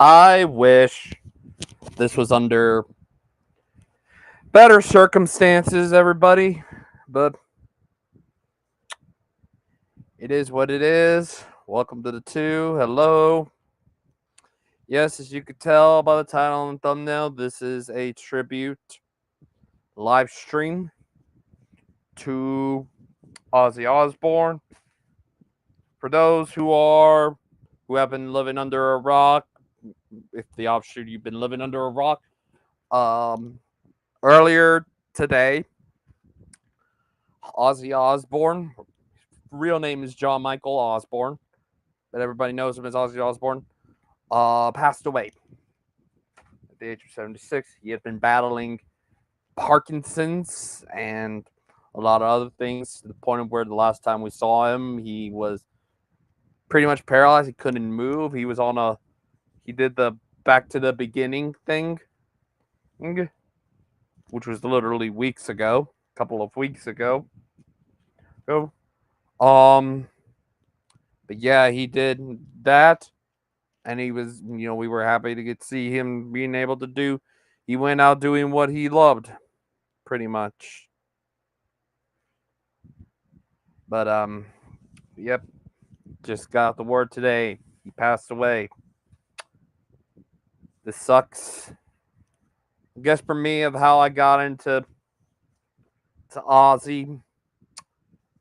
I wish this was under better circumstances, everybody, but it is what it is. Welcome to the two. Hello. Yes, as you could tell by the title and thumbnail, this is a tribute live stream to Ozzy Osbourne. For those who have been living under a rock, if the offshoot you've been living under a rock, um, earlier today, Ozzy Osbourne, real name is John Michael Osbourne, but everybody knows him as Ozzy Osbourne, passed away at the age of 76. He had been battling Parkinson's and a lot of other things to the point of where the last time we saw him, he was pretty much paralyzed. He couldn't move. He did the back to the beginning thing, which was literally weeks ago, a couple of weeks ago. Um, but yeah, he did that, and he was, we were happy to get see him being able to do. He went out doing what he loved, pretty much. But yep, just got the word today. He passed away. This sucks. I guess for me of how I got into Ozzy,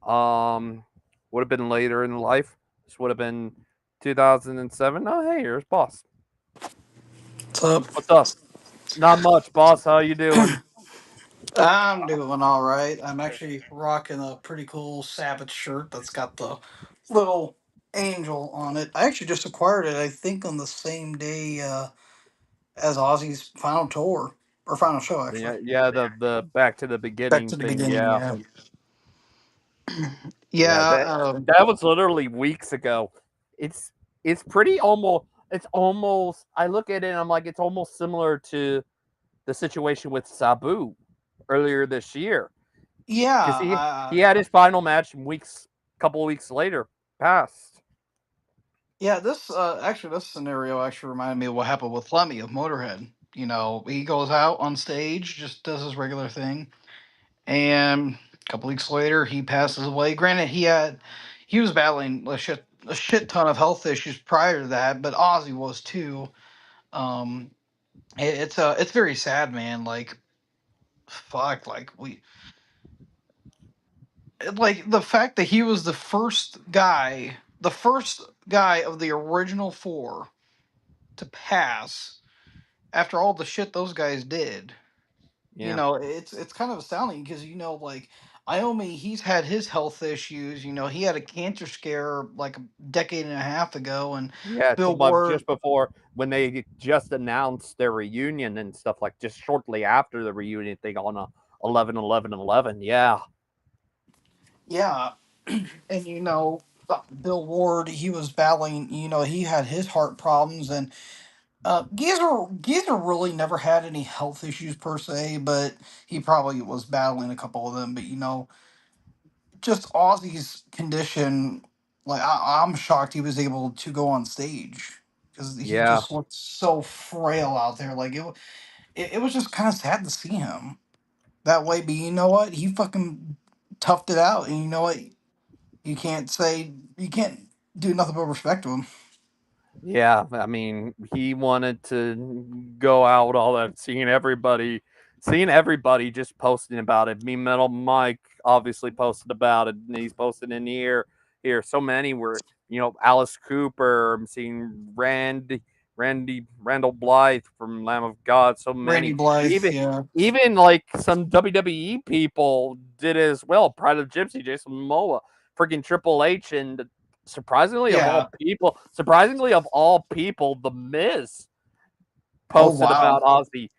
um, would have been later in life. This would have been 2007. Oh, hey, here's boss. What's up? What's up? Not much, boss. How you doing? I'm doing all right. I'm actually rocking a pretty cool Sabbath shirt that's got the little angel on it. I actually just acquired it, I think, on the same day as Ozzy's final tour or final show, actually. Yeah, yeah. The back to the Back beginning to the thing. beginning, Yeah, yeah. yeah. Yeah, That was literally weeks ago. It's it's pretty almost. It's almost. I look at it and I'm like, it's almost similar to the situation with Sabu earlier this year because yeah, he had his final match couple of weeks later, passed. yeah. This scenario actually reminded me of what happened with Lemmy of Motorhead. You know, he goes out on stage, just does his regular thing, and a couple weeks later he passes away. Granted, he was battling a shit ton of health issues prior to that, but Ozzy was too. Um, it's very sad, man. Like fuck, like the fact that he was the first guy of the original four to pass after all the shit those guys did. You Yeah, know, it's kind of astounding because like Iommi, he's had his health issues. You know, he had a cancer scare like a decade and a half ago, and yeah. Bill Ward, Just before when they just announced their reunion and stuff, like just shortly after the reunion thing on a 11-11-11. Yeah, yeah, and Bill Ward, he was battling. You know, he had his heart problems, and Geezer really never had any health issues per se, but he probably was battling a couple of them. But just Ozzy's condition, like I'm shocked he was able to go on stage because he yeah, just looked so frail out there. Like it was just kind of sad to see him that way. But you know what? He fucking toughed it out, and you know what? You can't do nothing but respect to him. yeah. I mean, he wanted to go out all that, seeing everybody just posting about it. Me, Metal Mike, obviously posted about it, and he's posted in here. Here, so many were, Alice Cooper. I'm seeing Randall Blythe from Lamb of God. So Randy many, Blythe, even yeah, even like some WWE people did as well. Pride of Gypsy, Jason Momoa, freaking Triple H, and yeah. surprisingly of all people, The Miz Oh posted wow, about Ozzy.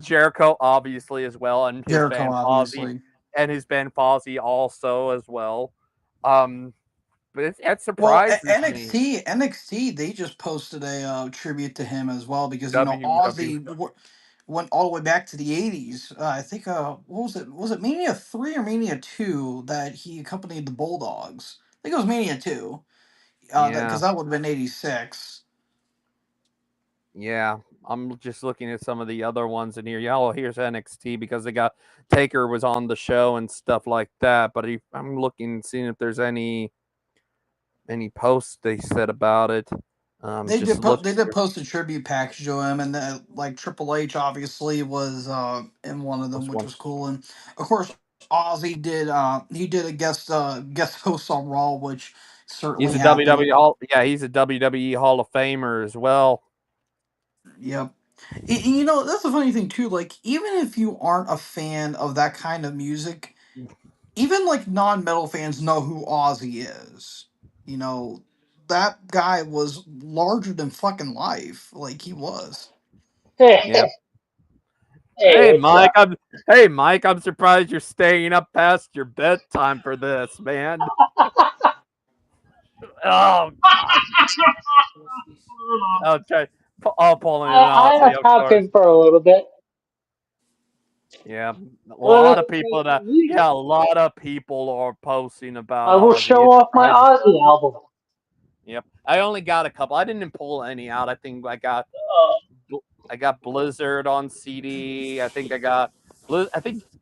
Jericho obviously as well, Jericho, obviously. And his band Fozzy also as well. Um, but it Well, surprises me. NXT, they just posted a tribute to him as well because WW, went all the way back to the '80s. I think what was it? Was it Mania 3 or Mania 2 that he accompanied the Bulldogs? I think it was Mania 2. yeah, Because that would have been '86. Yeah, I'm just looking at some of the other ones in here. Yeah, oh, here's NXT because they got Taker was on the show and stuff like that. But I'm looking, seeing if there's any posts they said about it. Just look. They did post a tribute package to him, and like Triple H obviously was in one of them, What's which one? was cool. And of course, Ozzy did he did a guest host on Raw, which He's certainly a happened. WWE Hall. Yeah, he's a WWE Hall of Famer as well. Yep. You know, that's the funny thing too. Like, even if you aren't a fan of that kind of music, even like non-metal fans know who Ozzy is. You know, that guy was larger than fucking life. Like he was. Hey, Yeah. hey, Hey what's Mike, up? I'm surprised you're staying up past your bedtime for this, man. Oh God. Okay. Oh, Pauline and I Aussie, have of course. talking for a little bit. Yeah, a What lot else of is people new that for me? yeah, a lot of people are posting about I will Ozzy. show It's off my surprising. Ozzy album. Yep, I only got a couple. I didn't pull any out. I think I got Blizzard on CD. I think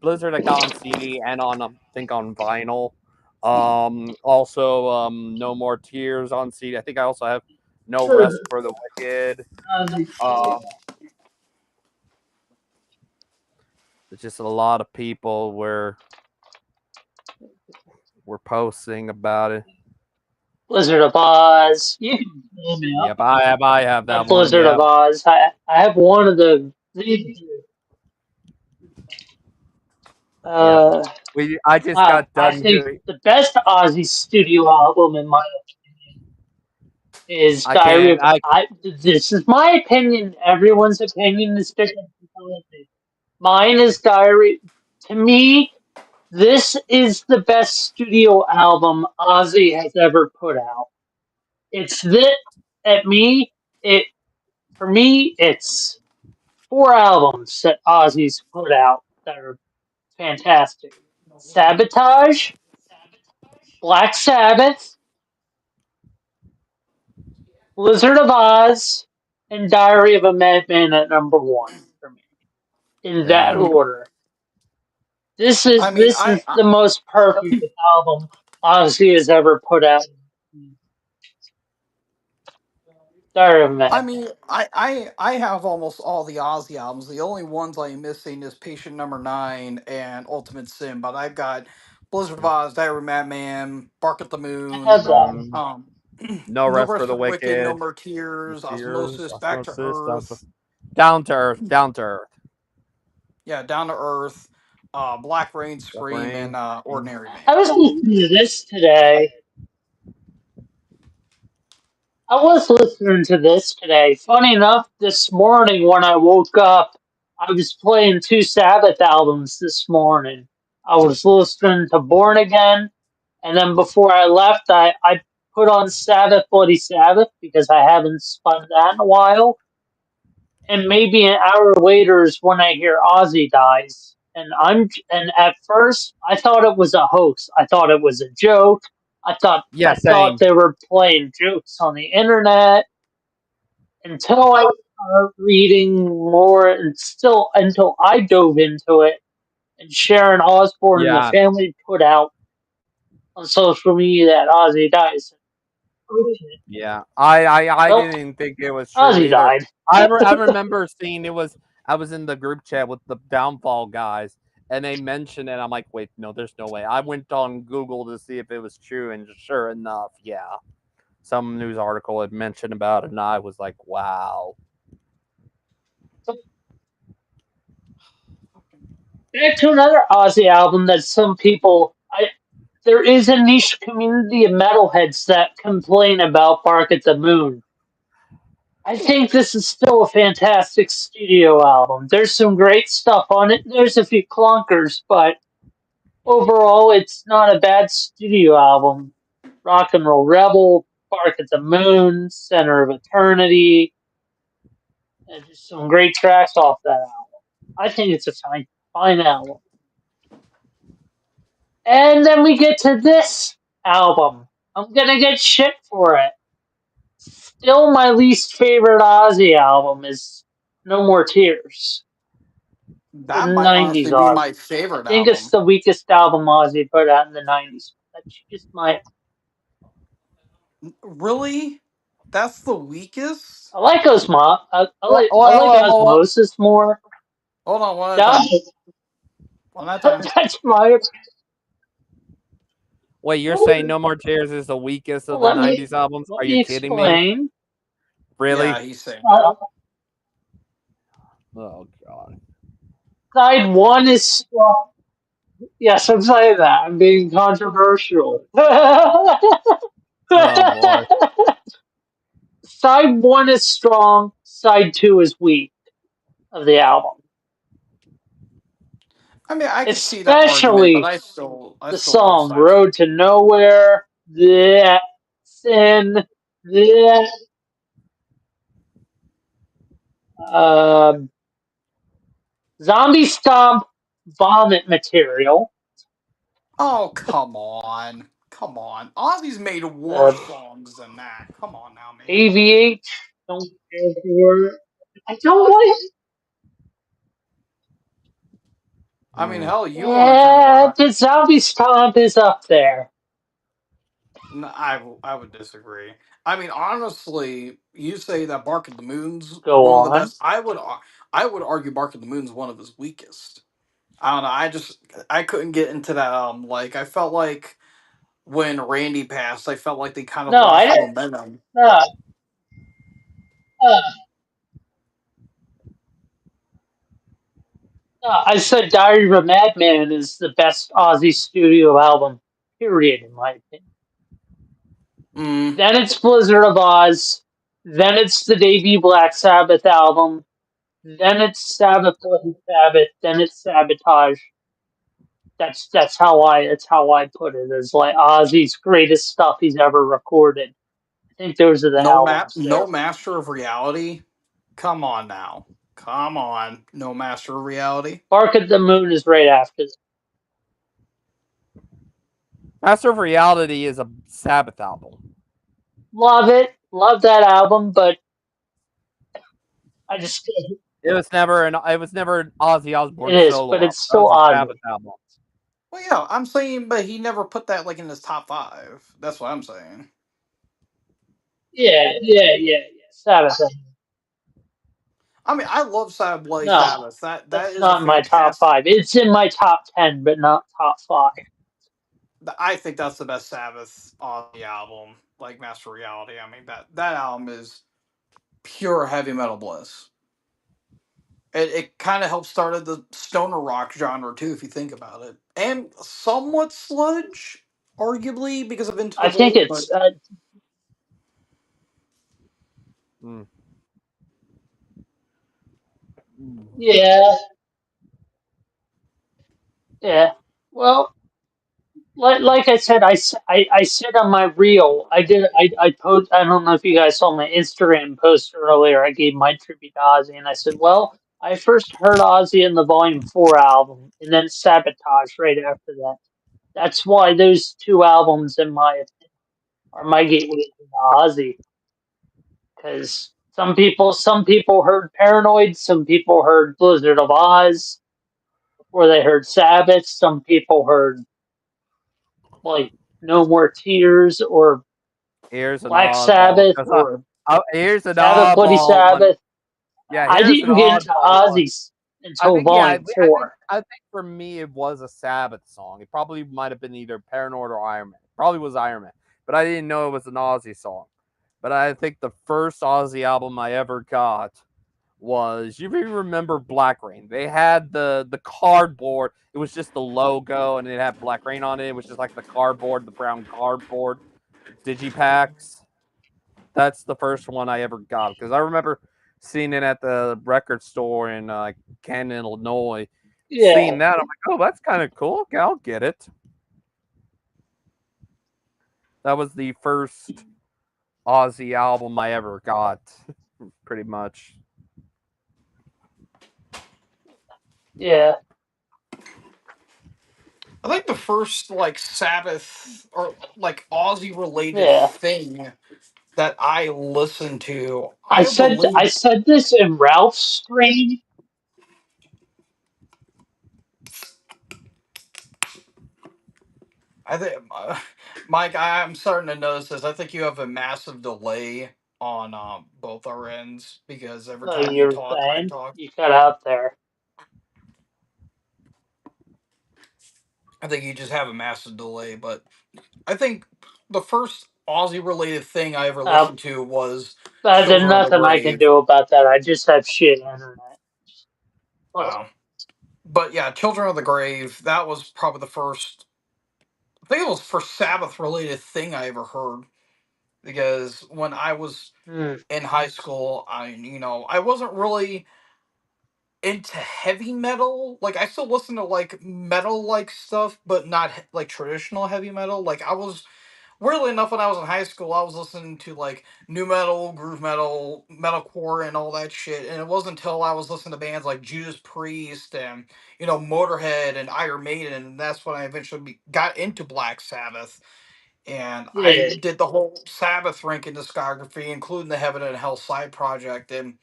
Blizzard I got on CD and on I think on vinyl. Also No More Tears on CD. I think I also have No Rest for the Wicked. Ozzy. Um, there's just a lot of people where we're posting about it. Blizzard of Oz. You can pull me up. Yep, I have A that one. Blizzard of Yep, Oz. I have one of the these. yep. Uh, I just wow. got I done think doing. the best Ozzy studio album in my is I Diary can't. of. This is my opinion. Everyone's opinion is different. Mine is Diary. To me, this is the best studio album Ozzy has ever put out. It's this at me. It for me. It's four albums that Ozzy's put out that are fantastic. Sabotage, Black Sabbath, Blizzard of Oz, and Diary of a Madman at number one for me. In that Yeah, Mm. order. This is I mean, this is the most perfect album Ozzy has ever put out. Diary of a I Madman. mean, I have almost all the Ozzy albums. The only ones I'm missing is Patient Number Nine and Ultimate Sin. But I've got Blizzard of Oz, Diary of Madman, Bark at the I have Moon, that. Moon. um, No No Rest for Rest the for the Wicked, No Wicked. More Tears, Tears, Osmosis, Back to Osmosis, Earth, down to earth, down to earth. yeah, Down to Earth, Black Rain, Black Scream, and Rain. Ordinary I Man. was listening to this today. I was listening to this today. Funny enough, this morning when I woke up, I was playing two Sabbath albums this morning. I was listening to Born Again, and then before I left, I put on Sabbath Bloody Sabbath because I haven't spun that in a while. And maybe an hour later is when I hear Ozzy dies. And at first I thought it was a hoax. I thought it was a joke. Yeah, I thought same. they were playing jokes on the internet until I started reading more and still until I dove into it and Sharon Osbourne and the Yeah, family put out on social media that Ozzy dies. Okay. yeah. I Well, didn't think it was true Ozzy either. died. I remember seeing it was. I was in the group chat with the Downfall guys, and they mentioned it. I'm like, wait, no, there's no way. I went on Google to see if it was true, and sure enough, yeah, some news article had mentioned about it, and I was like, wow. Back to another Ozzy album that some people. There is a niche community of metalheads that complain about Bark at the Moon. I think this is still a fantastic studio album. There's some great stuff on it. There's a few clunkers, but overall, it's not a bad studio album. Rock and Roll Rebel, Bark at the Moon, Center of Eternity, and just some great tracks off that album. I think it's a fine album. And then we get to this album. I'm gonna get shit for it. Still, my least favorite Ozzy album is No More Tears. The That might '90s honestly be Ozzy. my I favorite think it's album. the weakest album Ozzy put out in the '90s. That's just my. Really? That's the weakest? I like Well, I well, like well, well, Osmosis more. Hold on, one at a That, time. One at a time. that's my. wait, you're saying No More Tears is the weakest of Well, the '90s albums? let Are me you kidding me? explain. Yeah, Really? he's saying that. Uh, Oh god. Side one is strong. Yes, I'm saying that. I'm being controversial. Oh boy. Side one is strong. Side two is weak of the album, I mean, I could see that argument, but especially I the still love song side two. "Road to Nowhere." The sin, the um, zombie stomp, vomit material. Oh, come on. Come on. Ozzy's made Uh, worse songs than that. Come on now, man. AVH. Don't care for it. I don't like. I mean, Hmm. hell, you want to kind of Yeah, the zombie stomp is up there. I would disagree. I mean, honestly, you say that Bark at the Moon's Go one of the on. best. I would argue Bark at the Moon's one of his weakest. I don't know. I couldn't get into that. Like I felt like when Randy passed, I felt like they kind of No, I lost didn't. momentum. Uh, uh, I said Diary of a Madman is the best Ozzy studio album, period, in my opinion. Mm, Then it's Blizzard of Oz. Then it's the debut Black Sabbath album. Then it's Sabbath Bloody Sabbath. Then it's Sabotage. That's how I put it. As like Ozzy's greatest stuff he's ever recorded. I think those are the albums no there. Master of Reality. Come on now. Come on. No Master of Reality. Bark at the Moon is right after. Master of Reality is a Sabbath album. Love it. Love that album, but I just It was never an Ozzy it Osbourne is, solo but album. it's That still was a Ozzy. Sabbath album. Well, yeah, I'm saying, but he never put that like in his top five. That's what I'm saying. Yeah. Sabbath. I mean, I love Sad Bloody No, Sabbath. That that's is a not in my top fantastic. five. It's in my top 10, but not top five. I think that's the best Sabbath on the album, like Master Reality. I mean that album is pure heavy metal bliss. It kind of helped started the stoner rock genre too, if you think about it, and somewhat sludge, arguably because of Into the I think Void. But it's Hmm. yeah, yeah. Well, like I said, I said on my reel, I post. I don't know if you guys saw my Instagram post earlier. I gave my tribute to Ozzy, and I said, well, I first heard Ozzy in the Volume 4 album, and then Sabotage right after that. That's why those two albums, in my opinion, are my gateway to Ozzy. Because some people heard Paranoid, some people heard Blizzard of Oz, or they heard Sabbath. Some people heard like No More Tears or Here's an Black oddball. Sabbath 'Cause or here's an Sabbath Bloody oddball one. Sabbath. Yeah, I here's an didn't get into oddball one. Ozzy's until Volume Four. I think for me it was a Sabbath song. It probably might have been either Paranoid or Iron Man. Probably was Iron Man, but I didn't know it was an Ozzy song. But I think the first Ozzy album I ever got was, you remember Black Rain? They had the cardboard. It was just the logo, and it had Black Rain on it. It was just like the cardboard, the brown cardboard digipacks. That's the first one I ever got because I remember seeing it at the record store in Canton, Illinois. Yeah, Seeing that, I'm like, oh, that's kind of cool. Okay, I'll get it. That was the first Ozzy album I ever got, pretty much. yeah, I think the first like Sabbath or like Aussie related yeah. thing that I listen to, I I said believe. I said this in Ralph's stream. I think, Mike, I'm starting to notice this. I think you have a massive delay on both our ends because every Like time you you're talk, I saying, talk. you cut out there. I think you just have a massive delay. But I think the first Aussie related thing I ever Um, listened to was there's Children of the nothing I can Grave. do about that. I just have shit internet. Well, Um, but yeah, Children of the Grave, that was probably the first, I think it was first Sabbath related thing I ever heard. Because when I was hmm, in high school, I wasn't really into heavy metal. Like I still listen to like metal like stuff, but not like traditional heavy metal. Like I was weirdly enough when I was in high school, I was listening to like new metal, groove metal, metalcore, and all that shit. And it wasn't until I was listening to bands like Judas Priest and Motorhead and Iron Maiden, and that's when I eventually got into Black Sabbath. And I yeah, did the whole Sabbath ranking discography, including the Heaven and Hell side project, and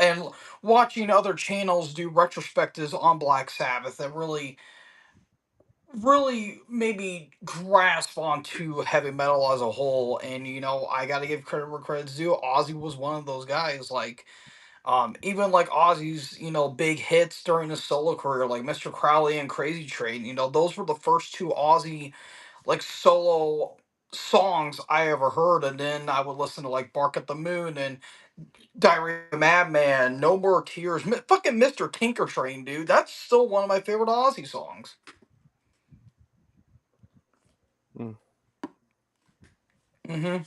and watching other channels do retrospectives on Black Sabbath that really made me grasp onto heavy metal as a whole. And I got to give credit where credit's due. Ozzy was one of those guys. Like, even like Ozzy's big hits during his solo career, like Mr. Crowley and Crazy Train. Those were the first two Ozzy like solo songs I ever heard. And then I would listen to like Bark at the Moon and Diary of a Madman, No More Tears, fucking Mr. Tinker Train, dude. That's still one of my favorite Ozzy songs. Mm, Mm-hmm.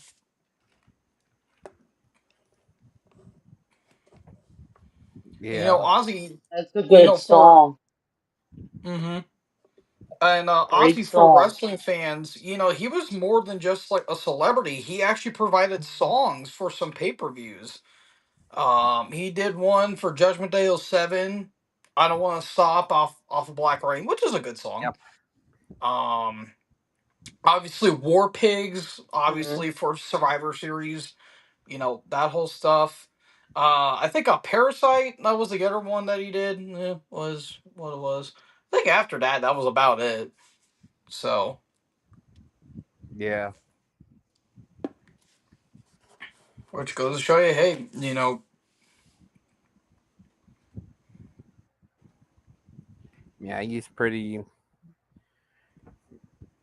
yeah. Ozzy, that's a good for song. mm-hmm. And Great Ozzy for song. wrestling fans, he was more than just like a celebrity. He actually provided songs for some pay-per-views. He did one for Judgment Day '07. I don't want to stop off of Black Rain, which is a good song. Yep. Um, Obviously War Pigs, Hmm. obviously for Survivor Series, that whole stuff. I think a Parasite, that was the other one that he did. Was what it was. I think after that, that was about it. So, Yeah. which goes to show you, hey, Yeah. He's pretty.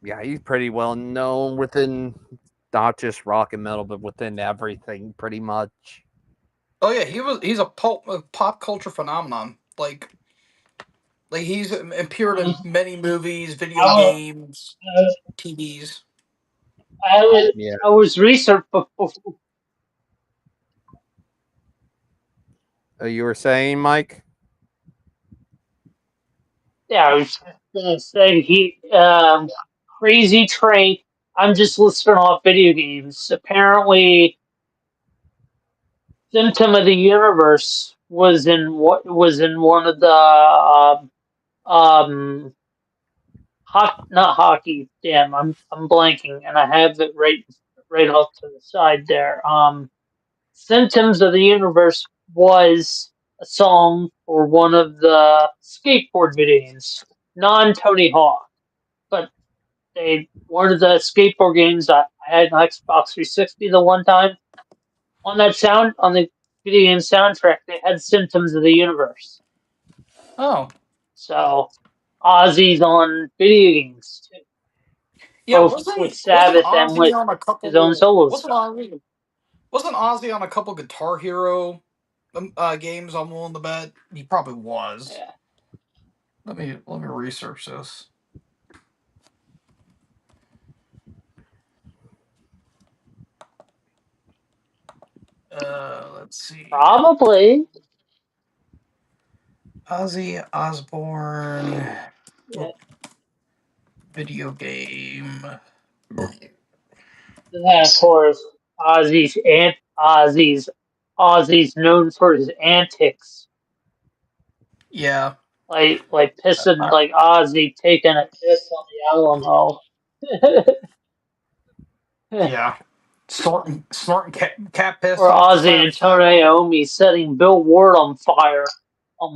Yeah, he's pretty well known within not just rock and metal, but within everything, pretty much. oh yeah, he's a pop culture phenomenon. Like he's appeared in many movies, video I was, games, I TVs. was, Yeah. I was research before. You were saying, Mike? Yeah, I was gonna say Crazy Train. I'm just listing off video games. Apparently, Symptom of the Universe was in one of the um not hockey. Damn, I'm blanking, and I have it right off to the side there. Symptoms of the Universe was a song for one of the skateboard video games, non Tony Hawk, but they one of the skateboard games I had an Xbox 360 the one time. On the video game soundtrack, they had Symptoms of the Universe. Oh So Ozzy's on video games too, yeah, both with wasn't Sabbath and Ozzy with on a his own couple? solo Wasn't stuff. Ozzy? Wasn't Ozzy on a couple Guitar Hero games? I'm willing to bet he probably was. Yeah. Let me research this. Let's see. Probably. Ozzy Osbourne Yeah. video game. And of course, Ozzy's Ozzy's known for his antics, Yeah, like pissing like Ozzy taking a piss on the Alamo. yeah. Snorting cat piss Or off the Ozzy side of and the Tony sidewalk. Iommi setting Bill Ward on fire on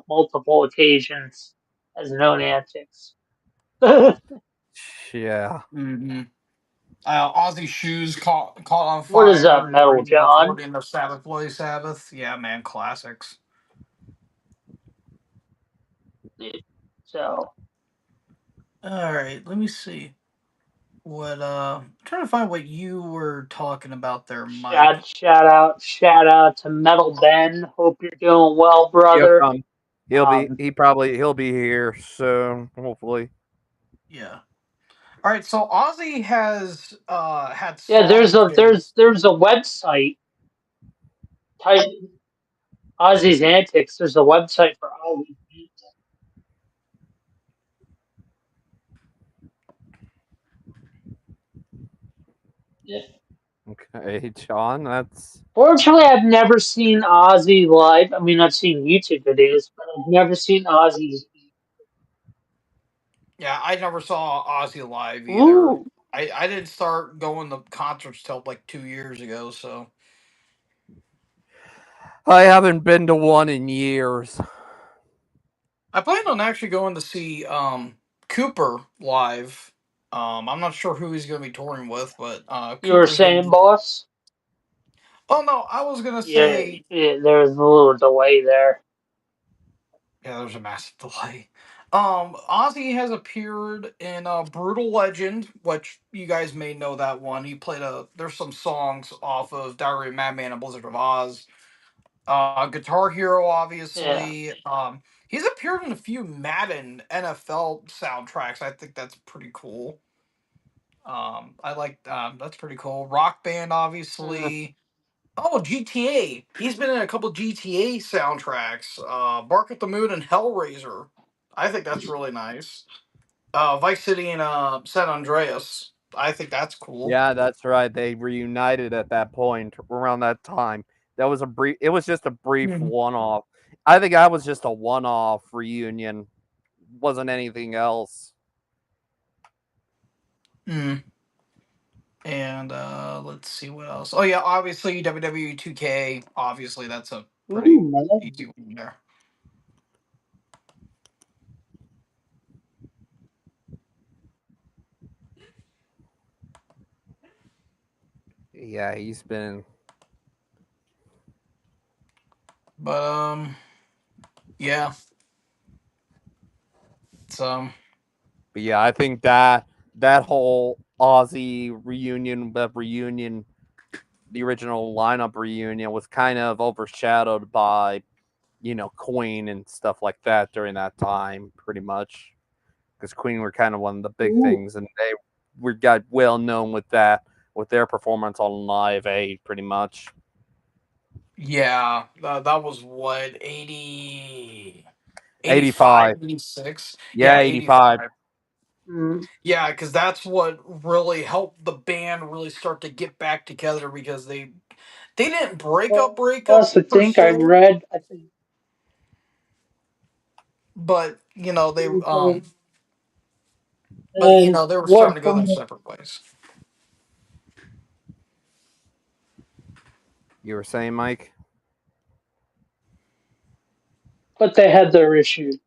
multiple occasions as known antics. What Yeah. Mm-hmm. Ozzy's shoes caught on is that fire metal, during John? recording of Sabbath Bloody Sabbath. Yeah, man, classics. So All right, let me see what. I'm trying to find what you were talking about there, Mike. shout out to Metal Ben. Hope you're doing well, He'll brother. come. Um, He'll be here soon, hopefully. Yeah. All right, so Ozzy has had yeah, songs been. there's a website type Ozzy's Antics. There's a website for Ozzy's Antics. Okay, John, that's Fortunately, I've never seen Ozzy live. I mean, I've seen YouTube videos, but I've never seen Ozzy. Yeah, I never saw Ozzy live either. Ooh, I didn't start going to concerts till like 2 years ago, so I haven't been to one in years. I plan on actually going to see Cooper live. I'm not sure who he's going to be touring with, but you were Cooper's going to saying, be. boss? Oh no, I was going to Yeah, say. yeah, there's a little delay there. Yeah, there's a massive delay. Ozzy has appeared in Brutal Legend, which you guys may know that one. He played a. There's some songs off of Diary of a Madman and Blizzard of Oz. Guitar Hero, Yeah. obviously. He's appeared in a few Madden NFL soundtracks. I think that's pretty cool. I like that's pretty cool. Rock Band, Mm. obviously. Oh, GTA. He's been in a couple GTA soundtracks. Bark at the Moon and Hellraiser. I think that's really nice. Vice City and San Andreas. I think that's cool. Yeah, that's right. They reunited at that point around that time. That was a brief. It was just a brief Mhm. one-off. I think that was just a one-off reunion. Wasn't anything else. Mm. And let's see what else. Oh yeah, obviously WWE 2K. Obviously, that's a pretty Ooh, man. easy one there. Yeah, he's been. But yeah, it's But yeah, I think that whole Aussie reunion, the original lineup reunion, was kind of overshadowed by Queen and stuff like that during that time, pretty much, because Queen were kind of one of the big Ooh. things, and they were got well known with that with their performance on Live Aid, pretty much. yeah. That was what 80, 85, 85. 86. Yeah, Yeah, 85. 85. Mm. Yeah, because that's what really helped the band really start to get back together because they didn't break up Plus, I per think I se, read. I think. but they And they were starting what to go their from separate ways. You were saying, Mike? but they had their issues.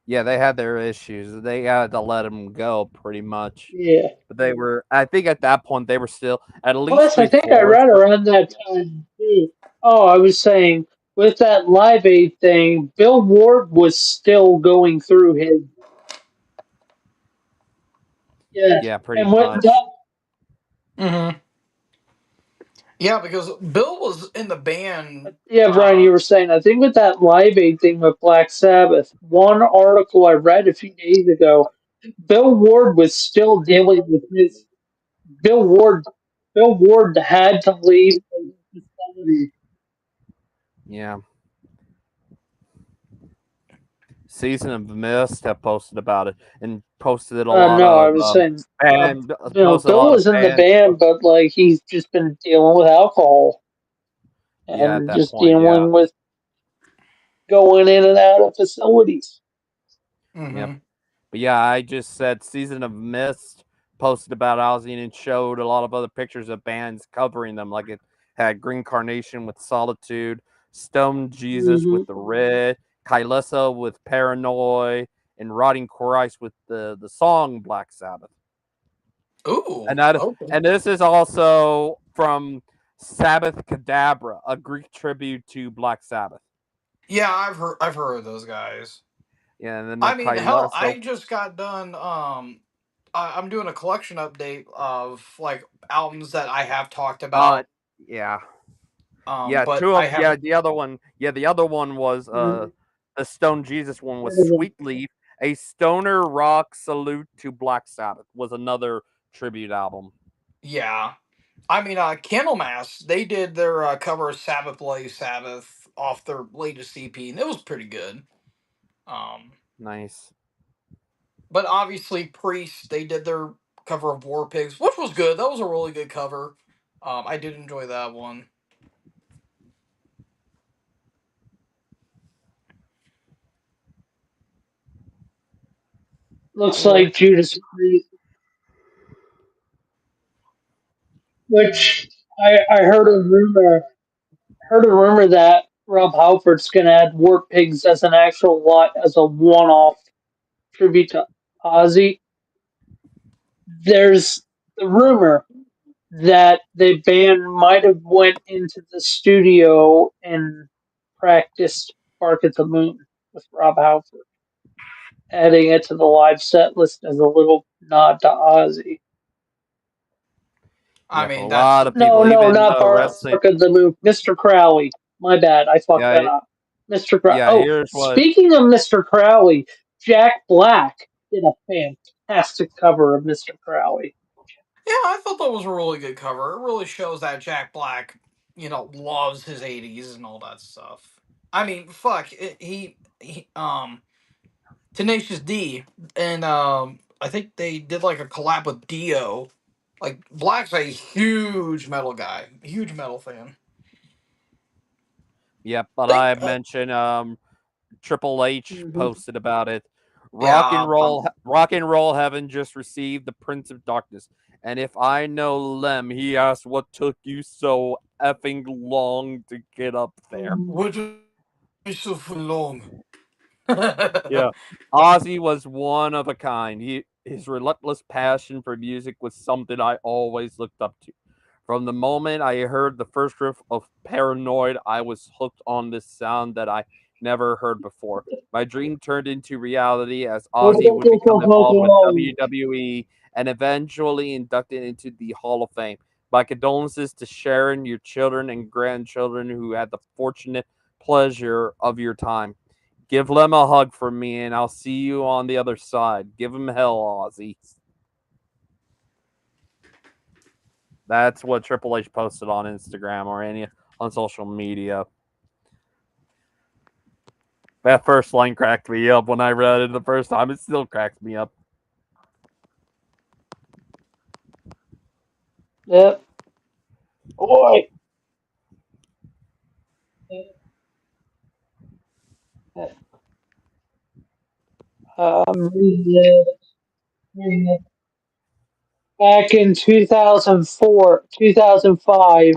Yeah, they had their issues. They had to let him go, pretty much. Yeah. But they were, I think, at that point they were still at least Plus, I three think I fourths. read around that time too. Oh, I was saying with that Live Aid thing, Bill Ward was still going through his. Yeah. Yeah, pretty And when much. that, Hmm. Yeah, because Bill was in the band. yeah, Brian, you were saying, I think with that Live Aid thing with Black Sabbath, one article I read a few days ago, Bill Ward was still dealing with his. Bill Ward, Bill Ward had to leave the facility. Yeah. Season of Mist have posted about it and posted a lot No, I of was saying, and posted a Bill lot of was in the fans. band, but like he's just been dealing with alcohol Yeah, at and that just point, yeah, dealing with going in and out of facilities. yep. Hmm. But yeah, I just said Season of Mist posted about Ozzy and it showed a lot of other pictures of bands covering them. Like it had Green Carnation with Solitude, Stone Jesus Hmm. with the Red, Kylesa with Paranoid, and Rotting Christ with the song Black Sabbath. Ooh, And that okay. and this is also from Sabbath Cadabra, a Greek tribute to Black Sabbath. Yeah, I've heard of those guys. Yeah, and then the I mean, hell, Kylesa. I just got done. I'm doing a collection update of like albums that I have talked Uh, about. yeah, yeah, But two I of yeah, haven't. the other one was Hmm. the Stone Jesus one was Sweet Leaf, a stoner rock salute to Black Sabbath was another tribute album. Yeah, I mean, Candlemass, they did their cover of Sabbath Bloody Sabbath off their latest EP, and it was pretty good. Um, Nice. but obviously, Priest, they did their cover of War Pigs, which was good. That was a really good cover. I did enjoy that one. Looks Yeah. like Judas Priest, which I heard a rumor that Rob Halford's gonna add War Pigs as an actual lot as a one-off tribute to Ozzy. There's the rumor that the band might have went into the studio and practiced Bark at the Moon with Rob Halford, adding it to the live set list as a little nod to Ozzy. I Yep, a mean, that's lot of No, people, no, even not wrestling. Bark at the Moon. Mr. Crowley. My bad, I fucked Yeah, that up. Mr. Crowley. yeah. Oh, Here's what. speaking of Mr. Crowley, Jack Black did a fantastic cover of Mr. Crowley. yeah. I thought that was a really good cover. It really shows that Jack Black, loves his '80s and all that stuff. I mean, fuck, Tenacious D, and I think they did like a collab with Dio. Like Black's a huge metal guy, huge metal fan. Yep, but They, I mentioned Triple H Hmm. posted about it. yeah, Rock and Roll Heaven just received the Prince of Darkness, and if I know Lem, he asked what took you so effing long to get up there. what is so for long? Yeah, Ozzy was one of a kind. His relentless passion for music was something I always looked up to. From the moment I heard the first riff of Paranoid, I was hooked on this sound that I never heard before. My dream turned into reality as What Ozzy about would this become one smoking involved with alone? WWE and eventually inducted into the Hall of Fame. My condolences to Sharon, your children and grandchildren who had the fortunate pleasure of your time. Give Lem a hug from me, and I'll see you on the other side. Give him hell, Ozzy. That's what Triple H posted on Instagram or any on social media. That first line cracked me up when I read it the first time. It still cracks me up. Yep. Boy. Reading it. Back in 2004, 2005,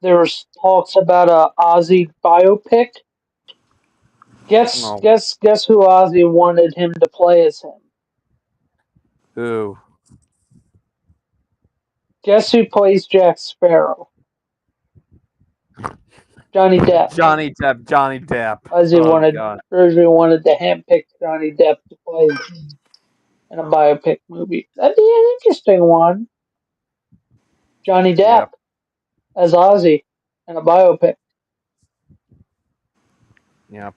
there was talks about a Ozzy biopic. Guess, Oh, guess, guess who Ozzy wanted him to play as him? who? Guess who plays Jack Sparrow? Johnny Depp. Johnny Depp. Johnny Depp. Ozzy Oh wanted god. originally wanted to handpick Johnny Depp to play him in a biopic movie. That'd be an interesting one. Johnny Depp Yep. as Ozzy in a biopic. Yep.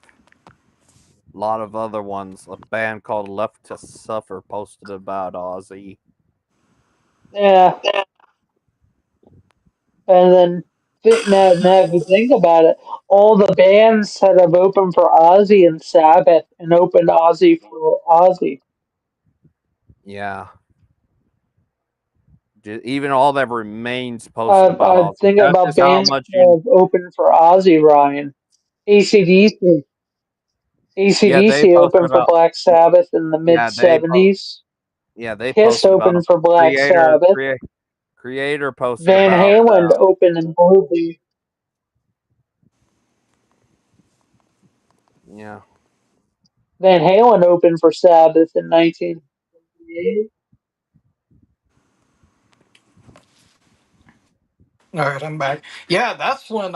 A lot of other ones. A band called Left to Suffer posted about Ozzy. Yeah, and then now if you think about it, all the bands that have opened for Ozzy and Sabbath and opened Ozzy for Ozzy. Yeah. Even all that remains posted about I Ozzy. think That's about just how bands much that you. have opened for Ozzy, Ryan. ACDC. Yeah, they ACDC posted opened for about. Black Sabbath in the mid Yeah, they. 70s. Yeah, they Kiss posted about him. opened for Black Creator, Sabbath. create, creator posted Van about. Halen opened in Blue. Yeah, Van Halen opened for Sabbath in 1978. All right, I'm back. Yeah, that's when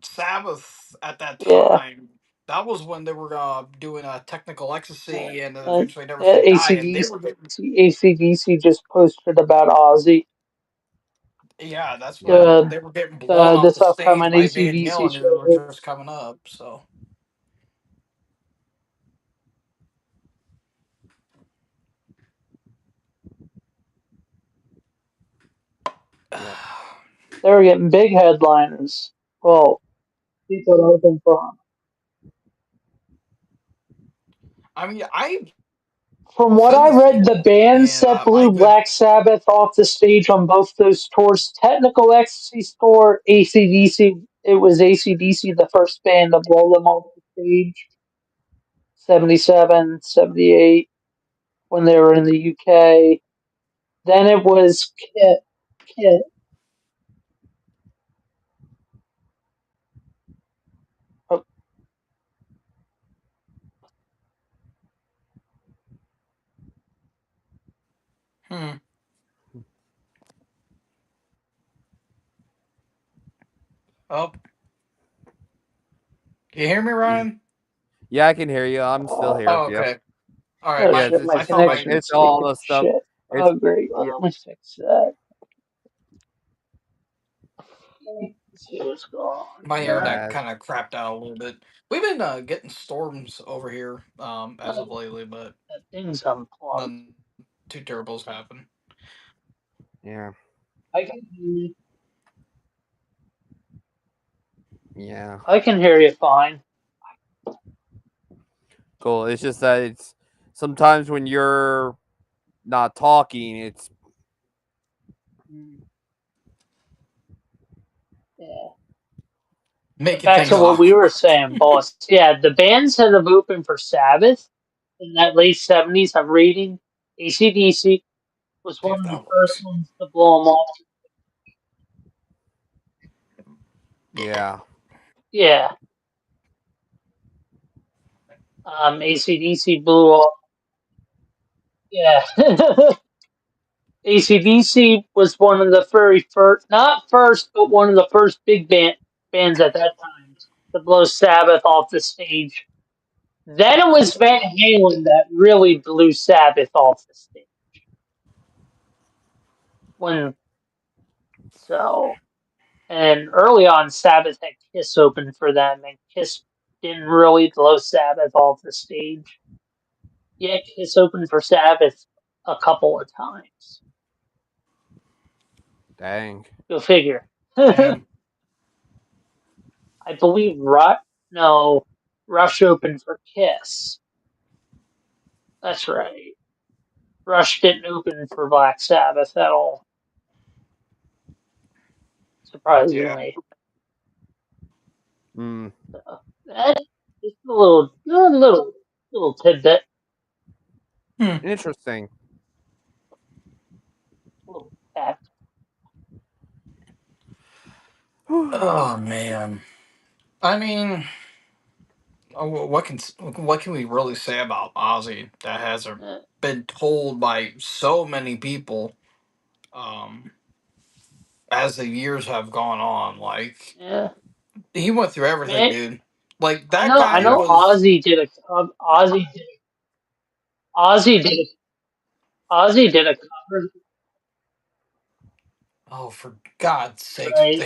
Sabbath at that Yeah. time. That was when they were doing a technical ecstasy and Uh, eventually never say die, and they were getting. AC/DC just posted about Ozzy. Yeah, that's yeah, when The they were getting blown off this the stage upcoming by Van AC/DC Halen, who were show. just coming up. So yeah. They were getting big headliners. Well, people that open for 'em. I mean, I've From what seen I these read, the people, bands and that my blew good. Black Sabbath off the stage on both those tours, Technical Ecstasy Store, AC/DC, it was AC/DC, the first band to blow them off the stage, 77, 78, when they were in the UK. Then it was Kit. Oh, Hmm. Oh, can you hear me, Yeah, Ryan? yeah, I can hear you. I'm still here. Oh, Yep. okay. All right. oh Yeah, My shit, it's my I just thought like my connection's it's all taking the stuff. shit. It's Oh, great. yeah, Let me fix that. Let's see what's going on my here. internet yeah, kind of crapped out a little bit. We've been getting storms over here as Uh, of lately, but that thing's unplugged. nothing too terrible's happened. yeah, I can hear you. yeah. I can hear you fine. Cool. It's just that it's sometimes when you're not talking, it's Mm, yeah. But Making back things to what we were awkward. saying, boss. Yeah, the bands that have opened for Sabbath in that late 70s, I'm reading. AC/DC was See one if of the that first works. ones to blow them off. yeah, Yeah. AC/DC blew off. Yeah. AC/DC was one of the very first, not first, but one of the first bands at that time to blow Sabbath off the stage. Then it was Van Halen that really blew Sabbath off the stage. When so, and early on, Sabbath had Kiss open for them, and Kiss didn't really blow Sabbath off the stage. Yeah, Kiss opened for Sabbath a couple of times. dang. Go figure. I Damn. believe no, Rush opened for Kiss. That's right. Rush didn't open for Black Sabbath at all, Yeah. surprisingly. Hmm. That's just a little tidbit, Hmm. Interesting. little fact. Oh man. I mean, what can we really say about Ozzy that hasn't Uh, been told by so many people um, as the years have gone on? Like yeah, he went through I mean, everything, dude. Like I that know, I guy Yep. know. was. Ozzy did, Ozzy did a cover, Oh, for God's sakes, right?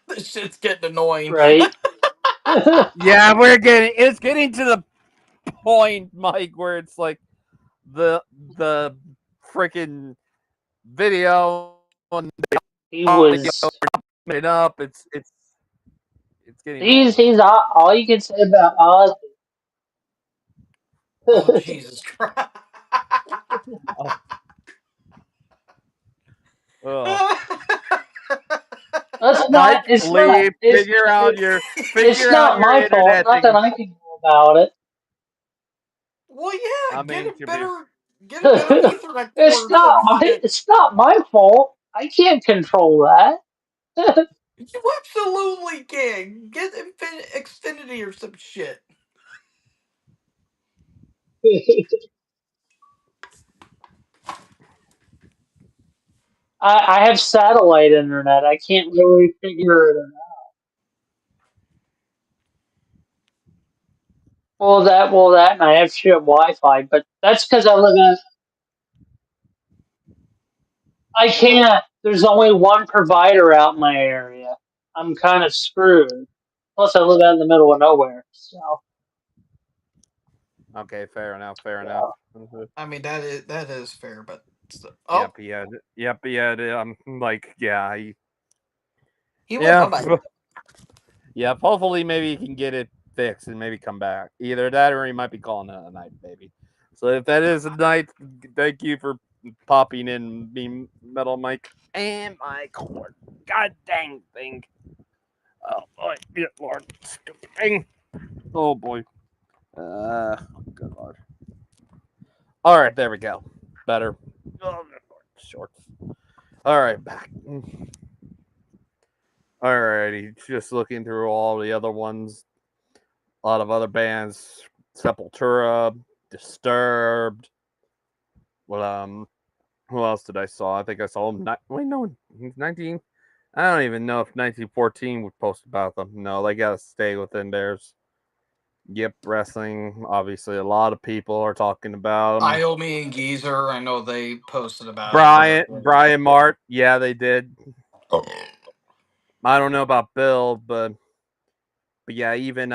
this shit's getting annoying. Right. Yeah, it's getting to the point, Mike, where it's like the the freaking video and he audio was. it up. It's getting long. He's all you can say about Ozzy. Oh Jesus Christ! Oh, oh. That's not. Mike, leave. It's Figure out not your my fault. internet Not that thing. I can do about it. Well, yeah, I get mean, a better. Get an Ethernet cord or some shit. it's not my fault. I can't control that. You absolutely can. Get Xfinity or some shit. I have satellite internet. I can't really figure it out. Well, that, and I have shit Wi-Fi, but that's because I live in. I can't. There's only one provider out in my area. I'm kind of screwed. Plus, I live out in the middle of nowhere. Okay, fair enough. Fair enough. So Mhm. I mean that is fair, but oh, Yep, yeah, yep, yeah. Like, yeah, he went yeah, bye bye. yep. Hopefully, maybe he can get it fixed and maybe come back. Either that, or he might be calling it a night, baby. So if that is a night, thank you for popping in, me metal Mike and my cord. God dang thing! Oh boy, good lord, stupid thing. Oh boy. Good lord. All right, there we go. Better. Oh, good lord, shorts. All right, back. Alrighty, just looking through all the other ones. A lot of other bands: Sepultura, Disturbed. Well, who else did I saw? I think I saw him. Wait, no, he's 19. I don't even know if 1914 would post about them. No, they gotta stay within theirs. Yep, wrestling. Obviously, a lot of people are talking about them. Iomi and Geezer, I know they posted about it. They're Brian Mart. Yeah, they did. I don't know about Bill, but yeah, even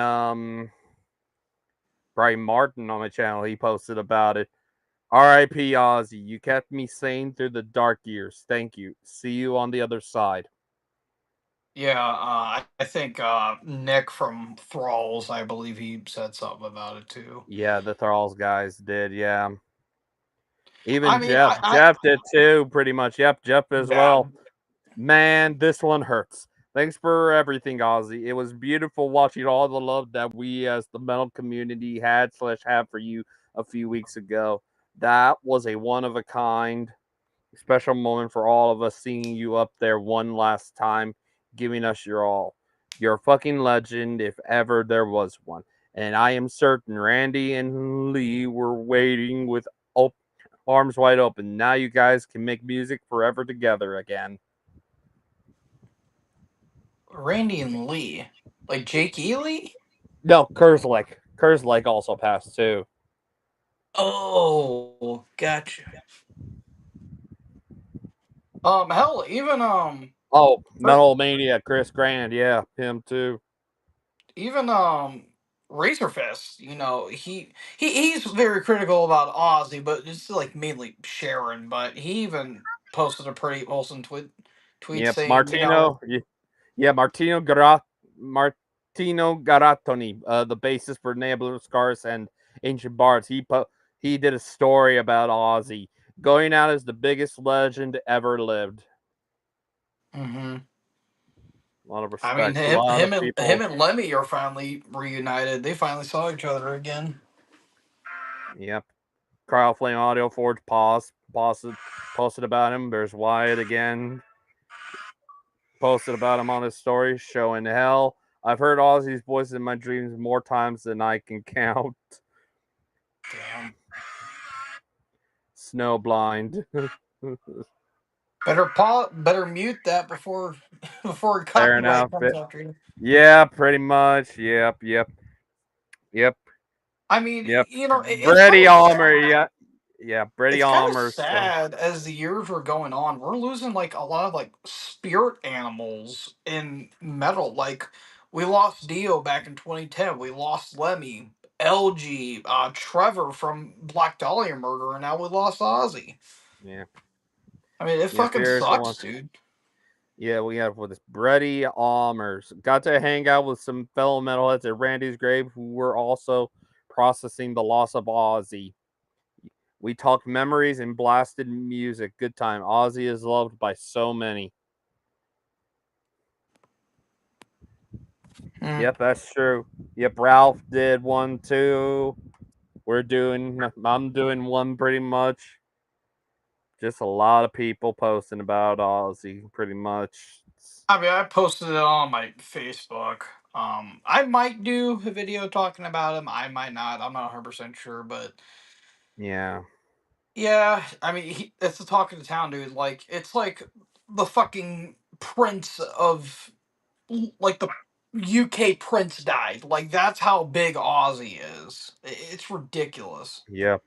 Brian Martin on my channel, he posted about it. R.I.P. Ozzy, you kept me sane through the dark years. Thank you. See you on the other side. yeah. I think Nick from Thralls, I believe he said something about it too. Yeah, the Thralls guys did. Yeah, I even mean, Jeff. Jeff did too, pretty much. Yep, Jeff as yeah, well. Man, this one hurts. Thanks for everything, Ozzy. It was beautiful watching all the love that we as the metal community had slash have for you a few weeks ago. That was a one of a kind special moment for all of us seeing you up there one last time, giving us your all. You're a fucking legend if ever there was one. And I am certain Randy and Lee were waiting with arms wide open. Now you guys can make music forever together again. Randy and Lee, like Jake Ely. No, Kurzlik. Kurzlik also passed too. Oh, gotcha. Hell, even Oh, Chris- Metal Mania, Chris Grand. Yeah, him too. even Razorfist, he's very critical about Ozzy, but it's like mainly Sharon. But he even posted a pretty wholesome tweet Yep, saying, Martino. Yeah, Martino Garatoni, the bassist for Nebula Scars and Ancient Bards. He did a story about Ozzy going out as the biggest legend ever lived. hmm A lot of I mean, respect. A lot of him people. and Lemmy are finally reunited. They finally saw each other again. Yep. Cryo Flame Audio Forge posted about him. There's Wyatt again. Posted about him on his story, showing hell. I've heard Ozzy's voice in my dreams more times than I can count. Damn. Snowblind. Better mute that before before Fair copyright enough. comes after you. Yeah, pretty much. Yep, I mean, yep. it's kind Brady of Almer, sad. yeah. Yeah, Brady It's kind of Almer. So, sad as the years were going on. We're losing like a lot of like spirit animals in metal. Like we lost Dio back in 2010. We lost Lemmy, LG, Trevor from Black Dahlia Murder, and now we lost Ozzy. yeah. I mean, it Yeah, fucking serious one. sucks, dude. Yeah, we have with this Brady Almers. Got to hang out with some fellow metalheads at Randy's grave who were also processing the loss of Ozzy. We talked memories and blasted music. Good time. Ozzy is loved by so many. Hmm. Yep, that's true. Yep, Ralph did one too. I'm doing one pretty much. Just a lot of people posting about Ozzy, pretty much. I mean, I posted it on my Facebook. I might do a video talking about him. I might not. I'm not 100% sure, but Yeah. yeah. I mean, it's the talk of the town, dude. Like, it's like the fucking prince of like the UK prince died. Like, that's how big Ozzy is. It's ridiculous. Yep.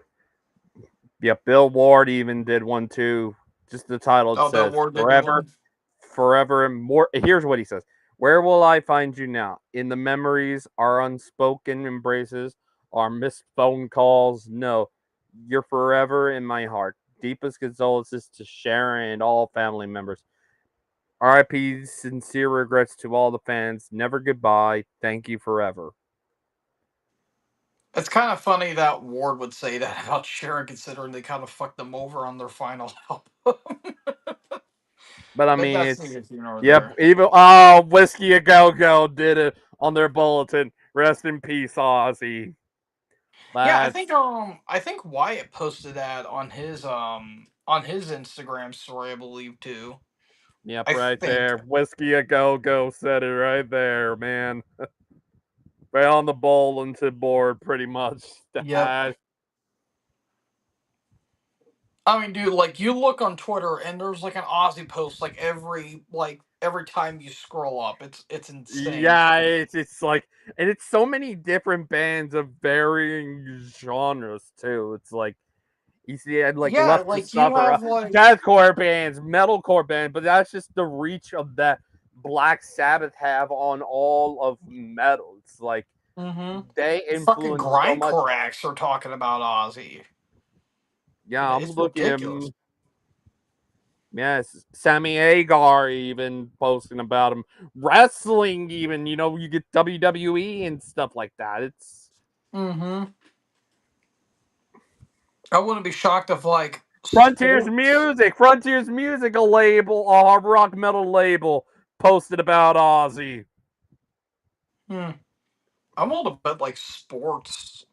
Yep. Bill Ward even did one too. Just the title it Oh, Bill says Ward did do forever, one. forever and more. Here's what he says: Where will I find you now? In the memories, our unspoken embraces, our missed phone calls. No, you're forever in my heart. Deepest condolences to Sharon and all family members. RIP, sincere regrets to all the fans. Never goodbye. Thank you forever. It's kind of funny that Ward would say that about Sharon, considering they kind of fucked them over on their final album. But I But mean, that's it's neither here nor yep. there. Even Whiskey a Go Go did it on their bulletin. Rest in peace, Ozzy. Yeah, That's I think Wyatt posted that on his Instagram story, I believe too. yep, I right think. there. Whiskey a Go Go said it right there, man. Right on the bulletin board, pretty much. Yep. I mean, dude, like you look on Twitter and there's like an Aussie post like every time you scroll up. It's insane. Yeah, it's like, and it's so many different bands of varying genres too. It's like you see, I'd like Yeah, left to like you suffer have like deathcore bands, metalcore band, but that's just the reach of that Black Sabbath have on all of metal. It's like mhm, they fucking influence so much. grindcore acts are talking about Aussie. Yeah, I'm It's looking at ridiculous. yes, Sammy Agar even posting about him, wrestling even. You get WWE and stuff like that. It's Mhm. I wouldn't be shocked if like Frontiers sports. Music, Frontiers Music, a label, a hard rock metal label, posted about Ozzy. Hmm. I'm willing to bet like sports,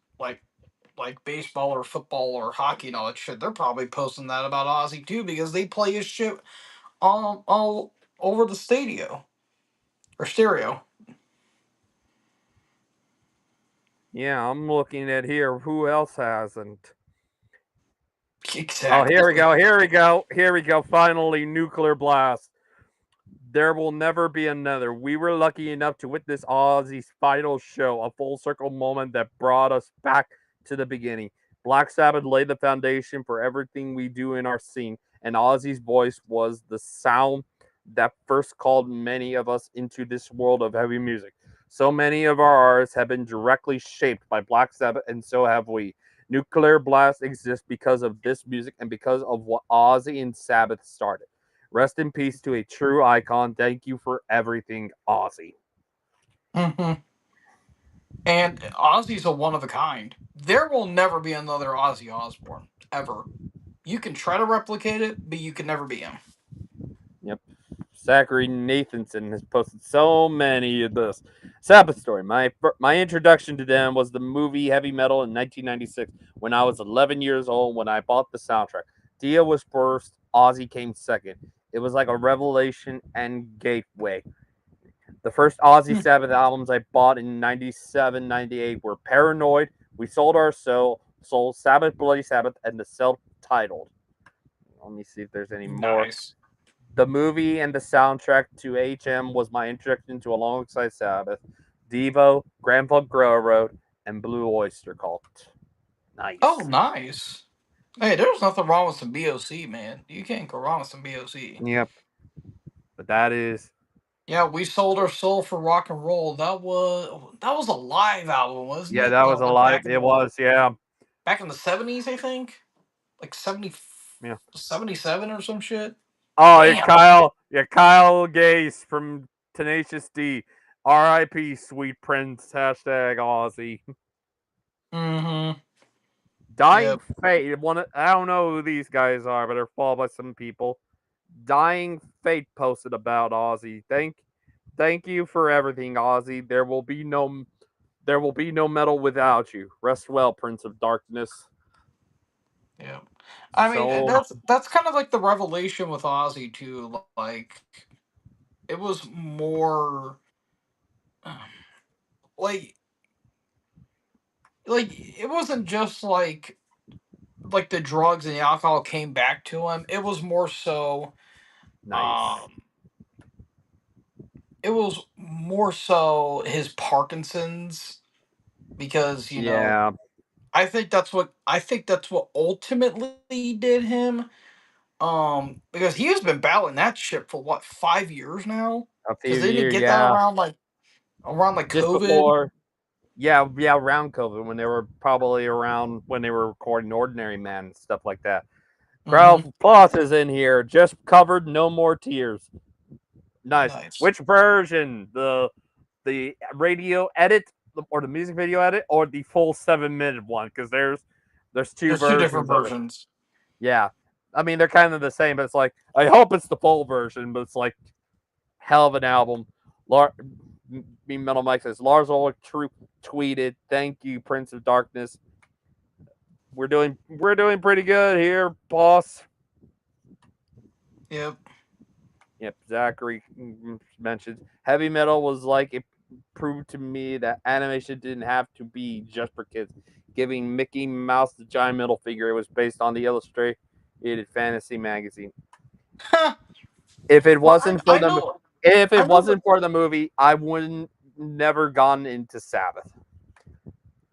like baseball or football or hockey and all that shit. They're probably posting that about Ozzy too because they play his shit all over the stadio or stereo. Yeah, I'm looking at here. Who else hasn't? Oh, here we Exactly. go. Here we go. Here we go. Finally, Nuclear Blast. There will never be another. We were lucky enough to witness Ozzy's final show, a full circle moment that brought us back to the beginning. Black Sabbath laid the foundation for everything we do in our scene, and Ozzy's voice was the sound that first called many of us into this world of heavy music. So many of our artists have been directly shaped by Black Sabbath, and so have we. Nuclear Blast exists because of this music and because of what Ozzy and Sabbath started. Rest in peace to a true icon. Thank you for everything, Ozzy. Hmm. And Ozzy's a one of a kind. There will never be another Ozzy Osbourne ever. You can try to replicate it, but you can never be him. Yep. Zachary Nathanson has posted so many of this. Sabbath story. My introduction to them was the movie Heavy Metal in 1996 when I was 11 years old when I bought the soundtrack. Dio was first, Ozzy came second. It was like a revelation and gateway. The first Ozzy Hmm. Sabbath albums I bought in 97, 98 were Paranoid, We Sold Our Soul, Sabbath, Bloody Sabbath, and the self titled. Let me see if there's any more. Nice. The movie and the soundtrack to HM was my introduction to Alongside Sabbath, Devo, Grand Funk Railroad, and Blue Oyster Cult. Oh, Nice. nice. Hey, there's nothing wrong with some BOC, man. You can't go wrong with some BOC. Yep. But that is, Yeah, we sold our soul for rock and roll. That was a live album, wasn't yeah, it? that was a Like lot. It was, yeah. back in the 70s, I think. Like 70, Yeah. 77 or some shit. Oh, yeah, Damn. Kyle Gaze from Tenacious D. R.I.P. Sweet Prince. Hashtag Aussie. Mm-hmm. Dying Yep. Fate. I don't know who these guys are, but they're followed by some people. Dying Fate posted about Aussie. Thank you for everything, Aussie. There will be no metal without you. Rest well, Prince of Darkness. Yeah. I mean, So that's kind of like the revelation with Ozzy too. Like, it was more like it wasn't just like the drugs and the alcohol came back to him. It was more so nice. um it was more so his Parkinson's because Yeah. I think that's what ultimately did him. Because he has been battling that shit for what 5 years now. A Because few they didn't years, get that yeah. around like Just COVID. before, yeah, around COVID, when they were probably around when they were recording Ordinary Man and stuff like that. Mm-hmm. Ralph Boss is in here, just covered, no more tears. Nice. Nice. Which version? The radio edit or the music video edit or the full 7 minute one? Because there's two There's two different versions of it. versions. Yeah, I mean they're kind of the same, but it's like I hope it's the full version, but it's like hell of an album. Me Metal Mike says Lars Ulrich tweeted, "Thank you, Prince of Darkness. We're doing pretty good here, boss." Yep. Yep, Zachary mentions heavy metal was like it proved to me that animation didn't have to be just for kids. Giving Mickey Mouse the giant middle figure, it was based on the illustrated fantasy magazine. If it Well, wasn't for I the know if I it know that wasn't for the movie, I wouldn't never gone into Sabbath.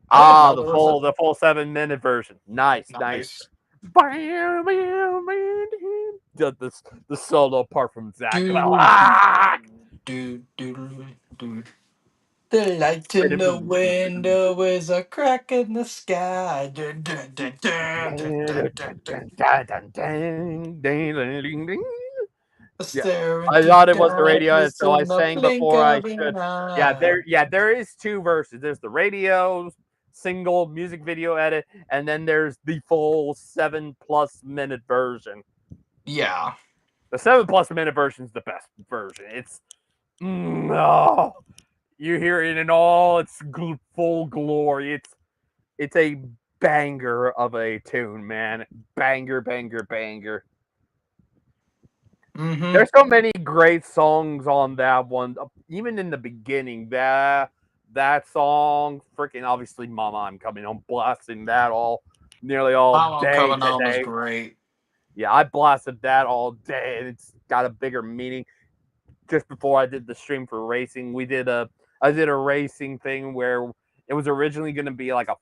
I didn't Ah, know the there was a full the full 7 minute version. Nice, nice. nice The solo part from Zach. do do Ah! do do do. The light in the window is a crack in the sky. Dun, dun, dun, dun, dun, dun, dun, dun. Yeah, Staring I to thought it was the radio, darkness so I in the sang blink before I of an should. Yeah, eye. there is two verses. There's the radio single music video edit, and then there's the full 7+ minute version. Yeah. The 7+ minute version is the best version. It's oh, you hear it in all its full glory. It's a banger of a tune, man. Banger, banger, banger. Mm-hmm. There's so many great songs on that one. Even in the beginning, that song, freaking obviously, "Mama, I'm Coming Home," blasting that nearly all Mom, I'm day coming home is today. great. Yeah, I blasted that all day, and it's got a bigger meaning. Just before I did the stream for racing, I did a racing thing where it was originally going to be like a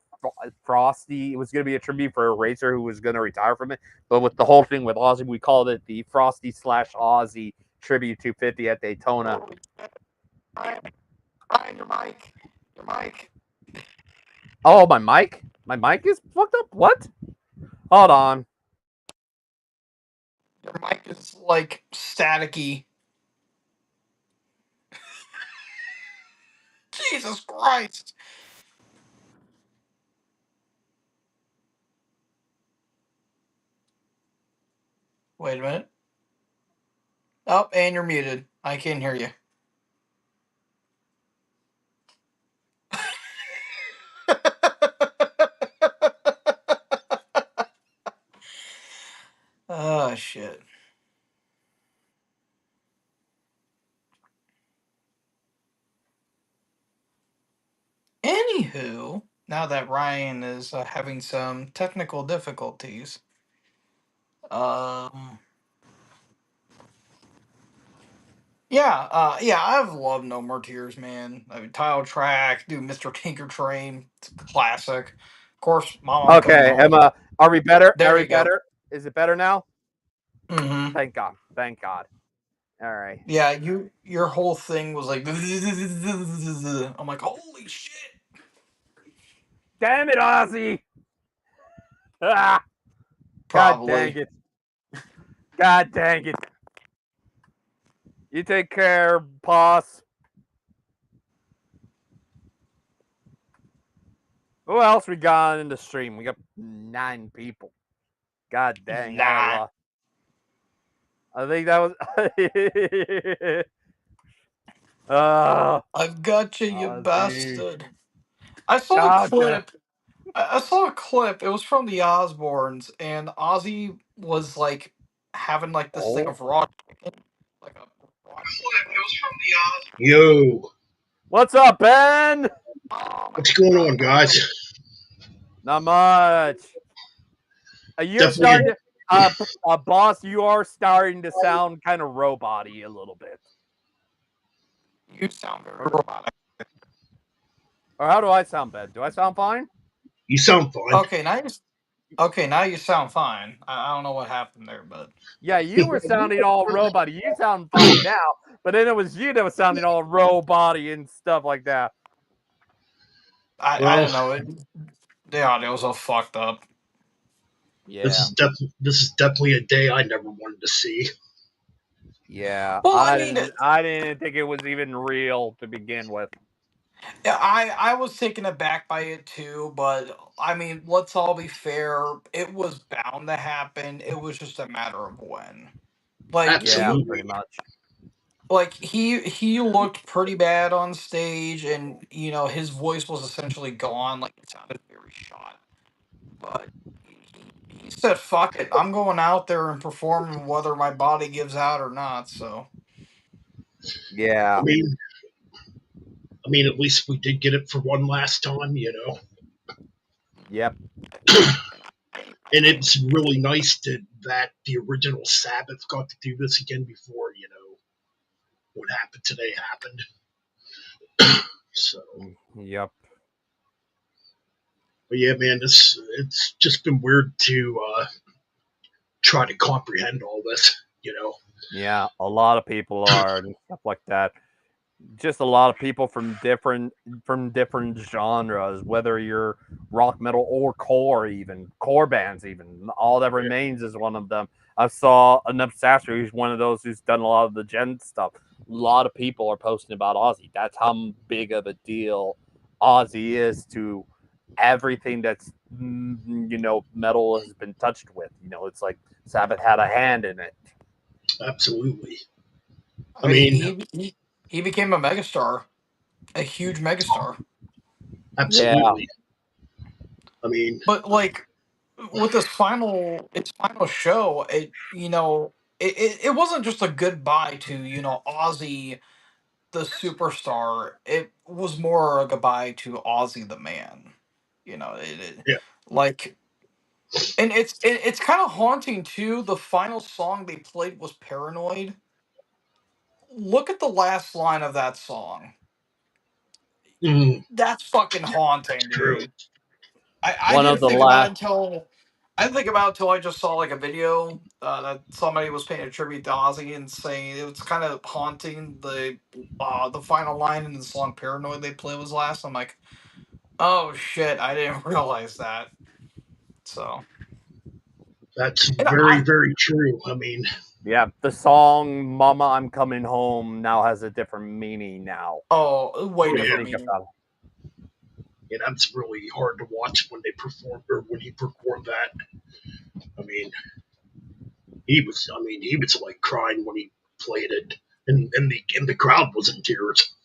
Frosty. It was going to be a tribute for a racer who was going to retire from it. But with the whole thing with Ozzy, we called it the Frosty slash Ozzy Tribute 250 at Daytona. Brian, your mic. Your mic. Oh, my mic? My mic is fucked up? What? Hold on. Your mic is like staticky. Jesus Christ. Wait a minute. Oh, and you're muted. I can't hear you. Oh shit. Anywho, now that Ryan is having some technical difficulties, um, yeah, I've loved No More Tears, man. I mean, Tile Track, do Mr. Tinker Train, it's a classic. Of course, Mom, I'm coming Okay, home. Emma, are we better? Are There we you go. better? Is it better now? Mm-hmm. Thank God. Thank God. All right. Yeah, your whole thing was like, I'm like, holy shit. Damn it, Ozzy! Ah, God dang Probably. it. God dang it. You take care, boss. Who else we got in the stream? We got 9 people. God dang, I Nah. lost. I think that was. Oh, I've got you, you Ozzy. bastard. I saw a Gotcha. clip. I saw a clip. It was from the Osbournes, and Ozzy was like having like this thing Oh, of raw chicken, like a raw chicken breast. Yo, what's up, Ben? Oh my what's going god! on, guys? Not much. You're Definitely, starting to, boss. You are starting to sound kind of robot-y a little bit. You sound very robotic. Or how do I sound, Ben? Do I sound fine? you sound fine. Okay, now you sound fine. I don't know what happened there, but Yeah, you were sounding all robot-y. You sound fine now, but then it was you that was sounding all robot-y and stuff like that. I Well, don't know. The audio was all fucked up. Yeah, this is definitely a day I never wanted to see. yeah. Well, I I mean, didn't. I didn't think it was even real to begin with. yeah, I was taken aback by it too, but I mean, let's all be fair. It was bound to happen. It was just a matter of when. Like Yeah, he, pretty Absolutely, much. like he looked pretty bad on stage, and his voice was essentially gone. Like it sounded very shot. But he said, "Fuck it, I'm going out there and performing whether my body gives out or not." So I Yeah. mean, at least we did get it for one last time, Yep. and it's really nice that the original Sabbath got to do this again before what happened today happened. So, Yep. but yeah, man, it's just been weird to try to comprehend all this, Yeah. A lot of people are and stuff like that. Just a lot of people from different genres, whether you're rock metal or core, even core bands, even all that Yeah, remains is one of them. I saw an obsessor who's one of those who's done a lot of the gen stuff. A lot of people are posting about Ozzy. That's how big of a deal Ozzy is to everything that's metal has been touched with. It's like Sabbath had a hand in it. absolutely. I I mean, mean, he became a megastar, a huge megastar. Yeah, absolutely. I mean, But like with its final show, it wasn't just a goodbye to Ozzy the superstar. It was more a goodbye to Ozzy the man. yeah. Like, and it's kind of haunting too. The final song they played was "Paranoid." Look at the last line of that song. That's fucking That's haunting, true. dude. I one of didn't the think about it last. until I didn't think about it until I just saw like a video that somebody was paying a tribute to Ozzy and saying it was kind of haunting. The final line in the song "Paranoid" they play was last. I'm like, oh shit, I didn't realize that. So, That's and very, very true. I mean, Yeah, the song "Mama, I'm Coming Home" now has a different meaning now. way oh When you yeah, different think meaning. about it. yeah, that's really hard to watch when they perform or when he performed that. I mean, he was like crying when he played it, and the crowd was in tears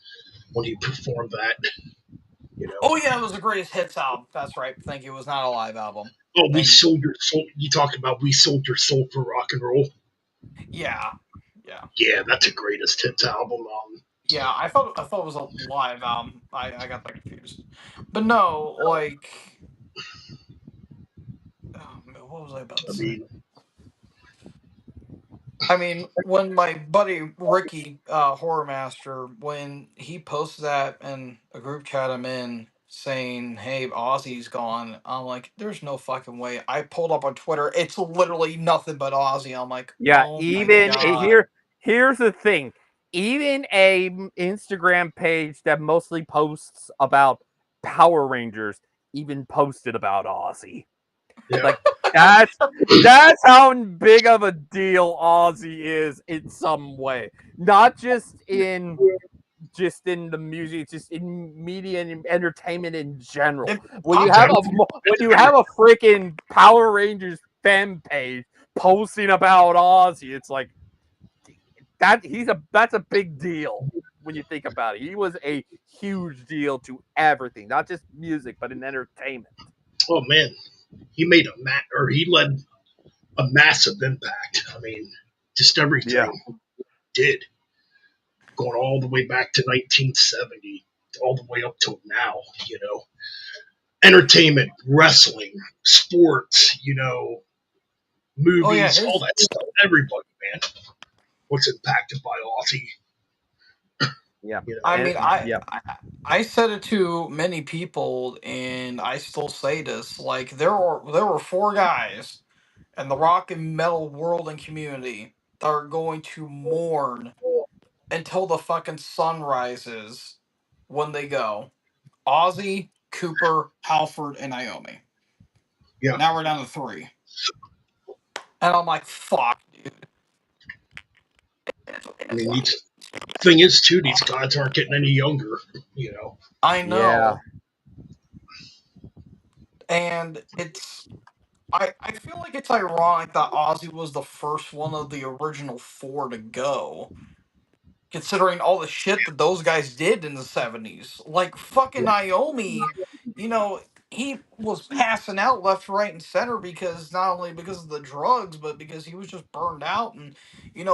when he performed that. You know, Oh yeah, it was the greatest hits album. That's right. Thank you. It was not a live album. oh, we Thank you. sold your soul. You talk about we sold your soul for rock and roll. Yeah, yeah. Yeah, that's a greatest hits album. Yeah, I thought it was a live album. I got that confused. But no, like, oh, man, what was I about to I say? mean, I mean, when my buddy Ricky, Horror Master, when he posted that in a group chat I'm in saying, "Hey, Ozzy's gone," I'm like, "There's no fucking way." I pulled up on Twitter. It's literally nothing but Ozzy. I'm like, Yeah, "Oh my even god." here's the thing. Even a Instagram page that mostly posts about Power Rangers even posted about Ozzy. yeah, Like that's that's how big of a deal Ozzy is in some way. Not just in the music, just in media and entertainment in general. It When you pop have a that's culture. when that's you very have a freaking Power Rangers fan page posting about Ozzy, it's like that's a big deal. when you think about it. He was a huge deal to everything, not just music, but in entertainment. Oh man, he led a massive impact. I mean, just Yeah. everything did, going all the way back to 1970, all the way up till now. You know, entertainment, wrestling, sports. Oh yeah, Movies, all his. that stuff. Everybody, man, was impacted by Ozzy. Yeah. You I know, And mean, I, yeah. I I said it to many people, and I still say this. Like there were four guys in the rock and metal world and community that are going to mourn until the fucking sun rises when they go. Ozzy, Cooper, Halford, and Naomi. yeah. Now we're down to three, and I'm like, fuck, dude. I mean, thing is too, these guys aren't getting any younger. You know, I Yeah. know, and I feel like it's ironic that Ozzy was the first one of the original four to go, considering all the shit that those guys did in the 70s. Like fucking yeah, Naomi, you know, he was passing out left, right, and center because not only because of the drugs, but because he was just burned out. And,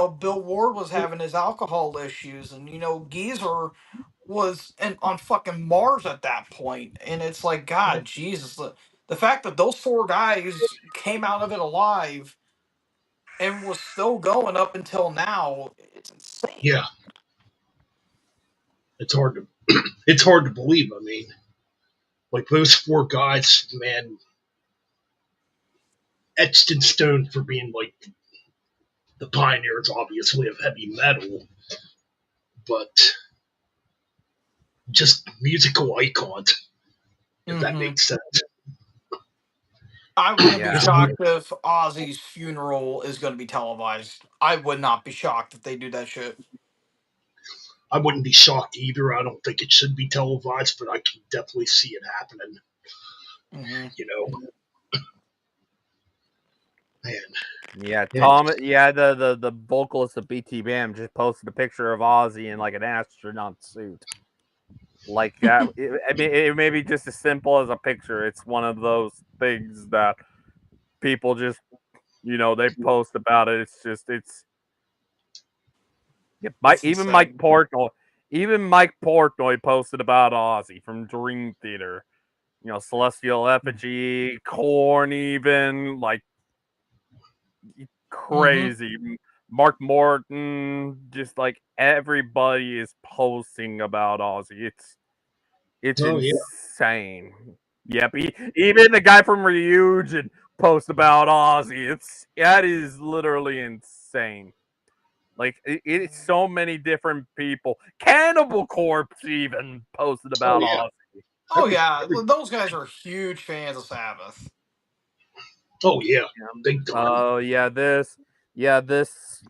Bill Ward was having his alcohol issues. And, Geezer was on fucking Mars at that point. And it's like, God, Jesus, the fact that those four guys came out of it alive and was still going up until now, it's insane. yeah. It's hard to believe. I mean, like those four guys, man, etched in stone for being like the pioneers, obviously, of heavy metal, but just musical icons, if that Hmm. makes sense. I wouldn't be Yeah. Because shocked if Ozzy's funeral is going to be televised. I would not be shocked if they do that shit. I wouldn't be shocked either. I don't think it should be televised, but I can definitely see it happening. Hmm. You know, man, Yeah, and the vocalist of BT Bam just posted a picture of Ozzy in like an astronaut suit. Like that, I mean, it may be just as simple as a picture. It's one of those things that people just, they post about it. It's just, yeah, It's Mike insane. Portnoy posted about Ozzy from Dream Theater. Celestial Effigy, Corn, even like Hmm. crazy. Mark Morton, just like everybody is posting about Ozzy. It's oh yeah, insane. Yep, even the guy from Ryujin posts about Ozzy. That is literally insane. Like it's so many different people. Cannibal Corpse even posted oh about yeah, Ozzy. Oh, every, yeah. every, Those guys are huge fans of Sabbath. oh yeah, Yeah. big time. Oh this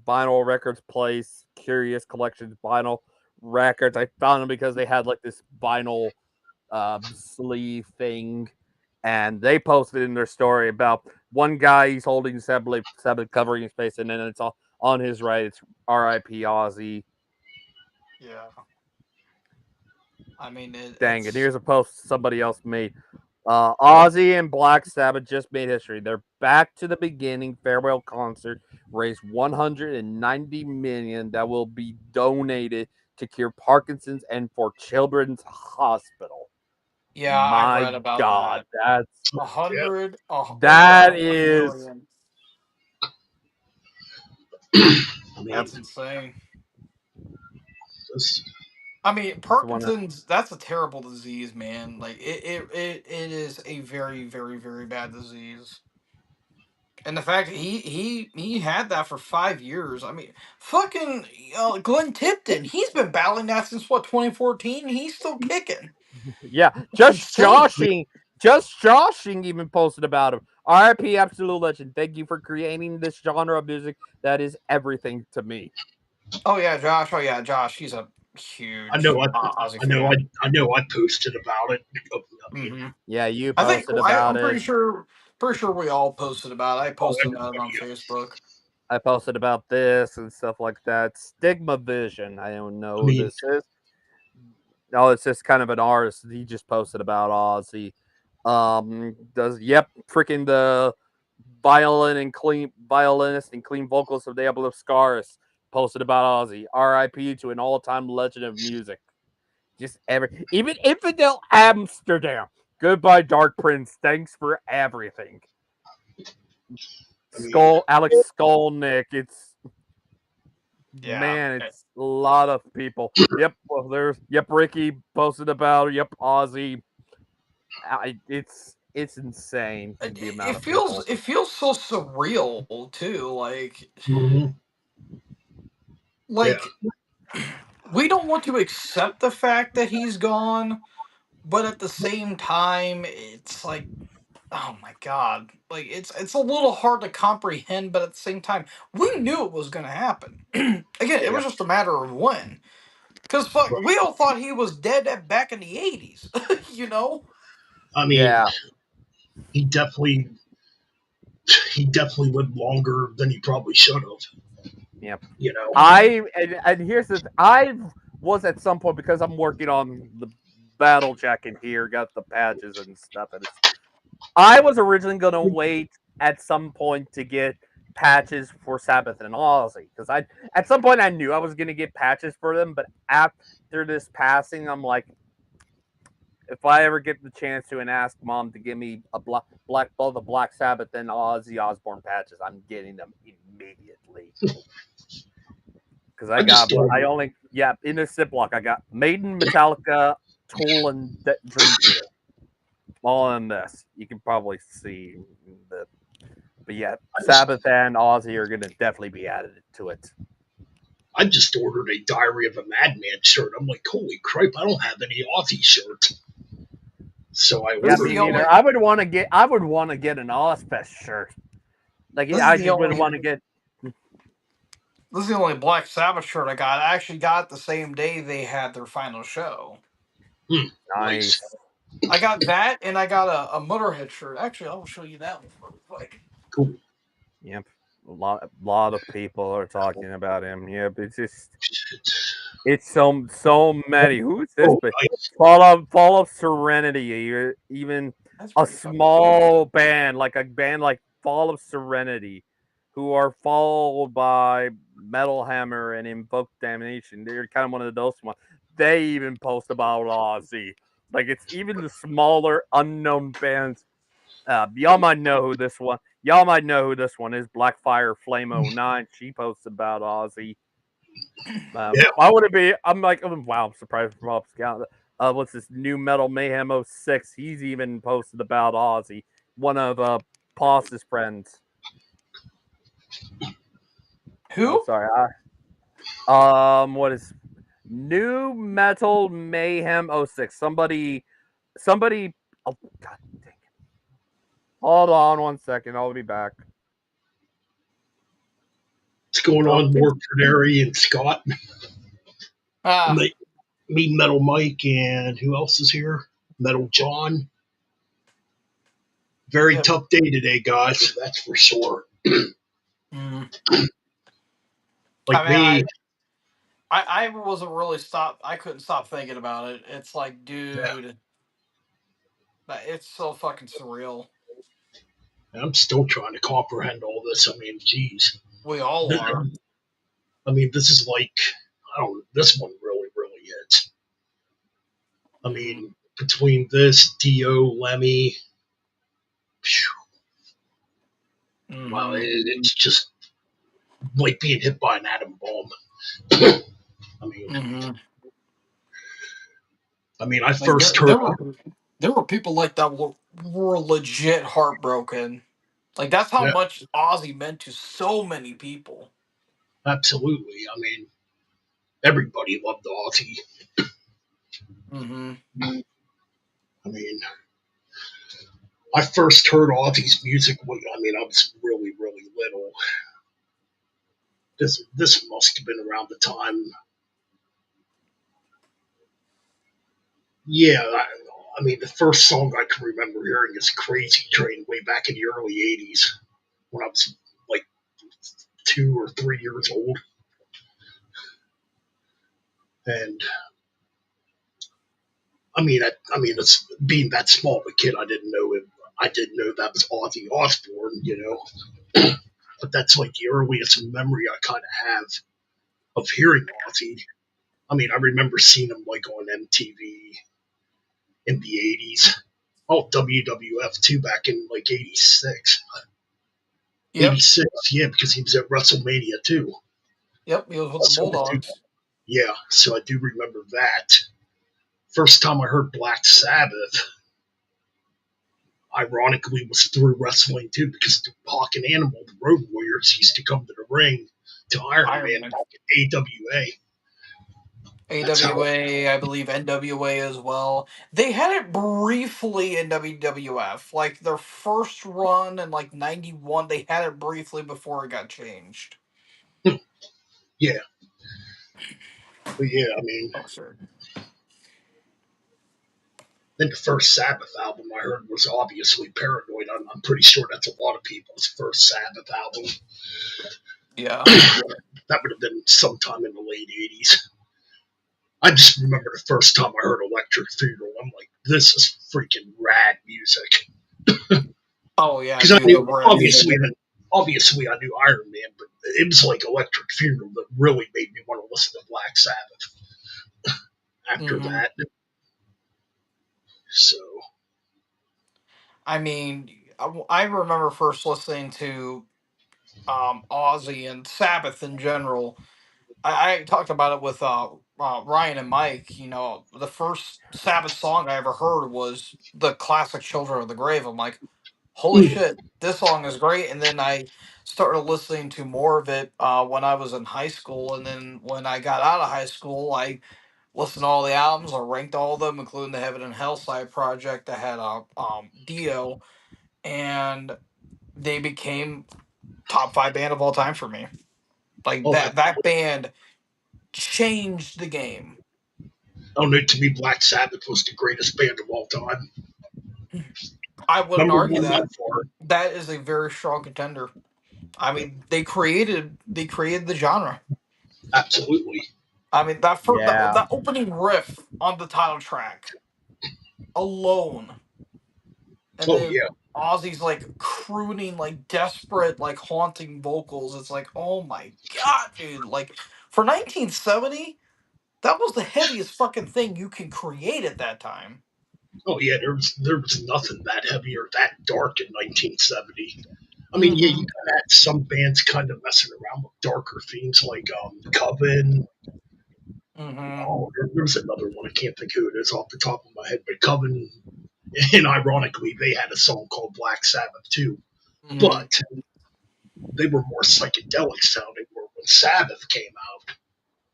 vinyl records place, Curious Collections vinyl records. I found them because they had like this vinyl sleeve thing, and they posted in their story about one guy. He's holding Sabbath covering his face, and then it's on his right. It's R.I.P. Ozzy. Yeah. I mean, Dang it! it's. Here's a post somebody else made. Ozzy and Black Sabbath just made history. Their Back to the Beginning farewell concert raised 190 million that will be donated to cure Parkinson's and for Children's Hospital. Yeah, I My read about God, that. that's A Yeah, hundred, over a that hundred is million. I mean, That's insane. this, I mean, that's one of Parkinson's, that's a terrible disease, man. Like, it is a very, very, very bad disease. And the fact that he had that for 5 years. I mean, fucking Glenn Tipton, he's been battling that since what, 2014, and he's still kicking. yeah. It's insane. Just joshing even posted about him. R.I.P. Absolute Legend. Thank you for creating this genre of music that is everything to me. Oh yeah, Josh. Oh yeah, Josh. He's a I huge know, Ozzy I know, fan. I know, I posted about it. I mean, Hmm. Yeah, you I think posted about I'm it. pretty sure we all posted about it. I oh, posted about it everybody, on Facebook. I posted about this and stuff like that. Stigma Vision. I don't know I who mean, this is. No, it's just kind of an artist. He just posted about Ozzy. Does yep, freaking the violinist and clean vocals of the Abel Scars posted about Ozzy. R.I.P. to an all-time legend of music. Just even Infidel Amsterdam. Goodbye, Dark Prince. Thanks for everything. I mean, Alex Skolnick. It's Yeah. man, it's a lot of people. Yep, well, there's Ricky posted about Ozzy. It's insane the amount of people. It feels so surreal too. mhm, yeah, Like we don't want to accept the fact that he's gone, but at the same time, it's like, oh my god, like it's a little hard to comprehend, but at the same time, we knew it was going to happen. Again, it was Yep. just a matter of when. Because fuck, we all thought he was dead back in the 80s. you know? I mean, Yeah. he definitely he definitely lived longer than he probably should have. Yep. You know, And here's the I was at some point because I'm working on the battle jacket here, got the patches and stuff, and I was originally gonna wait at some point to get patches for Sabbath and Ozzy because I at some point I knew I was gonna get patches for them, but after this passing, I'm like, if I ever get the chance to and ask mom to give me a both the Black Sabbath and Ozzy Osbourne patches, I'm getting them immediately. Because I just I ordered. only in this Ziploc I got Maiden, Metallica, Tool, and Dream Theater all in this. You can probably see the but yeah, I just Sabbath and Ozzy are gonna definitely be added to it. I just ordered a Diary of a Madman shirt. I'm like, holy crap! I don't have any Aussie shirts, so I Yeah, This is me the ordered one. neither. only I would want to get an Ozfest shirt. Like this is I the just would only want to get. this is the only Black Sabbath shirt I got. I actually got it the same day they had their final show. Hmm, nice, Nice. I got that, and I got a Motorhead shirt. Actually, I'll show you that one real quick. cool. Yep. A lot of people are talking about him. Yep. It's so many. Who is this? Oh, But nice. Fall of Serenity. You're even That's a pretty fucking cool. small band, like a band like Fall of Serenity, who are followed by Metal Hammer and Invoke Damnation. They're kind of one of those ones. They even post about Ozzy. Like it's even the smaller unknown bands. Y'all might know who this one. Y'all might know who this one is. Blackfire Flame '09. She posts about Ozzy. Yeah, Why would it be? I'm like, oh, wow, I'm surprised from Rob Scout. What's this new Metal Mayhem '06? He's even posted about Ozzy, one of Paus's friends. Oh, Who? sorry. What is new Metal Mayhem '06? Somebody. Oh, God dang it. Hold on 1 second. I'll be back. what's going Oh, on, More Canary and Scott? ah, Me, Metal Mike, and who else is here? Metal John. Very yep. tough day today, guys. That's for sure. Mm. I Like mean, me, I wasn't really stop. I couldn't stop thinking about it. It's like, yeah, dude, it's so fucking surreal. I'm still trying to comprehend all this. I mean, geez. We all are. I mean, this is like, I don't. This one really, really hits. I Hmm. mean, between this, Dio, Lemmy, phew, wow, Hmm. it's just like being hit by an atom bomb. I mean, Hmm. I Like first heard. there were people like that were legit heartbroken. Like that's how Yeah, much Ozzy meant to so many people. absolutely. I mean, everybody loved Ozzy. Hmm. I mean, I first heard Ozzy's music when I was really, really little. This must have been around the time. Yeah, the first song I can remember hearing is "Crazy Train" way back in the early '80s when I was like 2 or 3 years old, and it's being that small of a kid. I didn't know it. I didn't know that was Ozzy Osbourne, but that's like the earliest memory I kind of have of hearing Ozzy. I remember seeing him like on MTV in the '80s. Oh, WWF too, back in like '86. Yep. '86, yeah, because he was at WrestleMania too. Yep. He was with the So I do, Bulldogs. yeah, so I do remember that. First time I heard Black Sabbath, ironically, was through wrestling too, because Hawk and Animal, the Road Warriors, used to come to the ring to Iron Iron Man Man. back at AWA. That's how. AWA, I believe NWA as well. They had it briefly in WWF. Like their first run in like 91, they had it briefly before it got changed. Yeah, but yeah, Oh, sure. then the first Sabbath album I heard was obviously Paranoid. I'm pretty sure that's a lot of people's first Sabbath album. Yeah. That would have been sometime in the late '80s. I just remember the first time I heard Electric Funeral. I'm like, this is freaking rad music. Oh yeah, Because I dude, the knew, riff. obviously, I knew Iron Man, but it was like Electric Funeral that really made me want to listen to Black Sabbath after Hmm. that. So, I mean, I remember first listening to Ozzy and Sabbath in general. I talked about it with Ryan and Mike. You know, the first Sabbath song I ever heard was the classic "Children of the Grave." I'm like, holy mm, shit, this song is great. And then I started listening to more of it when I was in high school. And then when I got out of high school, I listened to all the albums. I ranked all of them, including the Heaven and Hell side project that had Dio. And they became top five band of all time for me. Like oh, that band changed the game. oh no, to me, Black Sabbath was the greatest band of all time. I wouldn't Number argue one by that. far. That is a very strong contender. I mean, they created the genre. Absolutely. I mean, Yeah. that opening riff on the title track alone, and Oh, then yeah. Ozzy's like crooning, like desperate, like haunting vocals. It's like, oh my god, dude! Like for 1970, that was the heaviest fucking thing you can create at that time. Oh, yeah. There was nothing that heavy or that dark in 1970. Yeah, you Mm-hmm. kind of had some bands kind of messing around with darker themes like Coven. Mm-hmm. Oh, there was another one. I can't think who it is off the top of my head, but Coven, and ironically, they had a song called Black Sabbath too. Mm-hmm. But they were more psychedelic sounding. Where when Sabbath came out,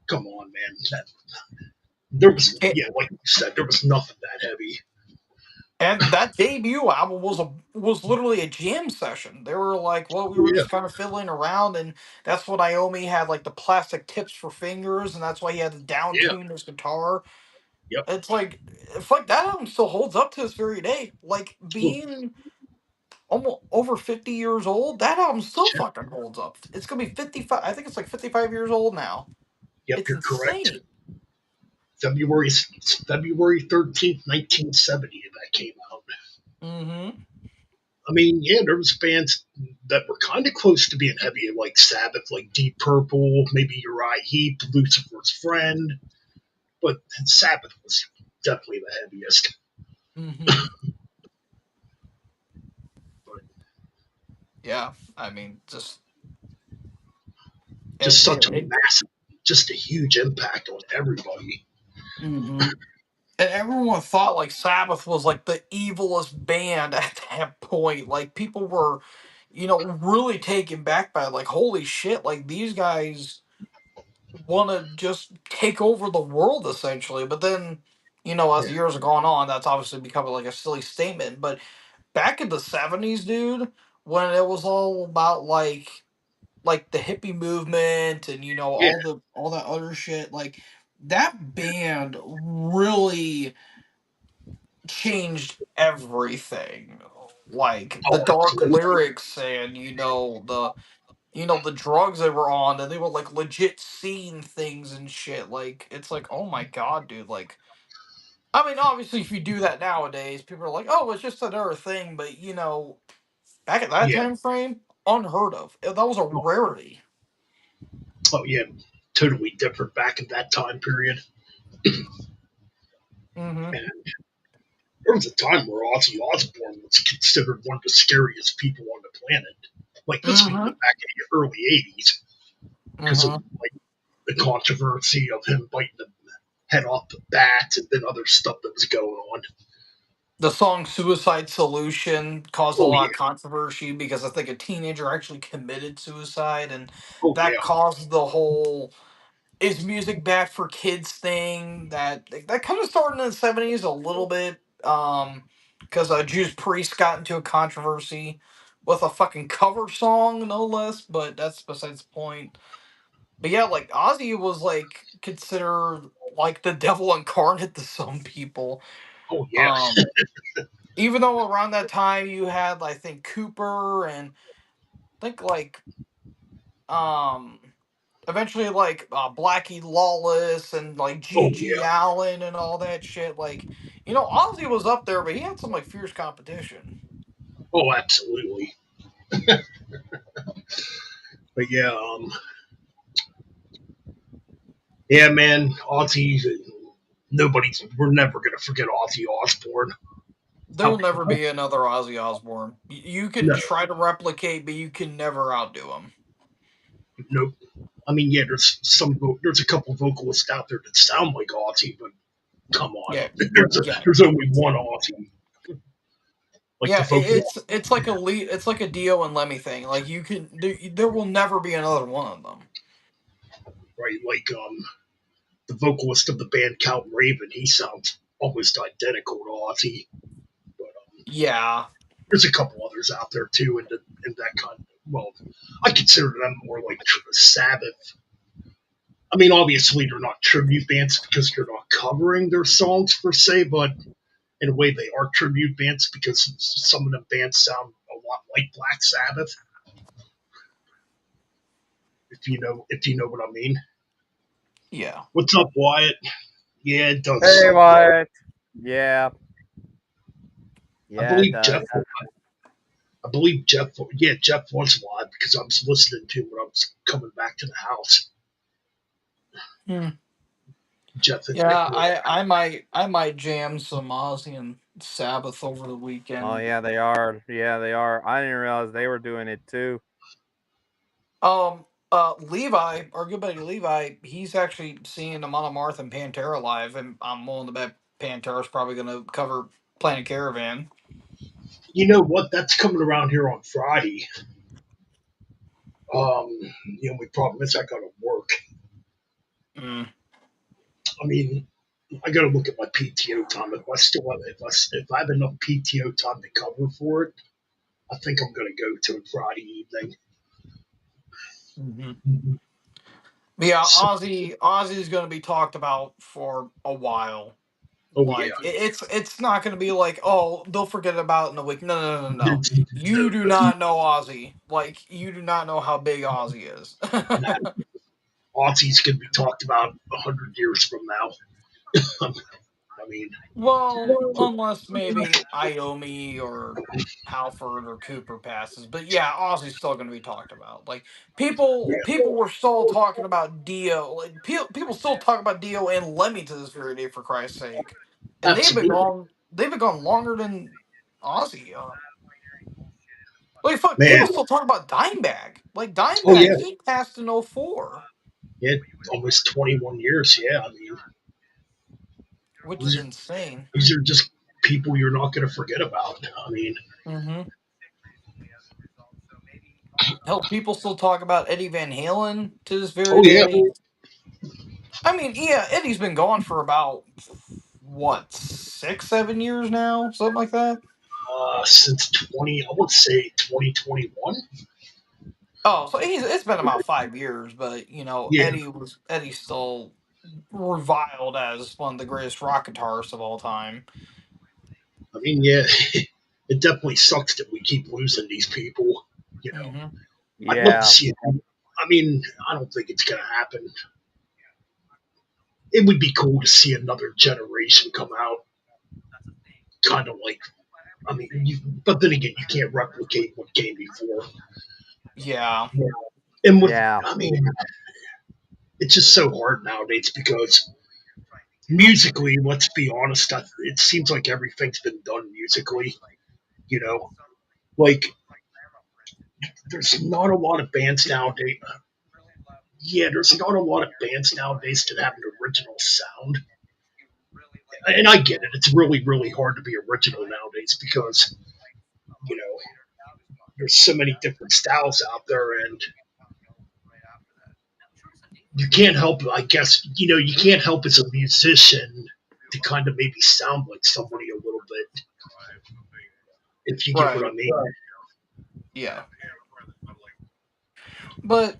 come on, man, there was, And, yeah, like you said, there was nothing that heavy. and that debut album was literally a jam session. They were like, well, we Oh were yeah, just kind of fiddling around, and that's when Iommi had like the plastic tips for fingers, and that's why he had to down yeah, tune his guitar. yep. It's like, that album still holds up to this very day. Like Oh, being almost over 50 years old, that album still yeah. fucking holds up. It's gonna be 55. I think it's like 55 years old now. Yep, It's you're correct. insane. February February 13th, 1970, that came out. Mm-hmm. Yeah, there was bands that were kind of close to being heavy, like Sabbath, like Deep Purple, maybe Uriah Heep, Lucifer's Friend, but Sabbath was definitely the heaviest. Mm-hmm. But Yeah. I mean, just just it such it, a it massive, just a huge impact on everybody. hmm and everyone thought like Sabbath was like the evilest band at that point. Like people were, really taken back by it. Like holy shit, like these guys want to just take over the world essentially. But then, as Yeah, the years have gone on, that's obviously become like a silly statement. But back in the 70s, dude, when it was all about like the hippie movement and yeah. all that other shit, like that band really changed everything. Like the Oh, dark absolutely. lyrics and the drugs they were on, and they were like legit seeing things and shit. Like it's like, oh my god, dude. Like, I mean, obviously, if you do that nowadays, people are like, oh, it's just another thing. But back at that Yeah. time frame, unheard of. That was a Oh, rarity. oh, yeah. Totally different back in that time period. Mm-hmm. And there was a time where Ozzy Osbourne was considered one of the scariest people on the planet. Like this was Mm-hmm. back in the early '80s because of Mm-hmm. like the controversy of him biting the head off the bat and then other stuff that was going on. The song "Suicide Solution" caused a Oh lot yeah, of controversy because I think a teenager actually committed suicide, and oh that yeah, caused the whole "is music bad for kids" thing. That kind of started in the '70s a little bit, because Judas Priest got into a controversy with a fucking cover song, no less. But that's besides the point. But yeah, like Ozzy was like considered like the devil incarnate to some people. oh yeah, Um, Even though around that time you had, I think, Cooper and I think like um eventually like Blackie Lawless and like oh G.G. yeah, Allen and all that shit. Like, Ozzy was up there, but he had some like fierce competition. oh absolutely. But yeah, yeah, man, Ozzy. Nobody's. We're never gonna forget Ozzy Osbourne. There How, will never how, be another Ozzy Osbourne. You can no, try to replicate, but you can never outdo him. nope. I mean, yeah, there's a couple vocalists out there that sound like Ozzy, but come on, Yeah, yeah, there's only one Ozzy. Like the yeah. vocal, It's like it's like a Dio and Lemmy thing. Like there will never be another one of them. right? Like the vocalist of the band Count Raven, he sounds almost identical to Ozzy. But Yeah. there's a couple others out there too, in that kind. Of, well, I consider them more like Sabbath. I mean, obviously they're not tribute bands because they're not covering their songs per se, but in a way they are tribute bands because some of the bands sound a lot like Black Sabbath. If you know what I mean. Yeah. What's up, Wyatt? Yeah, it does Hey, suck. Wyatt. Yeah, I yeah, it believe does. Jeff. I believe Jeff. Yeah, Jeff was live because I was listening to him when I was coming back to the house. Hmm. Jeff and Nick Yeah, were. I might jam some Ozzy and Sabbath over the Oh weekend. yeah, they are. Yeah, they are. I didn't realize they were doing it too. Levi, our good buddy Levi, he's actually seeing Amon Amarth and Pantera live, and I'm willing to bet Pantera's probably gonna cover Planet Caravan. You know what? That's coming around here on Friday. Um, the only problem is I got to work. Mm. I mean, I got to look at my PTO time. If I have enough PTO time to cover for it, I think I'm going to go to it Friday evening. Hmm. Mhm. Yeah, So, Ozzy's gonna be talked about for a while. oh yeah, Like it's not gonna be like, oh, they'll forget about it in a week. No, no, no, no, no. there's You no, do not know Ozzy. Like you do not know how big Ozzy is. no, Aussie's going to be talked about 100 years from now. I mean, Well, unless maybe Iomi or Halford or Cooper passes, but yeah, Ozzy's still going to be talked about. Like yeah, people were still talking about Dio. Like people still talk about Dio and Lemmy to this very day, for Christ's sake, and they've been absolutely, gone. They've been gone longer than Ozzy. Like fuck, man. people still talk about Dimebag. Like Oh yeah, Dimebag, he passed in '04, yeah, almost 21 years. Yeah, I mean, which these is are insane. these are just people you're not going to forget about. I mean, Mm-hmm. Hell, people still talk about Eddie Van Halen to this very oh yeah, day. I mean, yeah, Eddie's been gone for about what 6, 7 years now, something like that. since 20, I would say 2021. Oh, so it's been about 5 years, but Yeah, Eddie's still reviled as one of the greatest rock guitarists of all time. I mean, yeah, it definitely sucks that we keep losing these people. You know, Hmm. I'd love to Yeah. see it. I mean, I don't think it's gonna happen. It would be cool to see another generation come out, kind of like. I mean, but then again, you can't replicate what came before. Yeah. And with, Yeah. I mean, it's just so hard nowadays because musically, let's be honest, it seems like everything's been done musically. You know, like there's not a lot of bands nowadays. Yeah, there's not a lot of bands nowadays that have an original sound. And I get it. It's really, really hard to be original nowadays because, you know, there's so many different styles out there and you can't help, I guess, you can't help as a musician to kind of maybe sound like somebody a little bit, if you get what I Right. mean. Yeah. But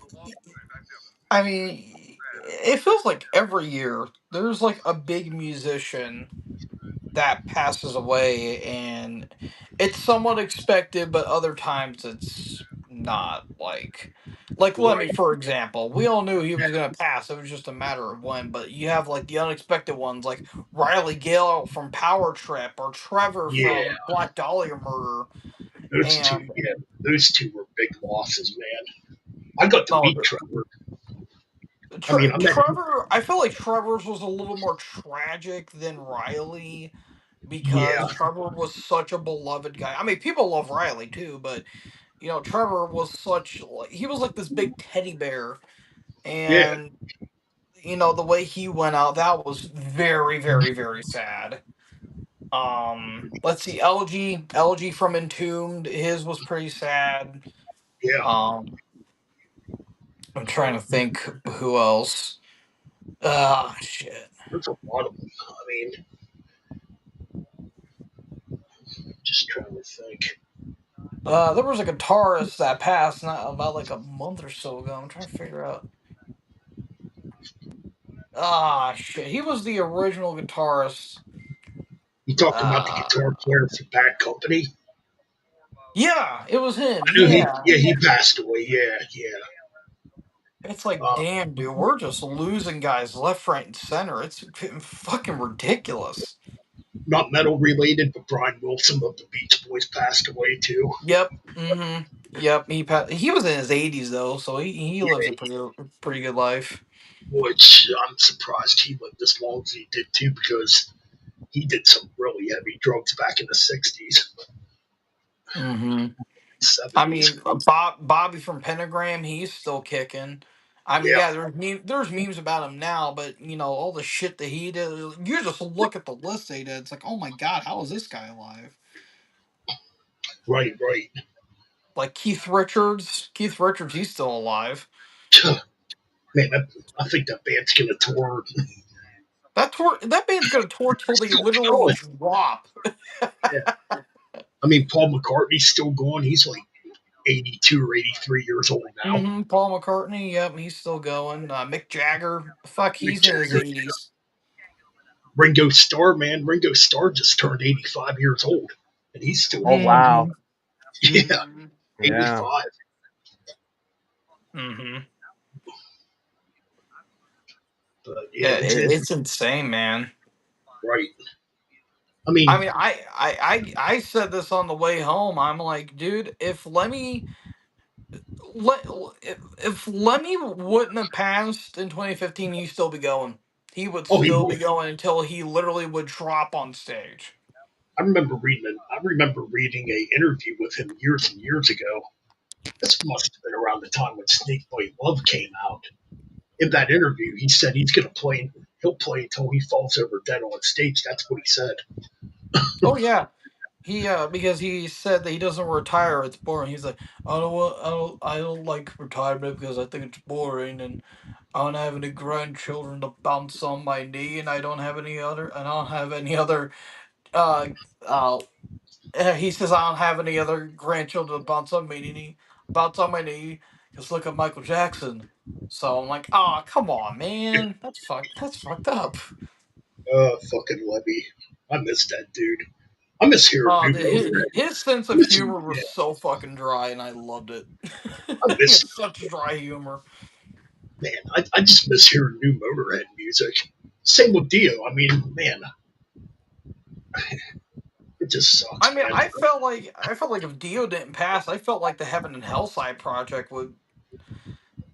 I mean, it feels like every year there's like a big musician that passes away, and it's somewhat expected, but other times it's not. Like Lemmy, Right. for example, we all knew he was gonna pass. It was just a matter of when. But you have like the unexpected ones, like Riley Gale from Power Trip or Trevor Yeah. from Black Dahlia Murder, Those two, and yeah, those two were big losses, man. I got to no, meet Trevor. I mean, I met him. Trevor. I feel like Trevor's was a little more tragic than Riley because Yeah. Trevor was such a beloved guy. I mean, people love Riley too, but Trevor was such like he was like this big teddy bear, Yeah. and the way he went out, that was very, very, very sad. Let's see, LG from Entombed, his was pretty sad. Yeah. Um, I'm trying to think who else. Ah, shit. There's a lot of them. I mean, just trying to think. There was a guitarist that passed not about like a month or so ago. I'm trying to figure out. Ah, shit. He was the original guitarist. You talking about the Uh, guitar player for Bad Company? yeah, it was him. I know Yeah. he passed away. Yeah, yeah. It's like, Uh, damn, dude, we're just losing guys left, right, and center. It's fucking ridiculous. not metal related, but Brian Wilson of the Beach Boys passed away too. Yep. Mm-hmm. Yep. He was in his 80s though, so he lives a Yeah, pretty good life. which I'm surprised he lived as long as he did too, because he did some really heavy drugs back in the '60s, Mm-hmm. I '70s. mean, Bobby from Pentagram, he's still kicking. I mean, Yeah, yeah, there's memes about him now, but all the shit that he did. You just look at the list they did. It's like, oh my god, how is this guy alive? right, right. Like Keith Richards. Keith Richards, he's still alive. Man, I think that band's gonna tour. That band's gonna tour till they Still literally going. drop. Yeah. I mean, Paul McCartney's still going. He's like 82 or 83 years old now. Paul McCartney, yep, he's still going. Mick Jagger, fuck, Mick he's in his Jagger, 80s. Ringo Starr, man, Ringo Starr just turned 85 years old, and he's still Oh going. wow. Mm-hmm. Yeah, Mm-hmm. Yeah. 85. Mm-hmm. But yeah, Yeah, it's it's insane, man. right. I I mean, mean, I said this on the way home. I'm like, dude, let if Lemmy wouldn't have passed in 2015, he'd still be going. He would oh, he still be would. going until he literally would drop on stage. I remember reading a interview with him years and years ago. This must have been around the time when Snake Boy Love came out. In that interview, he said he's going to play. He'll play until he falls over dead on stage. That's what he said. Oh yeah, he because he said that he doesn't retire. It's boring. He's like, I don't like retirement because I think it's boring, and I don't have any grandchildren to bounce on my knee, and I don't have any other uh uh. He says I don't have any other grandchildren to bounce on my knee. Just look at Michael Jackson. So I'm like, oh come on, man, that's fucked up. Fucking Levy. I miss that dude. I miss hearing Oh, new Motorhead. his sense of Listen, humor was yeah, so fucking dry, and I loved it. I He miss has such dry humor. man. I just miss hearing new Motorhead music. Same with Dio. I mean, man, it just I sucks, mean, man. I felt like if Dio didn't pass, I felt like the Heaven and Hellside project would.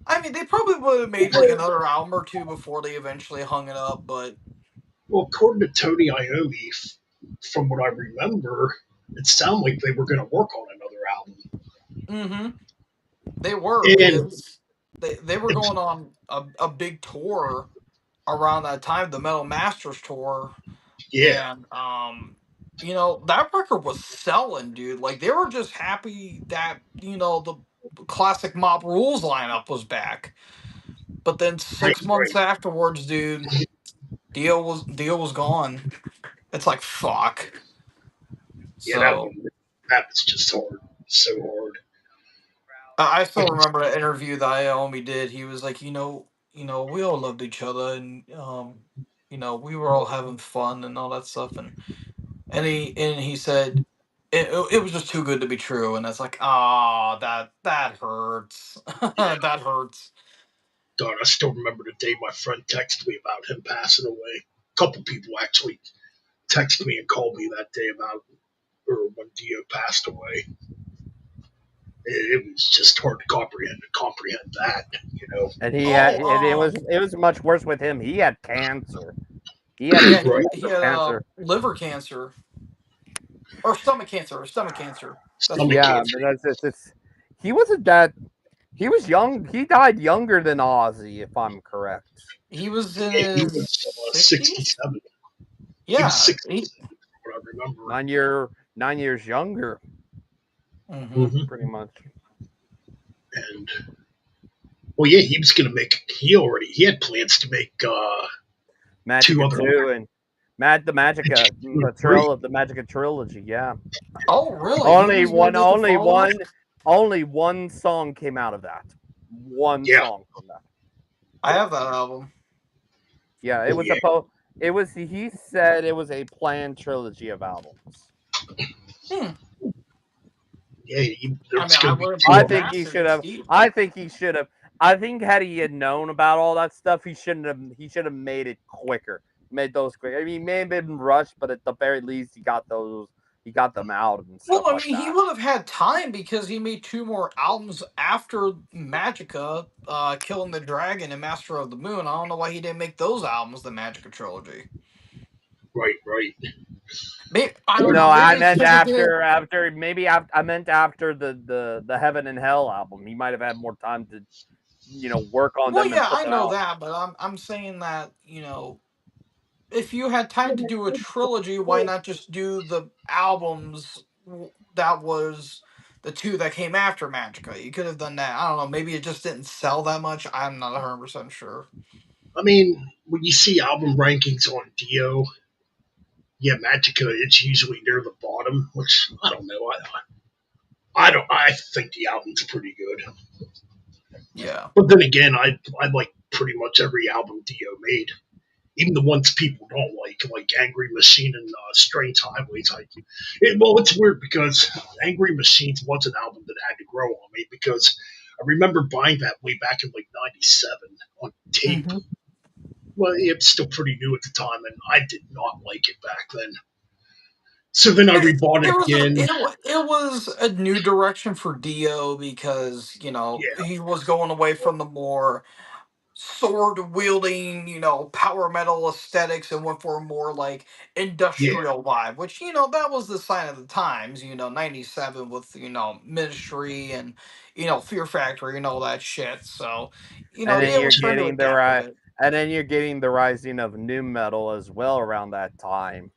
I mean, they probably would have made like another album or two before they eventually hung it up, but Well, according to Tony Iommi, from what I remember, it sounded like they were going to work on another album, hmm they were and because they were it's going on a big tour around that time, the Metal Masters tour, yeah, and that record was selling, dude. Like they were just happy that the classic Mob Rules lineup was back. But then right, 6 months right. afterwards, dude, Dio was gone. It's like fuck. Yeah, that So one, that was just hard, so hard. I Like, still remember that interview that Iommi did. He was like, we all loved each other, and we were all having fun and all that stuff, and he said it was just too good to be true, and it's like, ah, that hurts. That hurts. God, I still remember the day my friend texted me about him passing away. A couple people actually texted me and called me that day about or when Dio passed away. It was just hard to comprehend that, you know. And he had, Oh, and it was much worse with him. He had cancer. He had yeah, Right, he aggressive had cancer. liver cancer or stomach cancer or stomach cancer. That's what stomach it Yeah, was. cancer. but it's he wasn't that. He was young. He died younger than Ozzy, if I'm correct. He was in Yeah, he his was 60s. 67. He was Yeah. 67, what I remember. 9 years younger, Hmm. Hmm. pretty much. And well, yeah, he was gonna make. He had plans to make two Magica other two and the Magica, two and the three. trill of the Magica trilogy. Yeah, Oh, really? He only was going one, to do the only follow up. one, only one song came out of that. One Yeah. song from that. I have that album. Yeah, it Oh was a yeah. po. It was. He said it was a planned trilogy of albums. Hmm. Yeah. I mean, There's I gonna be wouldn't two I put it of them. think he past him. should It's have. deep. I think he should have. I think had he had known about all that stuff, he shouldn't have. He should have made it quicker. Made those quick. I mean, he may have been rushed, but at the very least, he got those. He got them out and Well, stuff I like mean, he that. would have had time because he made two more albums after Magica, Killing the Dragon and Master of the Moon. I don't know why he didn't make those albums the Magica trilogy. Right. Right. Maybe I don't No, know. Maybe I it's meant because he did. after maybe after, I meant after the Heaven and Hell album. He might have had more time to work on Well, them and yeah, put I them know out. that, but I'm saying that if you had time to do a trilogy, why not just do the albums that was the two that came after Magica? You could have done that. I don't know. Maybe it just didn't sell that much. I'm not 100% sure. I mean, when you see album rankings on Dio, yeah, Magica, it's usually near the bottom, which I don't know. I don't. I think the album's pretty good, Yeah. but then again, I like pretty much every album Dio made, even the ones people don't like Angry Machine and Strange Highways. Well, it's weird because Angry Machines was an album that had to grow on me because I remember buying that way back in like '97 on tape. Hmm. Well, it's still pretty new at the time, and I did not like it back then. So then I It, rebought it it was again. it was a new direction for Dio because Yeah, he was going away from the more sword wielding, power metal aesthetics and went for a more like yeah, industrial vibe, which, that was the sign of the times, 97 with, Ministry and, Fear Factory and all that shit. So, And then Dio you're was trying to getting the adapt a right, bit. and then you're getting the rising of new metal as well around that time.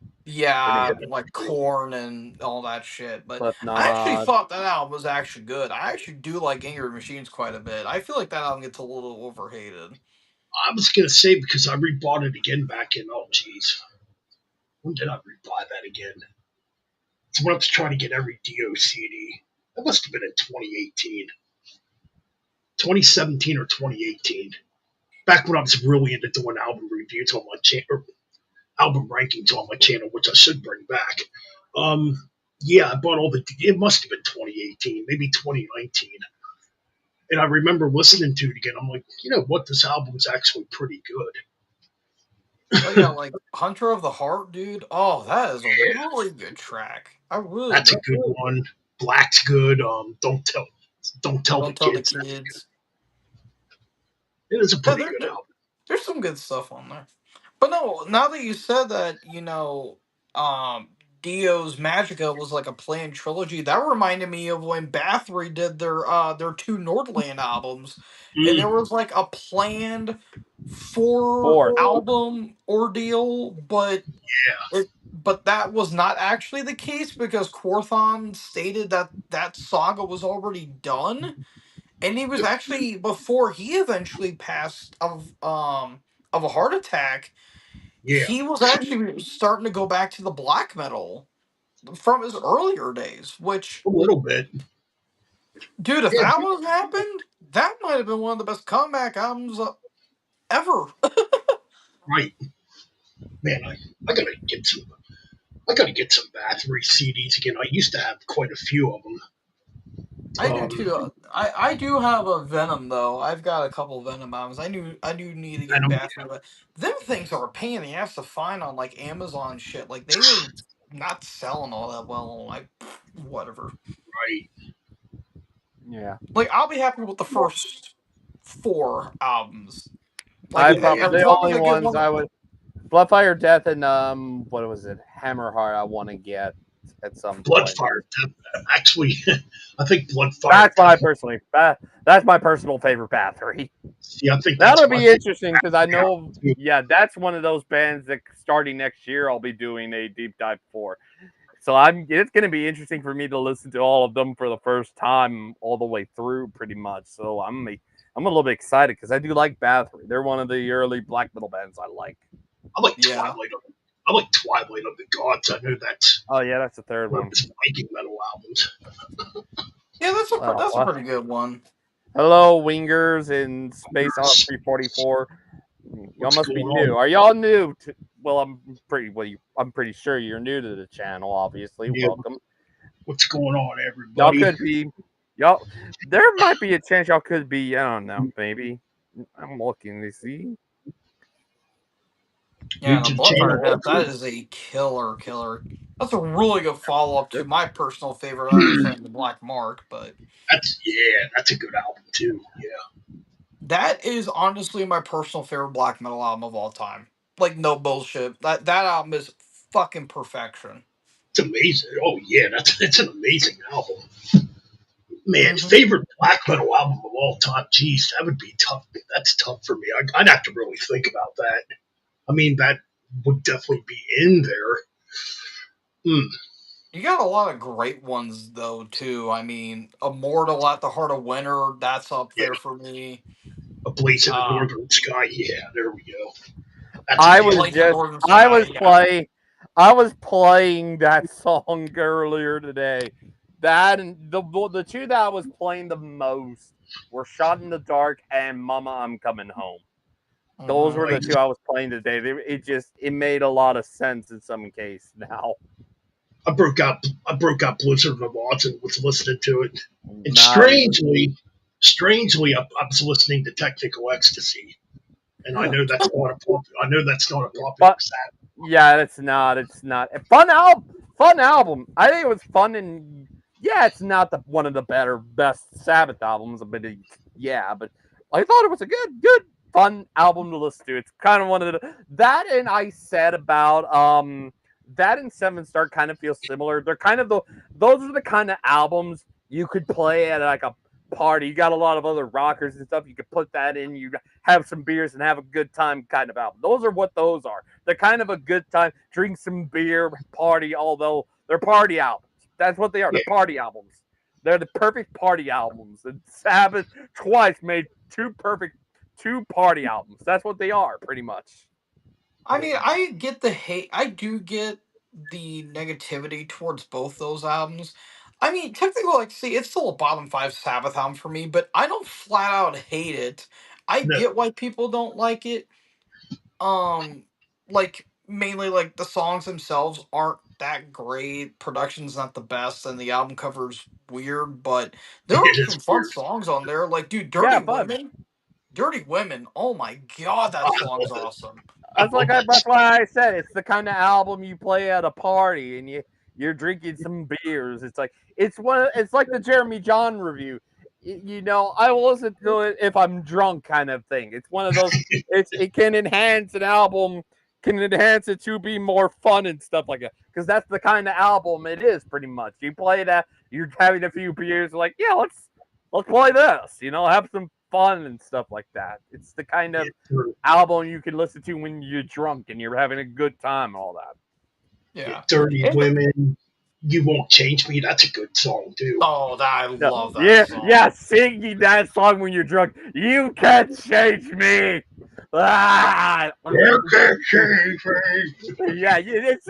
Pretty Yeah, much. like Corn and all that shit. But I actually Slipknot. thought that album was actually good. I actually do like Angry Machines quite a bit. I feel like that album gets a little overhated. I was gonna say because I rebought it again back in geez, when did I rebuy that again? So when I was trying to get every Dio CD, that must have been in 2018, 2017 or 2018. Back when I was really into doing album reviews on my channel, album rankings on my channel, which I should bring back. Um, yeah, I bought all the. It must have been 2018, maybe 2019. And I remember listening to it again. I'm like, you know what? This album's actually pretty good. Oh yeah, like Hunter of the Heart, dude. Oh, that is a Yeah, really good track. I really that's a do. good one. Black's good. Don't tell the Don't tell the kids. That's good. kids. It is a Yeah, pretty good album. there's some good stuff on there. But no, now that you said that, Dio's Magica was like a planned trilogy. That reminded me of when Bathory did their two Nordland albums, and there Mm, was like a planned four Four. album ordeal, but yeah, that was not actually the case because Quorthon stated that that saga was already done, and he was actually before he eventually passed of a heart attack. yeah, He was actually starting to go back to the black metal from his earlier days. Which, a little bit. dude, if Yeah, that would have happened, that might have been one of the best comeback albums ever. right, man. I gotta get some. I gotta get some Bathory CDs again. I used to have quite a few of them. I do too. I do have a Venom though. I've got a couple Venom albums. I do need to get Venom, back to it. Them things are a pain in the ass to find on like Amazon shit. Like they were not selling all that well. Like whatever. right? Yeah. Like I'll be happy with the first four albums. Like I Oh probably yeah, as the long as only I get ones one. I would Bloodfire Death and what was it? Hammerheart I want to get at some point. Bloodfire Death. Actually, I think Bloodfire That's Death. my personally that's my personal favorite Bathory. See, I think That'll that's my be favorite interesting because I album know, too. yeah, that's one of those bands that starting next year I'll be doing a deep dive for. So it's going to be interesting for me to listen to all of them for the first time all the way through, pretty much. So I'm a little bit excited because I do like Bathory. They're one of the early black metal bands I like. I like Yeah. Twilight. I like Twilight of the Gods. I know that's Oh yeah, that's the third one of one. his Viking metal albums. Yeah, Well, that's a pretty good one. hello, Wingers in Space Odyssey Wingers, 344. Y'all what's must going be on? new. Are y'all new? Well, I'm pretty sure you're new to the channel. Obviously, Yeah, welcome. what's going on, Y'all everybody? could be y'all. There might be a chance y'all could be. I don't know. Maybe I'm looking to see. Yeah, New no, to the Bloodfire channel. Death, that is a killer. That's a really good follow up to my personal favorite. I understand the Black Mark, but That's a good album too. Yeah, that is honestly my personal favorite black metal album of all time. Like no bullshit. That album is fucking perfection. it's amazing. Oh yeah, that's an amazing album. Man, Hmm. favorite black metal album of all time. Jeez, that would be tough. That's tough for me. I'd have to really think about that. I mean, that would definitely be in there. Hmm. You got a lot of great ones though too. I mean, Immortal at the Heart of Winter, that's up Yeah, there for me. A Blaze in the Uh, Northern Sky. Yeah, there we go. That's I was amazing. Blaze in just Northern Sky, yeah. I was playing that song earlier today. That and the two that I was playing the most were Shot in the Dark and Mama I'm Coming Home. Those Hmm. were the Right. two I was playing today. It made a lot of sense in some case now. I broke out Blizzard of Oz and was listening to it. And Nice. I was listening to Technical Ecstasy. And I know that's not a popular But sound. yeah, it's not. It's not a fun album. Fun album. I think it was fun, and yeah, it's not the one of the best Sabbath albums, but yeah, but I thought it was a good, fun album to listen to. It's kind of one of that, and I said about that and Seven Star kind of feel similar. They're kind of those are the kind of albums you could play at like a party. You got a lot of other rockers and stuff. You could put that in. You have some beers and have a good time kind of album. Those are what those are. They're kind of a good time, drink some beer, party, although they're party albums. That's what they are. They're Yeah, party albums. They're the perfect party albums. And Sabbath twice made two party albums. That's what they are, pretty much. I mean, I get the hate. I do get the negativity towards both those albums. I mean, technically, like, see, it's still a bottom five Sabbath album for me, but I don't flat out hate it. I no, get why people don't like it. Um, like mainly like the songs themselves aren't that great. Production's not the best, and the album cover's weird. But there It are is some fun weird. songs on there. Like, dude, Yeah, fun. Dirty Women. Oh my god, I that song's love it. awesome. I That's love like that that's song. why I said it's the kind of album you play at a party and you're drinking some beers. It's like it's like the Jeremy John review. You know, I will listen to it if I'm drunk, kind of thing. It's one of those. It can enhance an album, can enhance it to be more fun and stuff like that. Because that's the kind of album it is, pretty much. You play that, you're having a few beers, like yeah, let's play this. You know, have some fun and stuff like that. It's the kind Yeah, of album you can listen to when you're drunk and you're having a good time and all that. yeah, Yeah, Dirty and Women, You Won't Change Me. That's a good song too. oh, I Yeah, love that yeah, song. yeah, singing that song when you're drunk. You can't change me. Ah, You can't change me. yeah, it's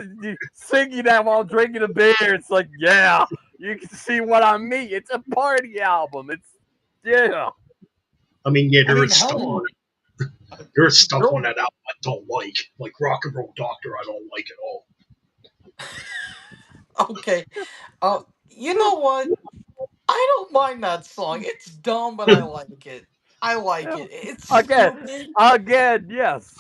singing that while drinking a beer. It's like, yeah, you can see what I mean. It's a party album. It's yeah. I mean, yeah, I there mean, is stuff on hell, it. There is stuff on girl. that album I don't like Rock and Roll Doctor. I don't like at all. Okay, you know what? I don't mind that song. It's dumb, but I like it. I like Yeah. it. It's Again, stupid. again, yes.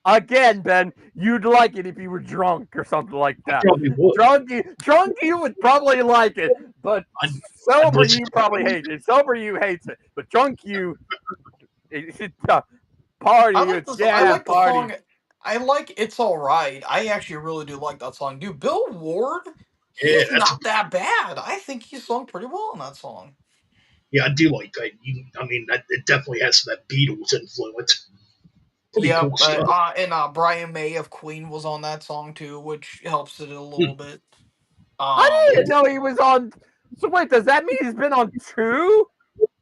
Again, Ben, you'd like it if you were drunk or something like I that. probably would. Drunk, you would probably like it, but I'd sober, listen you to it probably on hate it. Sober, you hates it, but drunk, party, it's I yeah, like the party. song. I like "It's All Right." I actually really do like that song, dude. Bill Ward, Yeah, he's that's a not that bad. I think he sung pretty well on that song. yeah. I do like that. I mean, it definitely has that Beatles influence. Pretty Yep, cool stuff. and Brian May of Queen was on that song too, which helps it a little Hmm. bit. I Um, didn't know he was on. So wait, does that mean he's been on two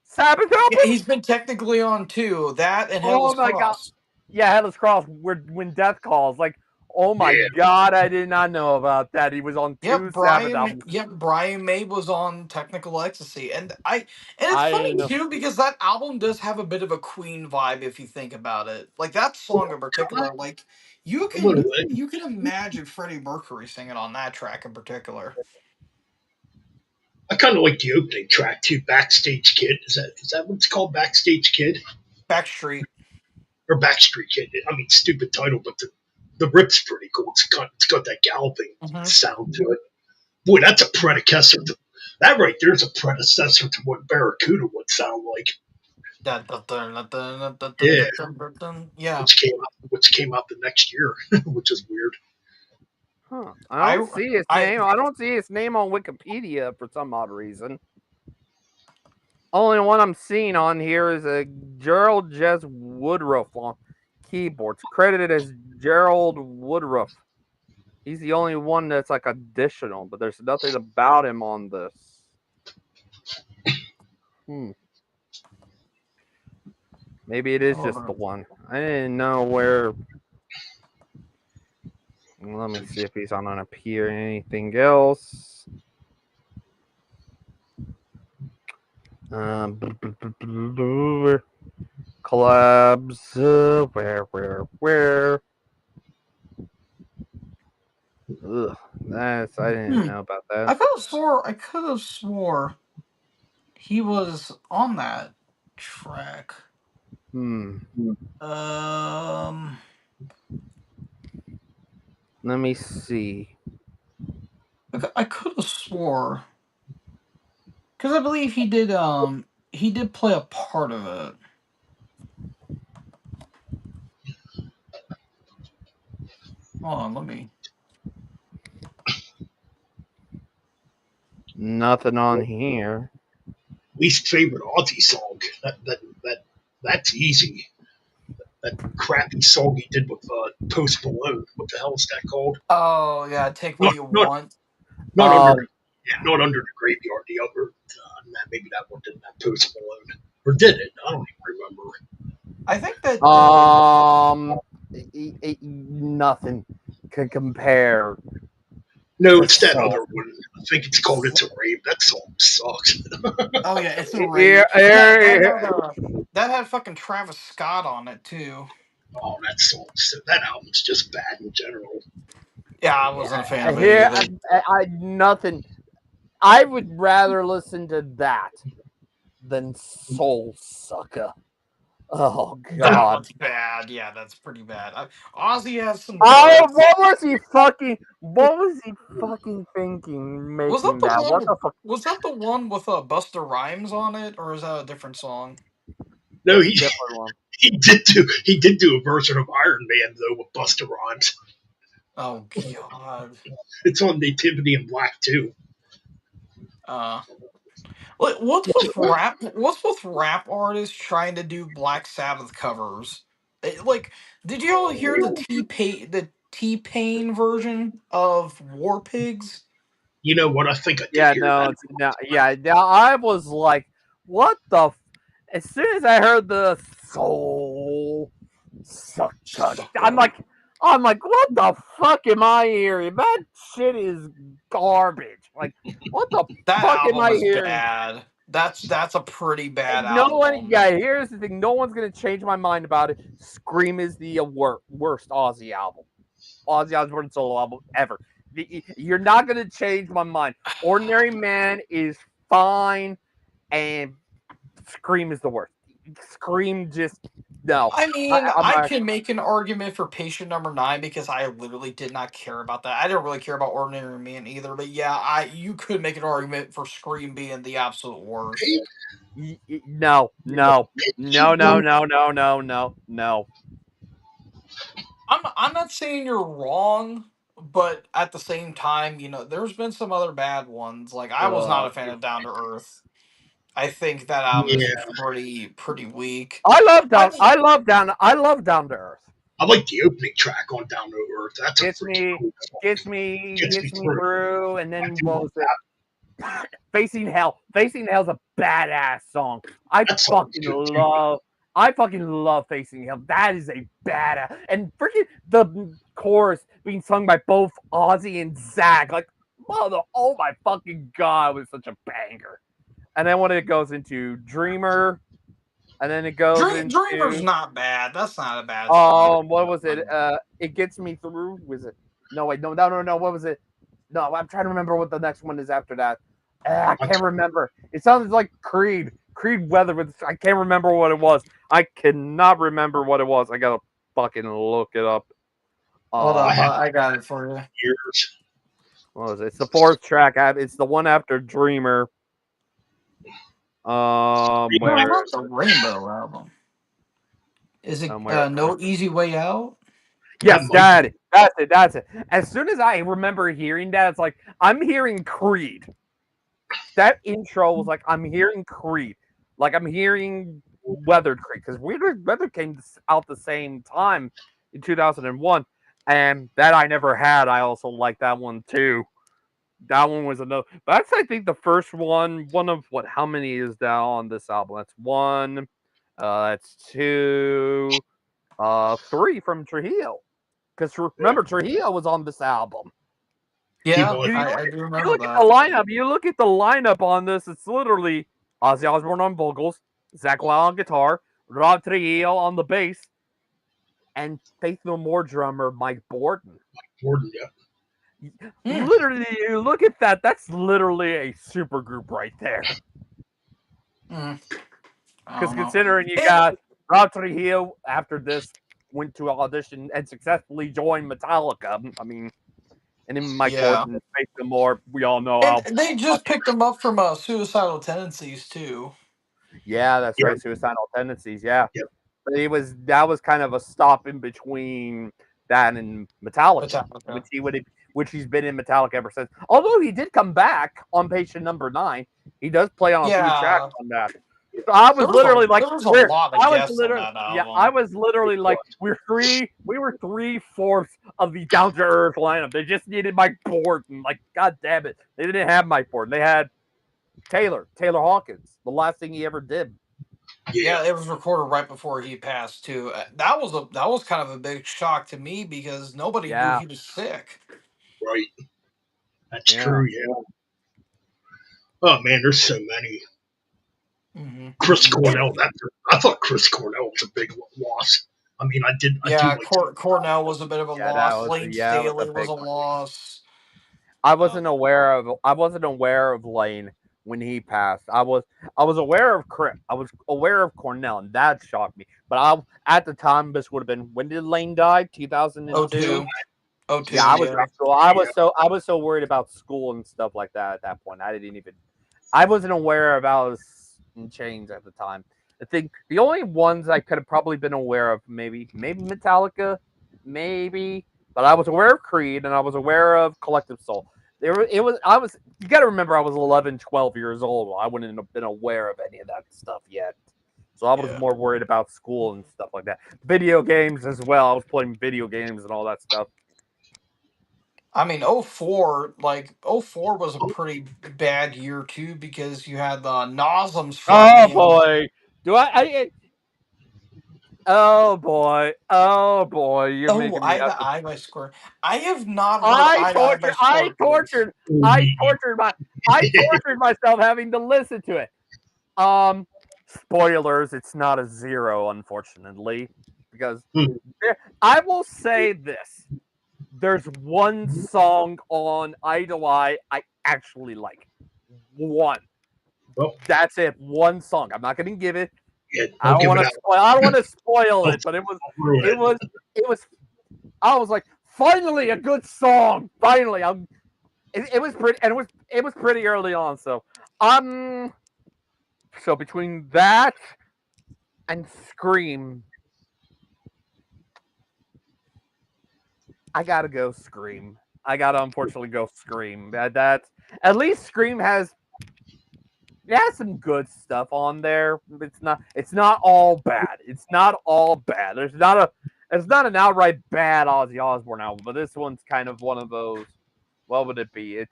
Sabbath yeah, he's albums? been technically on two, that and Hell Oh is my god. Cross. Yeah, Headless Cross, when Death Calls. Like, oh my Yeah, god, I did not know about that. He was on Yep, two Sabbath albums. Brian May was on Technical Ecstasy, and it's I funny didn't know. too because that album does have a bit of a Queen vibe if you think about it. Like that song in particular, like a little bit. you can imagine Freddie Mercury singing on that track in particular. I kind of like the opening track too. Backstage Kid. Is that what it's called? Backstage Kid Backstreet. or Backstreet Kid? I mean, stupid title, but the rip's pretty cool. It's got that galloping Mm-hmm. sound to it. Boy, that's a predecessor. That right there's a predecessor to what Barracuda would sound like. Yeah, Yeah, which came out the next year, which is weird. Huh. I I don't see his I name. I don't see his name on Wikipedia for some odd reason. Only one I'm seeing on here is a Gerald Jez Woodruff on keyboards, credited as Gerald Woodruff. He's the only one that's like additional, but there's nothing about him on this. Hmm. Maybe it is hold just the on. one. I didn't know where. Let me see if he's on an appear. Anything else? Um, collabs. Where? Ugh, I didn't Hmm. know about that. I could have swore he was on that track. Hmm. Um, Let me see. I could have swore because I believe he did play a part of it. Hold on, let me. Nothing on here. Least favorite Ozzy song. That's easy. That crappy song he did with Post Malone. What the hell is that called? Oh yeah, take what Not you not want. not under Um. the yeah, not under the graveyard. The other maybe that one didn't have Post Malone or did it? I don't even remember. I think that Um. Nothing can compare No, to it's that so. other one. I think it's called "It's a Rave." That song sucks. oh yeah, it's a Here, rave. here, That had fucking Travis Scott on it too. Oh, that song. That album's just bad in general. Yeah, I wasn't a fan I of it hear either. I nothing. I would rather listen to that than Soul Sucker. Oh That God. one's bad. Yeah, that's pretty bad. Ozzy has some Oh, duds. what was he fucking? What was he fucking thinking Was that making the that? What the one? fuck? Was that the one with Busta Rhymes on it, or is that a different song? No, That's a different one. he did do a version of Iron Man though with Buster Rhymes. Oh God. It's on Nativity in Black too. Uh, what's with rap? What's with rap artists trying to do Black Sabbath covers? Like, did you all hear the T Pain version of War Pigs? You know what? I think I did Yeah, hear no, that. it's no, yeah. Now I was like, what the? As soon as I heard the Soul Sucker, Sucker. I'm like, what the fuck am I hearing? That shit is garbage. Like, what the That fuck am album I is hearing? bad. That's a pretty bad No one, album. yeah. Here's the thing: no one's gonna change my mind about it. Scream is the worst Ozzy album, Ozzy Osbourne solo album ever. You're not gonna change my mind. Ordinary Man is fine, and Scream is the worst. Scream just no. I mean, I'm I like, can make an argument for patient number 9 because I literally did not care about that. I didn't really care about Ordinary Man either, but yeah, I you could make an argument for Scream being the absolute worst. no, no, no, no, no, no, no, no, no. I'm not saying you're wrong, but at the same time, there's been some other bad ones. Like I was not Uh, a fan of Down to Earth. I think that album is Yeah, pretty weak. I mean, I love Down to Earth. I like the opening track on Down to Earth. That's a Gets freaking me, cool song. Gets me gets me through. through, and I then do what like was it? Facing Hell. Facing Hell's a badass song. that song's good too. I fucking love Facing Hell. That is a badass. And freaking the chorus being sung by both Ozzy and Zach. Like, oh my fucking god, it was such a banger. And then when it goes into Dreamer, and then it goes Dreamer's into not bad. That's not a bad song. what was it? It Gets Me Through. Was it? No, wait, no. What was it? No, I'm trying to remember what the next one is after that. I I'm can't remember. It sounds like Creed. Creed Weather. I can't remember what it was. I cannot remember what it was. I gotta fucking look it up. Hold I up, Um, have I got it for you. years. what was it? It's the fourth track. It's the one after Dreamer. No, Where? not the Rainbow album. Is it Where? No Easy Way Out? That Yes, might be. that's it. As soon as I remember hearing that, it's like I'm hearing Creed. That intro was like I'm hearing Creed, like I'm hearing Weathered Creed because Weather came out the same time in 2001, and that I never had. I also like that one too. That one was another. But that's I think the first one. One of what? How many is that on this album? That's one. That's two. Three from Trujillo. Because Yeah, remember Trujillo was on this album. he Yeah, was. I do You remember look at the that. lineup. You look at the lineup on this. It's literally Ozzy Osbourne on vocals, Zach Wild on guitar, Rob Trujillo on the bass, and Faith No More drummer Mike Borden. Jordan, yeah. Hmm, Literally, you look at that. That's literally a super group right there. hmm, I Because don't know. considering you It, got Rob Trujillo after this went to audition and successfully joined Metallica. I mean, and then Mike yeah, Borden, Faith No More. We all know and how they just picked him up from Suicidal Tendencies too. yeah, that's Yeah, right. Suicidal tendencies. Yeah, yeah. but that was kind of a stop in between that and Metallica, Metallica. which he's been in Metallica ever since. Although he did come back on patient number 9, he does play on a few tracks Yeah, on that. So I was literally like, there was a lot of guests on that I album. was literally like, we were 3/4 of the down to earth lineup. They just needed Mike Borden. Like, god damn it, they didn't have Mike Borden. They had Taylor Hawkins. The last thing he ever did. Yeah, Yeah, it was recorded right before he passed too. That was kind of a big shock to me because nobody knew Yeah, he was sick. right. That's yeah. true. Yeah. Oh man, there's so many. Hmm Chris It Cornell. I thought Chris Cornell was a big loss. I mean, I do Yeah, like Tom York. Cornell was a bit of a Yeah, that loss. was Lane yeah, it was a Staley was big a one. loss. I Uh, wasn't aware of Lane when he passed. I was aware of I was aware of Cornell, and that shocked me. But at the time this would have been, when did Lane die? 2002. 02. Oh Yeah, 02, I was yeah. in school. I was so worried about school and stuff like that at that point. I wasn't aware of Alice in Chains at the time. I think the only ones I could have probably been aware of, maybe Metallica, maybe, but I was aware of Creed and I was aware of Collective Soul. It was I was You got to remember, I was 11, 12 years old. I wouldn't have been aware of any of that stuff yet. So I was Yeah. more worried about school and stuff like that. Video games as well. I was playing video games and all that stuff. I mean, '04, like '04 was a pretty bad year too because you had the Nosums Oh frontman. boy. Do Oh boy, you're Oh, making me have to. Eye by Square. I have not heard I Eye by tortured, I Square Games. tortured, Oh, I tortured I tortured myself having to listen to it. Um, Spoilers, it's not a zero, unfortunately, because Hmm. I will say this: there's one song on Idle Eye I actually like. One. Well, That's it. One song. I'm not going to give it. yeah, I don't don't give want it to out. spoil. I don't want to spoil Don't, it, but don't ruin it it. was, it was. I was like, finally a good song. Finally, it was pretty, and it was pretty early on. Um, so between that and Scream, I gotta go Scream. I gotta unfortunately go Scream. That at least Scream has, it has some good stuff on there. It's not all bad. It's not all bad. There's not an outright bad Ozzy Osbourne album, but this one's kind of one of those. What would it be? I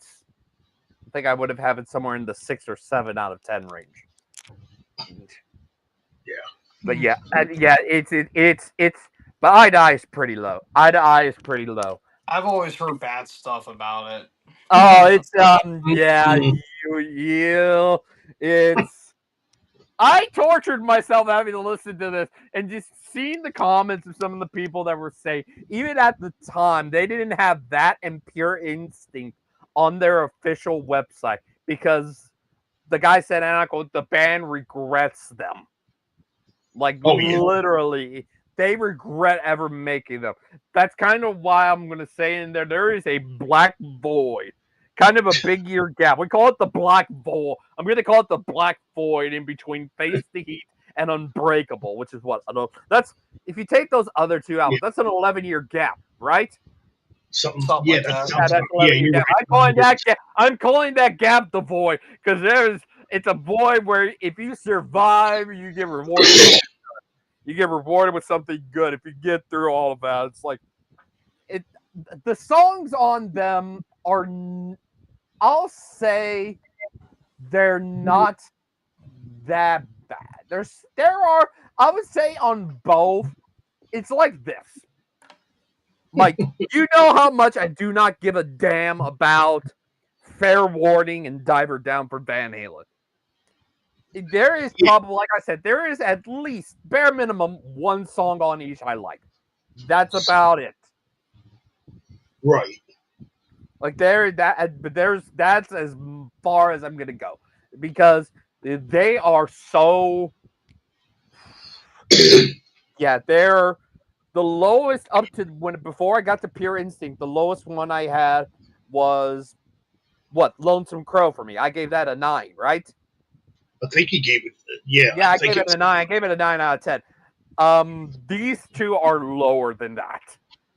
think I would have it somewhere in the 6 or 7 out of 10 range. Yeah. But yeah, yeah, it's. But Eye to Eye is pretty low. Eye to Eye is pretty low. I've always heard bad stuff about Oh, it. it's yeah, it's. I tortured myself having to listen to this and just seeing the comments of some of the people that were saying, even at the time, they didn't have that and Pure Instinct on their official website because the guy said, and I quote, the band regrets them. Like, Oh yeah. literally, they regret ever making them. That's kind of why I'm going to say in there is a black void, kind of a big year gap. We call it the black void. I'm going to call it the black void in between Face the Heat and Unbreakable, which is what I don't. That's If you take those other two Yeah. albums, that's an 11-year gap, right? Something. Something Yeah, like that that. Yeah, sounds that's about. Yeah, 11-year you're gap. right. I'm calling that gap. I'm calling that gap the void because it's a void where if you survive, you get rewarded. You get rewarded with something good if you get through all of that. It's like it. The songs on them are, I'll say, they're not that bad. There are, I would say, on both. It's like this. Like, you know how much I do not give a damn about Fair Warning and Diver Down for Van Halen. There is Yeah. probably, like I said, there is at least bare minimum one song on each I like. That's about it. Right. Like, but that's as far as I'm gonna go because they are so, yeah, they're the lowest up to when before I got to Pure Instinct. The lowest one I had was what, Lonesome Crow for me. I gave that a 9, right? I think he gave it. Yeah, I Yeah, I think gave it it's. a 9. I gave it a 9 out of 10. These two are lower than that.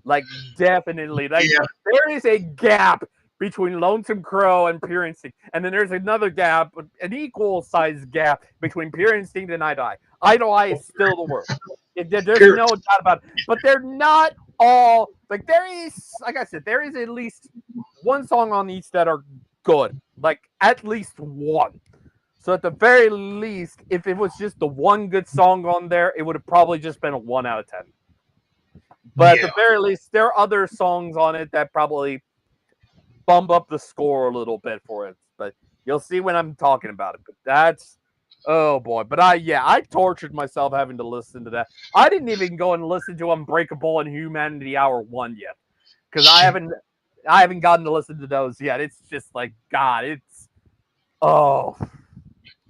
Like, definitely. Like, Yeah. there is a gap between Lonesome Crow and Pure Instinct, and then there's another gap, an equal sized gap between Pure Instinct and Idle Eye. Idle Eye is still the worst. There's Pure. no doubt about it. But they're not all, like, there is, like I said, there is at least one song on each that are good. Like, at least one. So at the very least, if it was just the one good song on there, it would have probably just been a 1 out of 10. But at Yeah. the very least, there are other songs on it that probably bump up the score a little bit for it. But you'll see when I'm talking about it. But Oh boy, but I tortured myself having to listen to that. I didn't even go and listen to Unbreakable and Humanity Hour 1 yet because Shit, I haven't gotten to listen to those yet. It's just like God, it's oh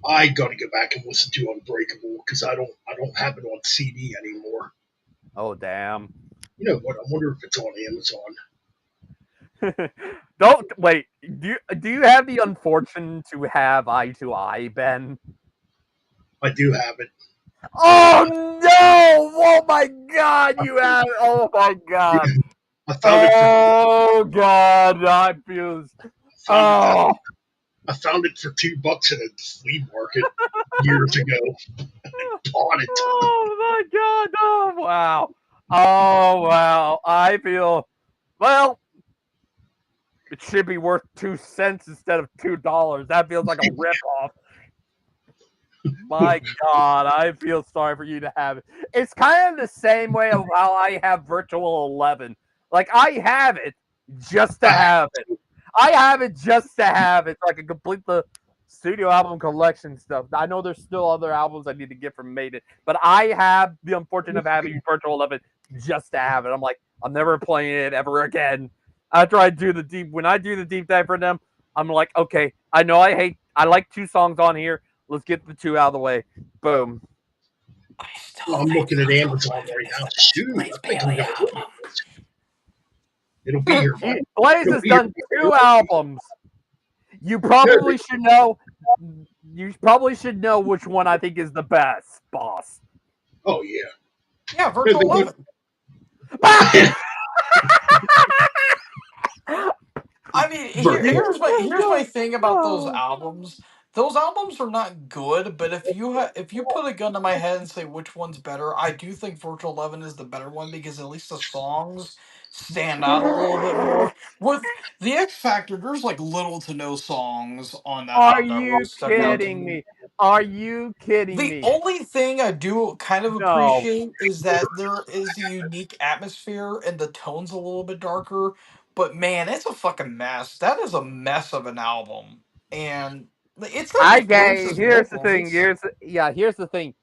I gotta go back and listen to Unbreakable because I don't have it on CD anymore. oh damn. You know what? I wonder if it's on Amazon. Don't wait. Do you have the unfortune to have Eye to Eye, Ben? I do have it. Oh no! Oh my God! You have. Oh my God! I found it for Oh God! I feel. found it Oh. I found it for $2 at a flea market years ago. Bought it. Oh my God! Oh wow! Oh wow! I feel. Well, it should be worth 2 cents instead of $2. That feels like a ripoff. My God, I feel sorry for you to have it. It's kind of the same way of how I have Virtual 11. Like I have it just to I have have it. I have it just to have it so I can complete the studio album collection stuff. I know there's still other albums I need to get from Maiden, but I have the unfortunate of having Virtual 11 just to have it. I'm like, I'm never playing it ever again. After I do the deep, when I do the deep dive for them, I'm like, okay, I know I like 2 songs on here. Let's get the 2 out of the way. Boom. I still I'm think looking at Virtual Amazon 11 right is now. the best Shoot, Blaze I think I'm Bailey gonna order album. it. It'll be here by Blaze it'll has be here done by 2 Thursday. albums. You Yeah, probably should know. You probably should know which one I think is the best, boss. oh yeah. Yeah, Yeah, Virtual 11. I mean, Virtual. here's my thing about those albums. Those albums are not good, but if you put a gun to my head and say which one's better, I do think Virtual 11 is the better one because at least the songs stand out a little bit more. With the X Factor, there's like little to no songs on that Are album that really you stuck out to kidding me. me? Are you kidding The me? only thing I do kind of No. appreciate is that there is a unique atmosphere and the tone's a little bit darker. But man, it's a fucking mess. That is a mess of an album, and it's got I like gay. racist Here's the vocals. thing. It's Here's the thing.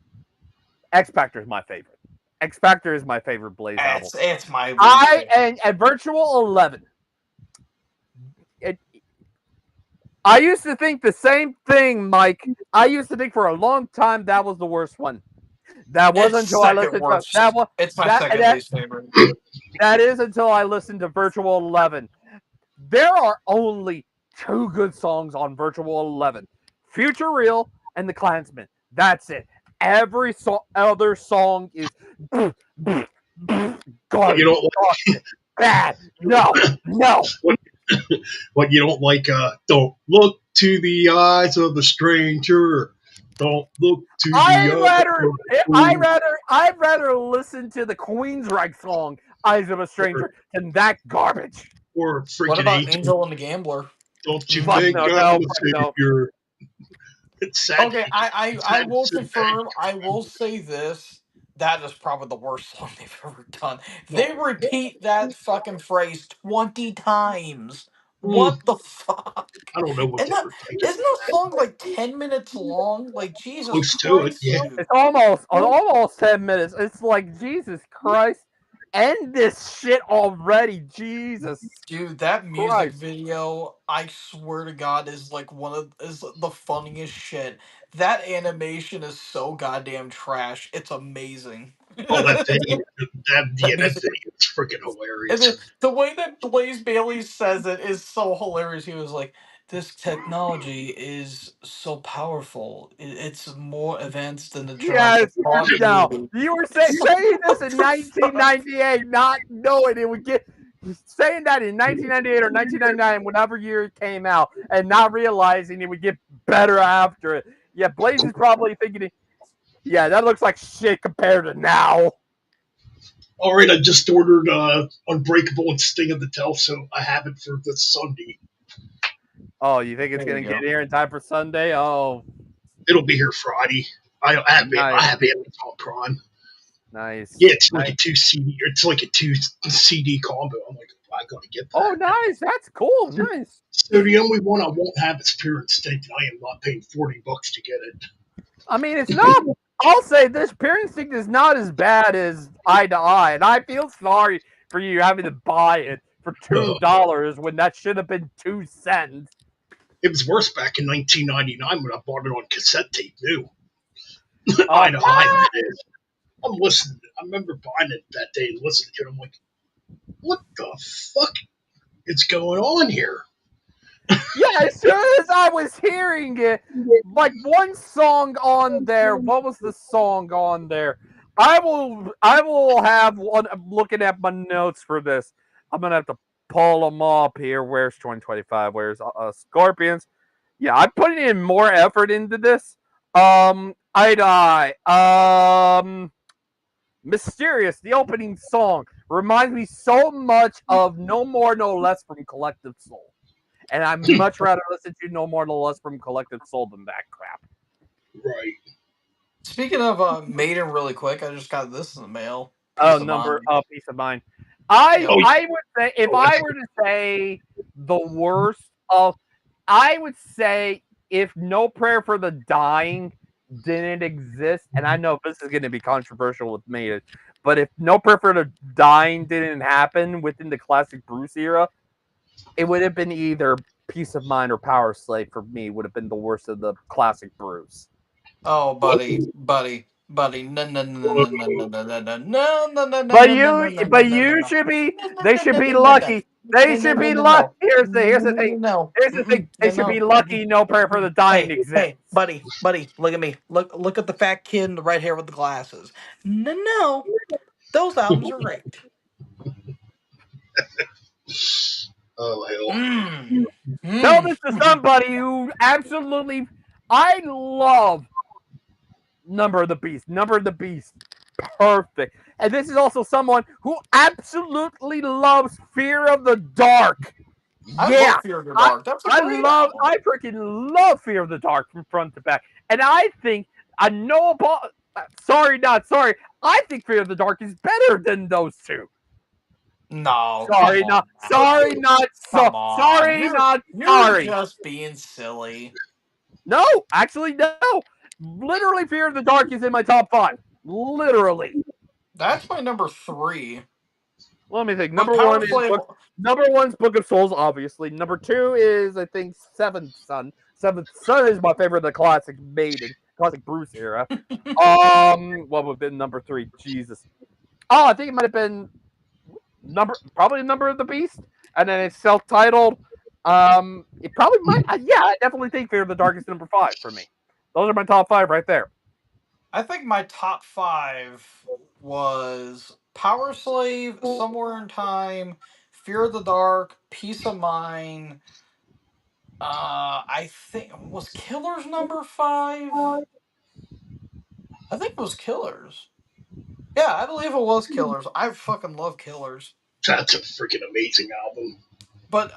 X Factor is my favorite. X Factor is my favorite Blaze album. it's my least favorite. And at Virtual 11, it, I used to think the same thing, Mike. I used to think for a long time that was the worst one. That was It's until I second listened to that worst. one. It's my That second that least favorite. that is until I listened to Virtual 11. There are only 2 good songs on Virtual 11: Future Real and The Klansman. That's it. Every other song is What you garbage, don't garbage, bad. No, no. what, what you don't like, don't look to the eyes of the stranger. Don't look to the I eyes rather, of the fool I'd rather listen to the Queensryche song "Eyes of a or, Stranger" than that garbage. or What freaking about angel. Angel and the Gambler? Don't you Fuck think no, Mm. I'm no, a fuck no. savior? It's sad. Okay, It's I sad to will sit back. confirm. I will say this. That is probably the worst song they've ever done. No, They repeat that fucking phrase 20 times. mm, What the fuck? I don't know what And they that were thinking isn't with that that. song like 10 minutes long? Like Jesus Close to it, Christ, yeah. dude. It's almost 10 minutes. It's like Jesus Christ, end this shit already, Jesus Dude, that music Christ. video, I swear to God, is like is the funniest shit. That animation is so goddamn trash. It's amazing. Oh, that video, That that music, video is freaking and hilarious. the way that Blaze Bailey says it is so hilarious. He was like, "This technology is so powerful. It's more advanced than the Jurassic Yes. Park No, movie." you were It's like, saying this what in the fuck? 1998, not knowing it would get saying that in 1998 or 1999, whenever year it came out, and not realizing it would get better after it. Yeah, Blaze is probably thinking, yeah, that looks like shit compared to now. All right, I just ordered Unbreakable and Sting of the Tell, so I have it for this Sunday. Oh, you think it's There you gonna get go. here in time for Sunday? Oh, It'll be here Friday. I nice, have Amazon Prime. Yeah, nice, it's like nice. a two CD. It's like a two CD combo. I'm like, I gotta get Oh, that. nice. That's cool. Nice. So the only one I won't have is Pure Instinct, and I am not paying $40 to get it. I mean, it's not. I'll say this: Pure Instinct is not as bad as Eye to Eye, and I feel sorry for you having to buy it for $2 when that should have been 2 cents. It was worse back in 1999 when I bought it on cassette tape, new. Eye Um, to eye, that is. I'm listening. I remember buying it that day and listening to it. I'm like, what the fuck is going on here? Yeah, as soon as I was hearing it, like one song on there. What was the song on there? I will have one. I'm looking at my notes for this. I'm gonna have to pull them up here. Where's 2025? Where's Scorpions? Yeah, I'm putting in more effort into this. I die. Mysterious. The opening song reminds me so much of No More No Less from Collective Soul. And I'd much rather listen to No More No Less from Collective Soul than that crap. Right. Speaking of Maiden, really quick, I just got this in the mail. Oh, Peace of mind. peace of mind. I Yep. Oh, I would say if oh, I that's were to say the worst of, I would say if No Prayer for the Dying didn't exist, and I know this is going to be controversial with me, but if No Prayer for the Dying didn't happen within the classic Bruce era, it would have been either Peace of Mind or Power Slave for me. Would have been the worst of the classic Bruce. Oh, buddy, oh, buddy, buddy. No, no, no, oh, no, no, no, no, no, no, no, no, no, But no, no, no, you, no, no, but no, no, you no. should be. No, no, They no, should no, be no, no, no. lucky. They No, no, should no, be no, lucky. no. Here's the thing. No. Here's the thing. Mm-mm. They No, should be no. lucky. No prayer for the dying Hey, exists. hey, buddy, buddy, look at me. Look at the fat kid in the red hair with the glasses. No, no. Those albums are great. oh hell. Mmm. Tell Mmm. this to somebody who absolutely. I love Number of the Beast. Number of the Beast. Perfect. And this is also someone who absolutely loves Fear of the Dark. I Yeah. love Fear of the Dark. That's a great album. I freaking love Fear of the Dark from front to back. And I think, I know about, sorry, not sorry, I think Fear of the Dark is better than those two. No, come Sorry, not, on sorry, now. not, Come on. sorry, You're not you're sorry. just being silly. No, actually, no. Literally, Fear of the Dark is in my top five. Literally. That's my number three. Let me think. But Number Power one is Slave. Number one's Book of Souls, obviously. Number two is I think Seventh Son. Seventh Son is my favorite of the classic Maiden, classic Bruce era. What would have been number three? Jesus. Oh, I think it might have been probably Number of the Beast, and then it's self-titled. It probably might. Yeah, I definitely think Fear of the Dark is number five for me. Those are my top five right there. I think my top five was Power Slave, Somewhere in Time, Fear of the Dark, Peace of Mind. I think was Killers number five. I think it was Killers. Yeah, I believe it was Killers. I fucking love Killers. That's a freaking amazing album. But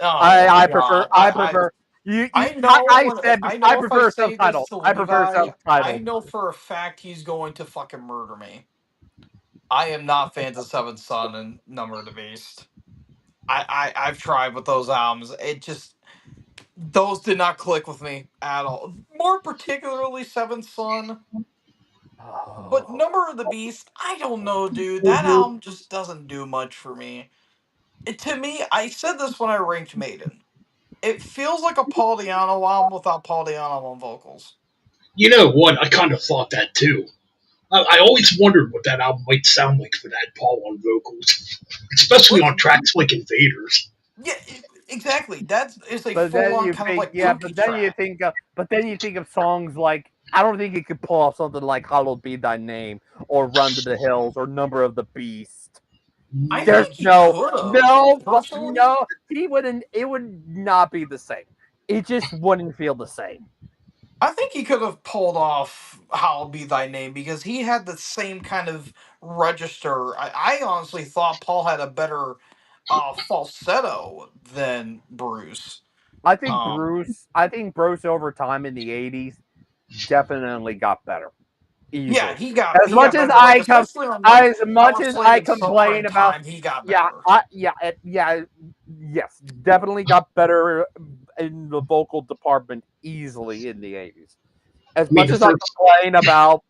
oh my I prefer. god, I prefer. You. I know I when said I I know if I prefer say this self-titled. to I prefer Levi, I self-titled. know for a fact he's going to fucking murder me. I am not fans of Seventh Son and Number of the Beast. I've tried with those albums. It just those did not click with me at all. More particularly Seventh Son. But Oh. Number of the Beast, I don't know, dude. That album just doesn't do much for me. To me, I said this when I ranked Maiden. It feels like a Paul Di'Anno album without Paul Di'Anno on vocals. You know what? I kind of thought that too. I always wondered what that album might sound like for that Paul on vocals, especially Like, on tracks like Invaders. yeah, exactly. That is a But full then on you kind of think, like yeah. poopy But then you track. think, of songs like I don't think it could pull off something like "Hallowed Be Thy Name" or "Run to the Hills" or "Number of the Beast." I There's think he no, could have. no, Personally, no. He wouldn't. It would not be the same. It just wouldn't feel the same. I think he could have pulled off "Hallowed Be Thy Name" because he had the same kind of register. I honestly thought Paul had a better falsetto than Bruce. Um, I think Bruce over time in the '80s definitely got better, yeah, easily. he got better. Like especially on like As much Power as Slave I and Somewhere in complain about, Time, he got yeah, better. yes, definitely got better in the vocal department easily in the '80s. As I mean, much the as I first, complain about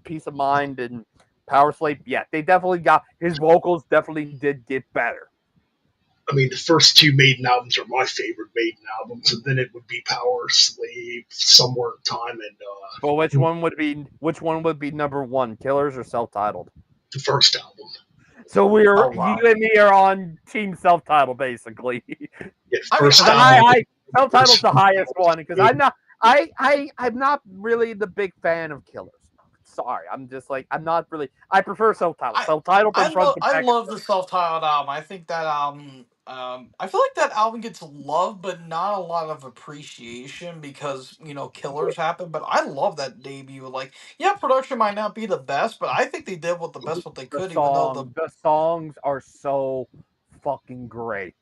Peace of Mind and Power Slave, yeah, they definitely got his vocals definitely did get better. I mean, the first two Maiden albums are my favorite Maiden albums, and then it would be Power Slave, Somewhere in Time, and But which one would be number one, Killers or self-titled? the first album. So we're Oh you wow. and me are on team self-titled basically. Yeah, I mean, Because first I album. I self-title's First the album highest was one. Because good. I'm not really the big fan of Killers. Sorry, I'm just like I'm not really. I prefer self-titled. I Self-titled from front to I back. love the self-titled album. I think that I feel like that album gets love but not a lot of appreciation because, Killers happen, but I love that debut. Like, yeah, production might not be the best, but I think they did what the best what they The could, even though the songs are so fucking great.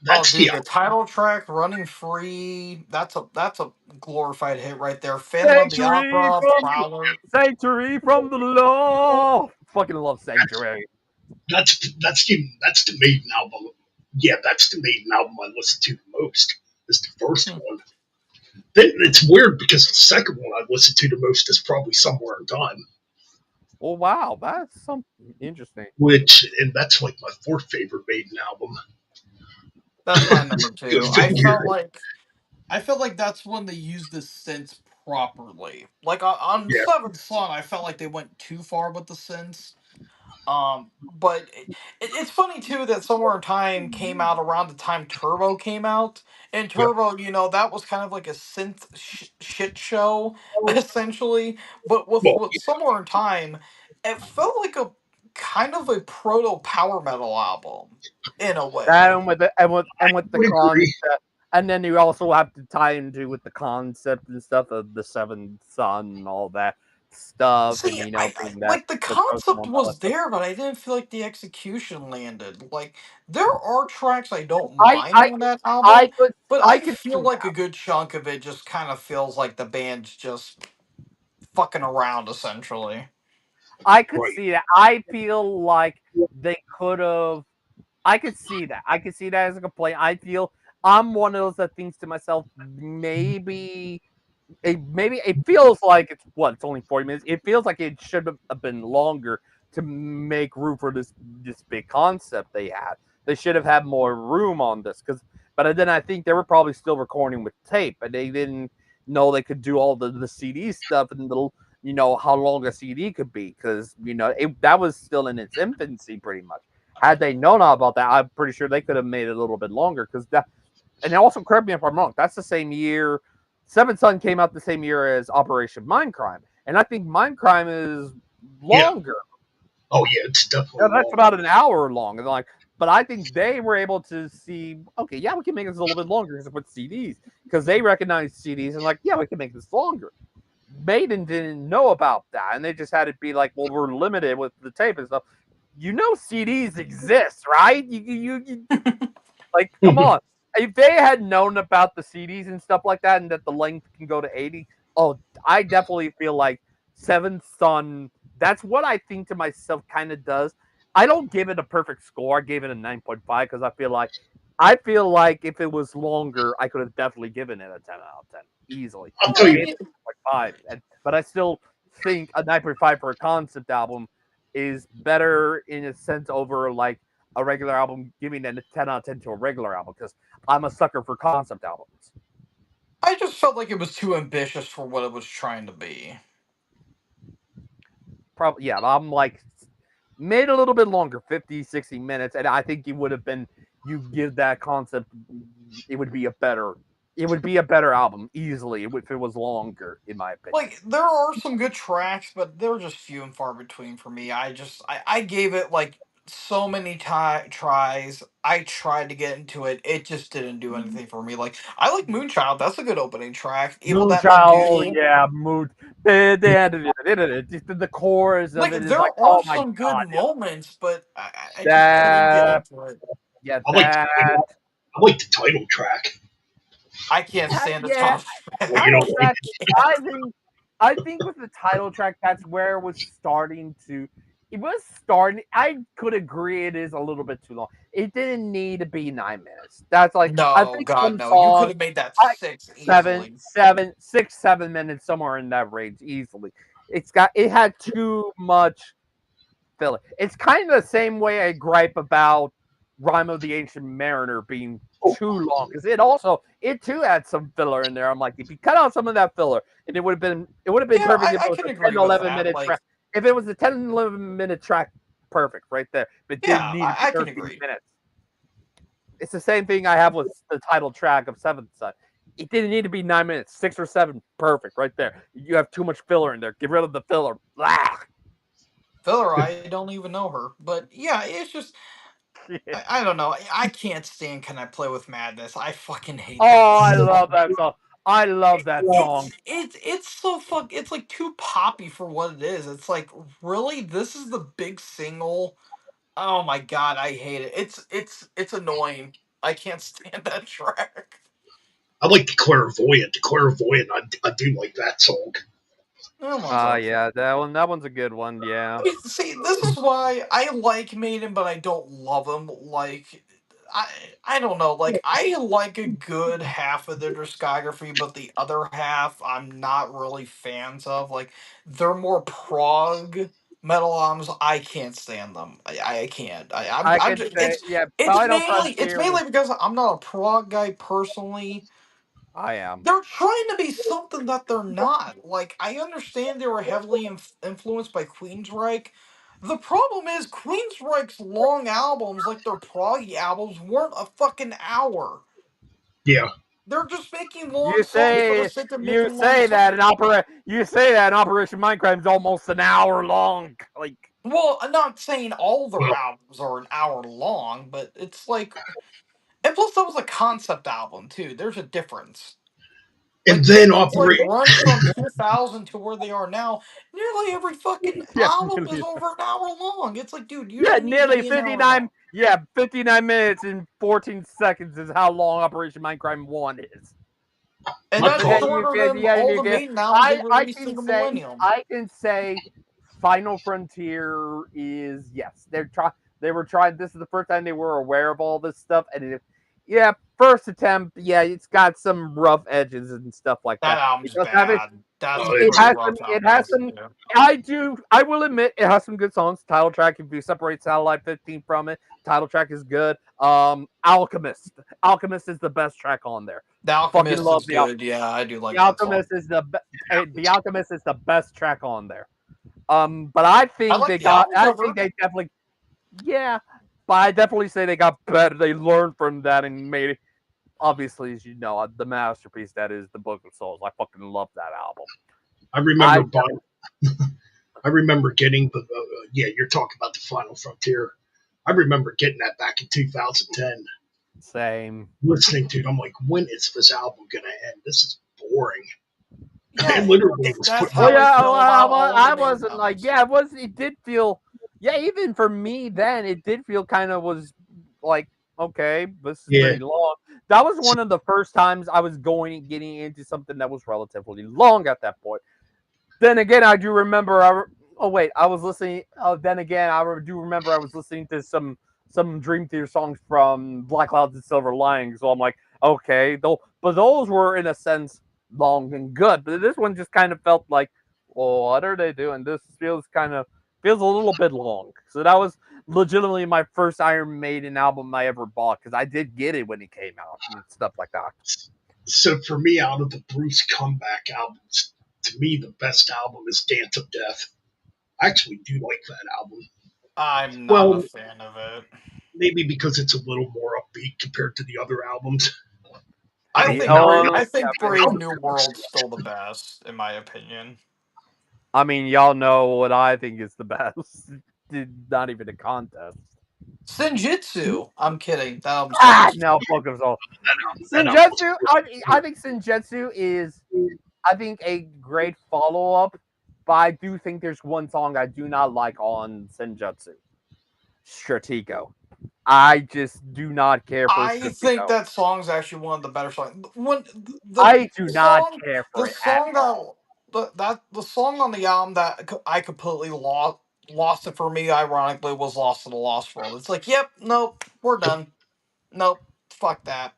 oh That's the dude, the title track Running Free, that's a glorified hit right there. Phantom of the Sanctuary Opera, from Prowler. Sanctuary from the law. Fucking love that's Sanctuary. that's the Maiden album. Yeah, that's the Maiden album I listen to the most. Is the first Hmm. one. Then it's weird because the second one I listen to the most is probably Somewhere in Time, Well, wow, that's something interesting. which and that's like my fourth favorite Maiden album. That's my number Go two. figure. I felt like that's when they used the synths properly. Like on Yeah, Seventh Son, I felt like they went too far with the synths. But it's funny too that Somewhere in Time came out around the time Turbo came out, and yep. Turbo, that was kind of like a synth shit show essentially. But Well, with Somewhere in Time, it felt like a kind of a proto power metal album in a That way. and with the would agree. concept, and then you also have to tie into with the concept and stuff of the seventh son and all that stuff, and See, I being that like the the chosen concept one, all that was stuff. there, but I didn't feel like the execution landed. Like there are tracks I don't I mind I on that I album, could but I I could feel see like a that. good chunk of it just kind of feels like the band's just fucking around essentially. I could Right. see that. I feel like they could have. I could see that. I could see that as a complaint. I feel I'm one of those that thinks to myself, maybe it feels like it's only 40 minutes. It feels like it should have been longer to make room for this big concept they had. They should have had more room on this but then I think they were probably still recording with tape and they didn't know they could do all the CD stuff and how long a CD could be because that was still in its infancy pretty much. Had they known all about that, I'm pretty sure they could have made it a little bit longer because that. And also, correct me if I'm wrong. That's the same year. Seventh Son came out the same year as Operation Mindcrime, and I think Mindcrime is Yeah. longer. Oh yeah, it's Yeah, definitely that's long. about an hour long, and but I think they were able to see. Okay, yeah, we can make this a little bit longer because with CDs, because they recognized CDs and yeah, we can make this longer. Maiden didn't know about that, and they just had it be like, well, we're limited with the tape and stuff. CDs exist, right? Like, come on. If they had known about the CDs and stuff like that and that the length can go to 80, oh, I definitely feel like Seventh Son, that's what I think to myself kind of does. I don't give it a perfect score. I gave it a 9.5 because I feel like if it was longer, I could have definitely given it a 10 out of 10 easily. I'll But tell Well, I I you. gave mean, it a 9.5. But I still think a 9.5 for a concept album is better in a sense over like a regular album, giving a 10 out of 10 to a regular album because I'm a sucker for concept albums. I just felt like it was too ambitious for what it was trying to be. Probably, yeah, I'm like made a little bit longer, 50, 60 minutes, and I think it would have been you give that concept, it would be a better album easily if it was longer, in my opinion. Like there are some good tracks, but they're just few and far between for me. I gave it like so many tries. I tried to get into it. It just didn't do anything for me. Like I like Moonchild. That's a good opening track. Evil That Moonchild, Medusa. yeah, mood. The chorus of Like it is there like, are oh my some good god, yeah. moments, but I just couldn't get That, into it. yeah, I like the that, title. I like the title track. I can't stand the yeah, top Well, you track. title don't like track. it. I think, I think with the title track, that's where it was starting to. it was starting. I could agree it is a little bit too long. It didn't need to be 9 minutes. That's like I No, think God, some no. You could songs, have made that I, 6 seven, easily. 7 minutes, somewhere in that range, easily. It had too much filler. It's kind of the same way I gripe about Rhyme of the Ancient Mariner being too long because it too had some filler in there. I'm like, if you cut out some of that filler, and it would have been Yeah, perfect if I it was can a agree 10 with 11 that. minute Like, track. If it was a 10 11 minute track, perfect right there. But it didn't yeah, need to be I can 13 agree. minutes. It's the same thing I have with the title track of Seventh Son. It didn't need to be 9 minutes, 6 or 7, perfect right there. You have too much filler in there. Get rid of the filler. Blah. Filler, I don't even know her. But yeah, it's just, I don't know. I can't stand Can I Play with Madness. I fucking hate that Oh, I love song. that song. I love that song. It's so it's like too poppy for what it is. It's like, really, this is the big single. Oh my god, I hate it. It's annoying. I can't stand that track. I like the clairvoyant. The clairvoyant, I do like that song. That one's okay. Yeah, that one's a good one. Yeah, See, this is why I like Maiden, but I don't love them. Like, I I don't know. Like, I like a good half of their discography, but the other half I'm not really fans of. Like, they're more prog metal albums. I can't stand them. I can't. I I'm could just say yeah. it's Final mainly Frontier was. because I'm not a prog guy personally. I am. They're trying to be something that they're not. Like, I understand they were heavily influenced by Queensryche. The problem is Queensryche's long albums, like their proggy albums, weren't a fucking hour. Yeah, They're just making long You songs for the say sake of you making long say that songs. Operation Mindcrime is almost an hour long. Like Well, I'm not saying all their well, albums are an hour long, but it's like, and plus that was a concept album too. There's a difference. and Like then bands like operate. run from 2000 to where they are now, nearly every fucking yeah, album is nearly, over an hour long. It's like, dude, you yeah, don't need to nearly be an hour long. 59. Yeah, 59 minutes and 14 seconds is how long Operation Mindcrime One is. And My that's But then problem. you shorter get than yeah all you the get Maiden albums they I released can in the say Millennium. Final Frontier is yes they were trying this is the first time they were aware of all this stuff yeah, first attempt, yeah, it's got some rough edges and stuff like That that. album's It does have it. bad. That's a It It's pretty has rough it album to has listen some. to. I will admit it has some good songs. Title track, if you separate Satellite 15 from it, title track is good. Alchemist is the best track on there. The Fucking Alchemist love is the Alchemist. good. Yeah, I do The like that song. Alchemist is the Alchemist is the best track on there. But I I think like they the got. album I think cover. they definitely. Yeah, but I definitely say they got better. They learned from that and made it. Obviously, as you know, the masterpiece that is the Book of Souls. I fucking love that album. I I remember buying. I remember getting the. Yeah, you're talking about the Final Frontier. I remember getting that back in 2010. same. Listening to it, I'm like, when is this album gonna end? This is boring. I Yeah, literally was that's putting Well, how my. I yeah, feel about all of the I Maiden wasn't like, albums. yeah, it was. It did feel, yeah, even for me then, it did feel kind of was like, okay, this is Yeah, pretty long. That was one of the first times I was getting into something that was relatively long at that point. Then again, I do remember. Oh wait, I was listening. Then again, do remember I was listening to some Dream Theater songs from Black Clouds and Silver Lining. So I'm like, okay, though, but those were in a sense long and good. But this one just kind of felt like, well, what are they doing? This feels a little bit long. So that was legitimately my first Iron Maiden album I ever bought because I did get it when it came out and stuff like that. so for me, out of the Bruce comeback albums, to me the best album is Dance of Death. I actually do like that album. I'm not a Well, fan of it. maybe because it's a little more upbeat compared to the other albums. I I don't The think care. oh I yeah, think for Brave me. New World's still the best, in my opinion. I mean, y'all know what I think is the best. Not even a contest. Senjutsu. I'm kidding. That album sucks. No, focus on That album Senjutsu. I think Senjutsu is I think a great follow up, but I do think there's one song I do not like on Senjutsu. Stratego. I just do not care for I think Stratego. that song's actually one of the better songs. When I do not song, care the for it at song all. that the song on the album that I completely lost. lost it for me, ironically, was Lost in the Lost World. It's like, yep, nope, we're done. Nope, fuck that.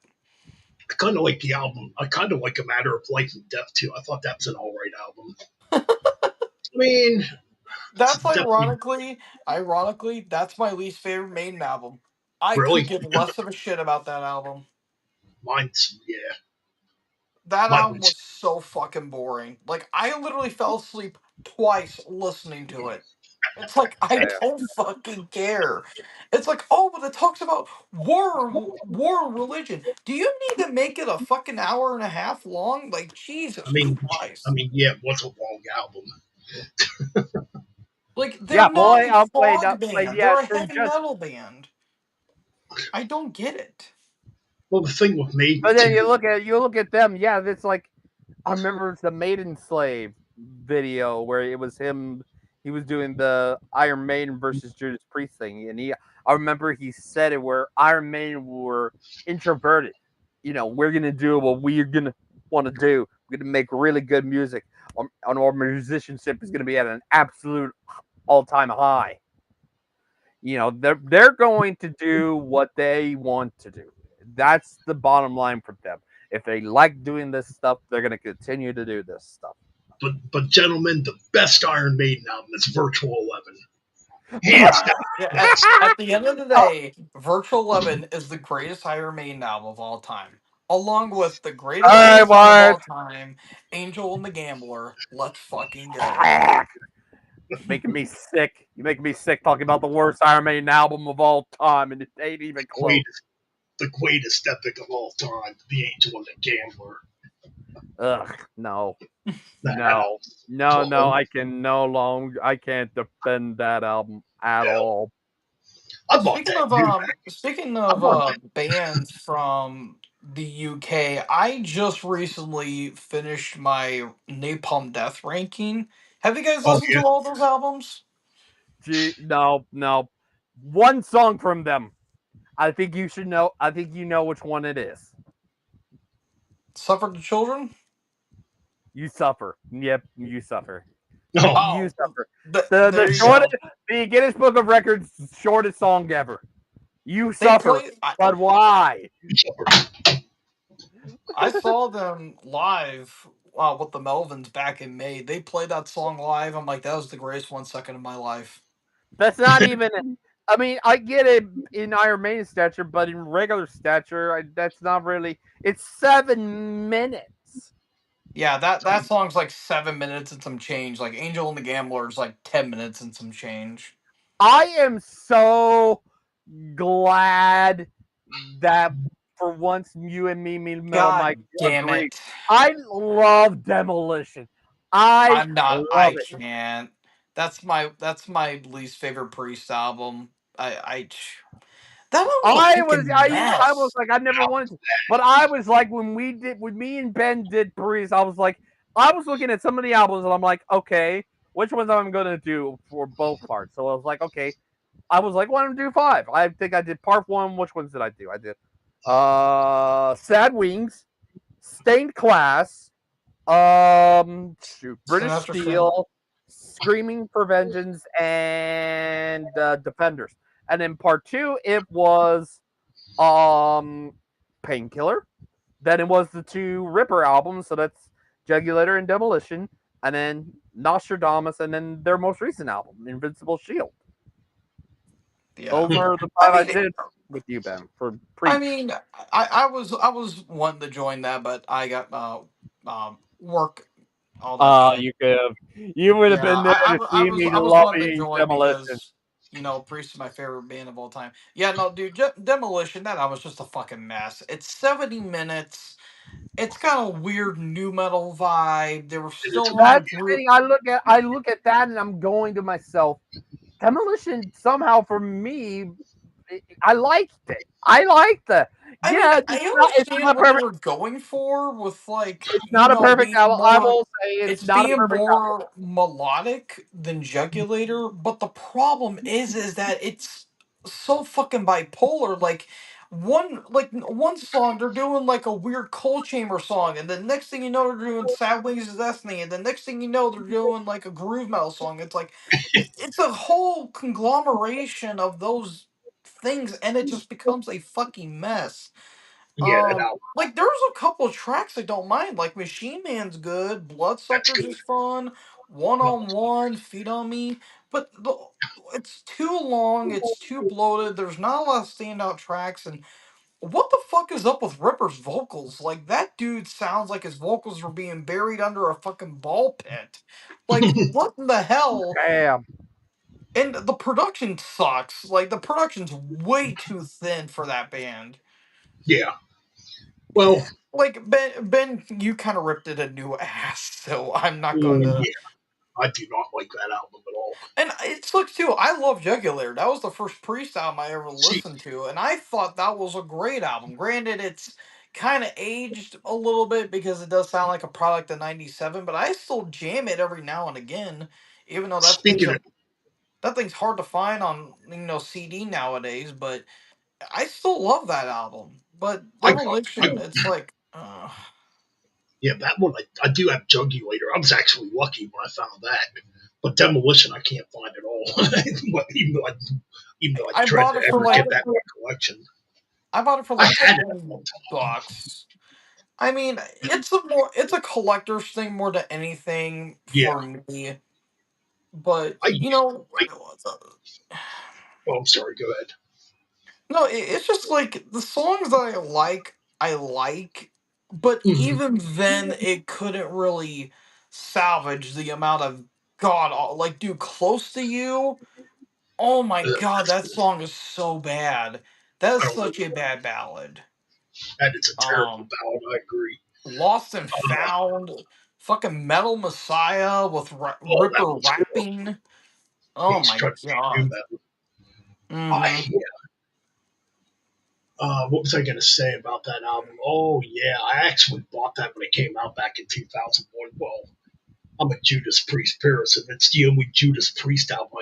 I kind of like the album. I kind of like A Matter of Life and Death too. I thought that was an all right album. I mean, it's That's definitely ironically, that's my least favorite Maiden album. I could really give less of a shit about that album. mine's yeah. That Mine album was was so fucking boring. Like I literally fell asleep twice listening to it. It's like I Yeah. don't fucking care. It's like, oh, but it talks about war and religion. Do you need to make it a fucking hour and a half long? Like I Jesus mean I Christ! mean yeah, it was a long album. Like they're Yeah, not boy, a I'm playing prog up. Played, band. yeah, They're it a shouldn't heavy just. metal band. I don't get it. Well, the thing with Maiden But then too. you look at them. Yeah, it's like I remember the Maiden Slave video where it was him. He was doing the Iron Maiden versus Judas Priest thing, and I remember he said it where Iron Maiden were introverted. You know, we're gonna do what we're gonna want to do. We're gonna make really good music. And our musicianship is gonna be at an absolute all time high. You know, they're going to do what they want to do. That's the bottom line for them. If they like doing this stuff, they're going to continue to do this stuff. But gentlemen, the best Iron Maiden album is Virtual 11, hands down. Yeah, Best. at the end of the Oh, day, Virtual Eleven is the greatest Iron Maiden album of all time, along with the all greatest right, band song of all Wyatt. time, Angel and the Gambler. Let's fucking go. Ah, making me sick. You're making me sick talking about the worst Iron Maiden album of all time, and it ain't even close. Greatest, the greatest epic of all time, The Angel and the Gambler. Ugh, no, That no, album's no, no. bomb. I can no longer. I can't defend that album at Yeah, all. I bought that new. Speaking I of bought that. bands from the UK, I just recently finished my Napalm Death ranking. Have you guys Oh listened yeah, to all those albums? Gee, no, no. One song from them. I think you should know. I think you know which one it is. Suffer the Children? You suffer. Yep, you suffer. no, You Oh, suffer. The there you shortest, go. the Guinness Book of Records shortest song ever. You They suffer, play. but why? I saw them live with the Melvins back in May. They played that song live. I'm like, that was the greatest 1 second of my life. That's not even. I mean, I get it in Iron Maiden stature, but in regular stature, that's not really. It's 7 minutes. Yeah, that song's like 7 minutes and some change. Like Angel and the Gambler is like 10 minutes and some change. I am so glad that for once you and me Metal Mike God damn agree. it! I love Demolition. I I'm not. love I it. can't. That's my least favorite Priest album. I that album's a fucking I was mess. like I never wanted to, but I was like when me and Ben did Priest, I was like I was looking at some of the albums and I'm like okay, which ones am I gonna do for both parts? So I was like okay, I was like why don't I do five? I think I did part one. Which ones did I do? I did Sad Wings, Stained Class, shoot, British Sinatra Sin. Steel, Screaming for Vengeance, and Defenders. And then part two, it was Painkiller. Then it was the two Ripper albums, so that's Jugulator and Demolition, and then Nostradamus, and then their most recent album, Invincible Shield. Yeah. Those Hmm. were the I five I mean, did with you, Ben, for I Priest. mean, I was wanting to join that, but I got work, all that shit. You could have, you would have Yeah, been there to I see was me I was wanting to loving join Demolition. because Priest is my favorite band of all time. Yeah, no, dude, Demolition. That I was just a fucking mess. It's 70 minutes. It's got a weird new metal vibe. They were and it's still on the That's the group. thing. I look at that and I'm going to myself. Demolition somehow for me, I liked it. I liked the I mean, yeah. I It's understand not what they perfect. were going for with like It's not a perfect being album. I more. will say it's It's not a being perfect album. more melodic than Jugulator, but the problem is that it's so fucking bipolar. Like one song they're doing like a weird Coal Chamber song, and then next thing you know they're doing Sad Wings of Destiny, and then next thing you know they're doing like a groove metal song. It's like it's a whole conglomeration of those things, and it just becomes a fucking mess. Yeah, that album, Like there's a couple of tracks I don't mind. Like Machine Man's good, that's Bloodsuckers good. is fun, One No, on One, Feed on Me, but it's too long, it's too bloated. There's not a lot of standout tracks, and what the fuck is up with Ripper's vocals? Like that dude sounds like his vocals were being buried under a fucking ball pit. Like what in the hell? Damn. And the production sucks. Like the production's way too thin for that band. yeah. Well, Like Ben, you kind of ripped it a new ass, so I'm not going oh to. yeah, I do not like that album at all. And it sucks too. I love Jugular. That was the first Priest album I ever See, listened to, and I thought that was a great album. Granted, it's kind of aged a little bit because it does sound like a product of '97, but I still jam it every now and again, even though speaking of, that thing's hard to find on CD nowadays. But I still love that album. But I Demolition, it's like. yeah, that one I do have Jugulator. I was actually lucky when I found that, but Demolition I can't find at all. Even though I I dread bought to it for ever like get that in my collection. I had it at one time. $20. I mean, it's a collector's thing more than anything Yeah, for me. But I used I oh I'm sorry. Go ahead. no, it's just like the songs that I like, but Hmm. even then, it couldn't really salvage the amount of like, dude, close to you. Oh my god, That's that good. song is so bad. That is I don't know. such a bad ballad. That is a terrible Um, ballad. I agree. Lost and Uh, Found, fucking Metal Messiah with oh, that Ripper one's good. rapping. Oh He's my trying to do new god. metal. Mm-hmm. Yeah. What was I going to say about that album? Oh, yeah. I actually bought that when it came out back in 2001. Well, I'm a Judas Priest purist, and it's the only Judas Priest album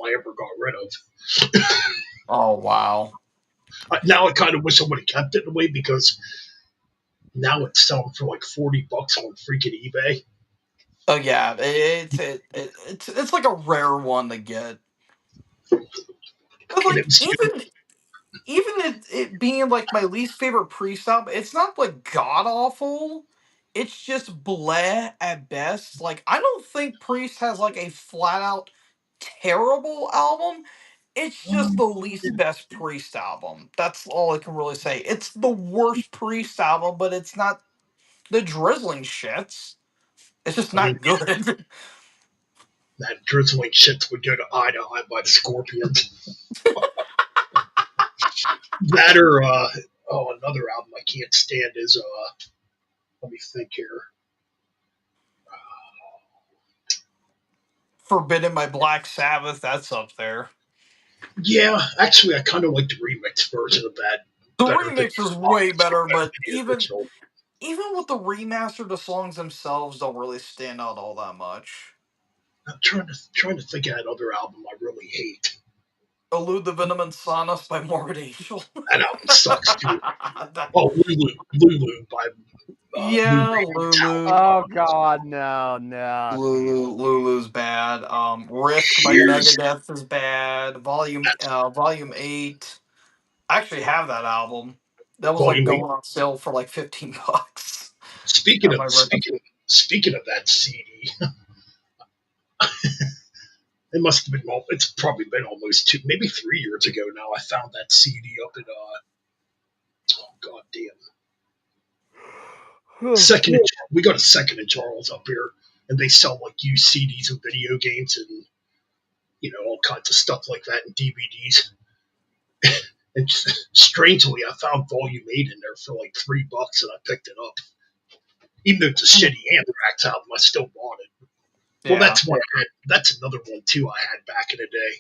I ever got rid of. Oh wow. Now I kind of wish I would have kept it away because now it's selling for like $40 on freaking eBay. Oh yeah, it's like a rare one to get. Cause And it like was, even it being like my least favorite Priest album, it's not like god awful. It's just bleh at best. Like I don't think Priest has like a flat out terrible album. It's just the least best Priest album. That's all I can really say. It's the worst Priest album, but it's not the drizzling shits. It's just I mean, not good. that drizzling shit would go to Eye to Eye by the Scorpions. That or, another album I can't stand is, let me think here. Forbidden by Black Sabbath, that's up there. Yeah, actually, I kind of like the remix version of that The better than remix is way better, better but than the original. even with the remaster, the songs themselves don't really stand out all that much. I'm trying to think of that other album I really hate. Elude the Venom and Sonus by Morbid Angel. That album sucks too. That- Oh, Lulu by Lou yeah, Reed, Metallica Lulu. Oh album is God, no, no. Lulu's bad. Risk by Cheers. Megadeth is bad. Volume 8. I actually have that album. That was like Volume going 8. on sale for like $15 Speaking at of my record. speaking of that CD, it must have been it's probably been almost maybe 3 years ago now. I found that CD up at oh god damn second. We got a second in Charles up here, and they sell like used CDs and video games and all kinds of stuff like that and DVDs. And strangely, I found Volume 8 in there for like $3, and I picked it up. Even though it's a shitty Anthrax album, I still bought it. Well, Yeah. that's another one too I had back in the day.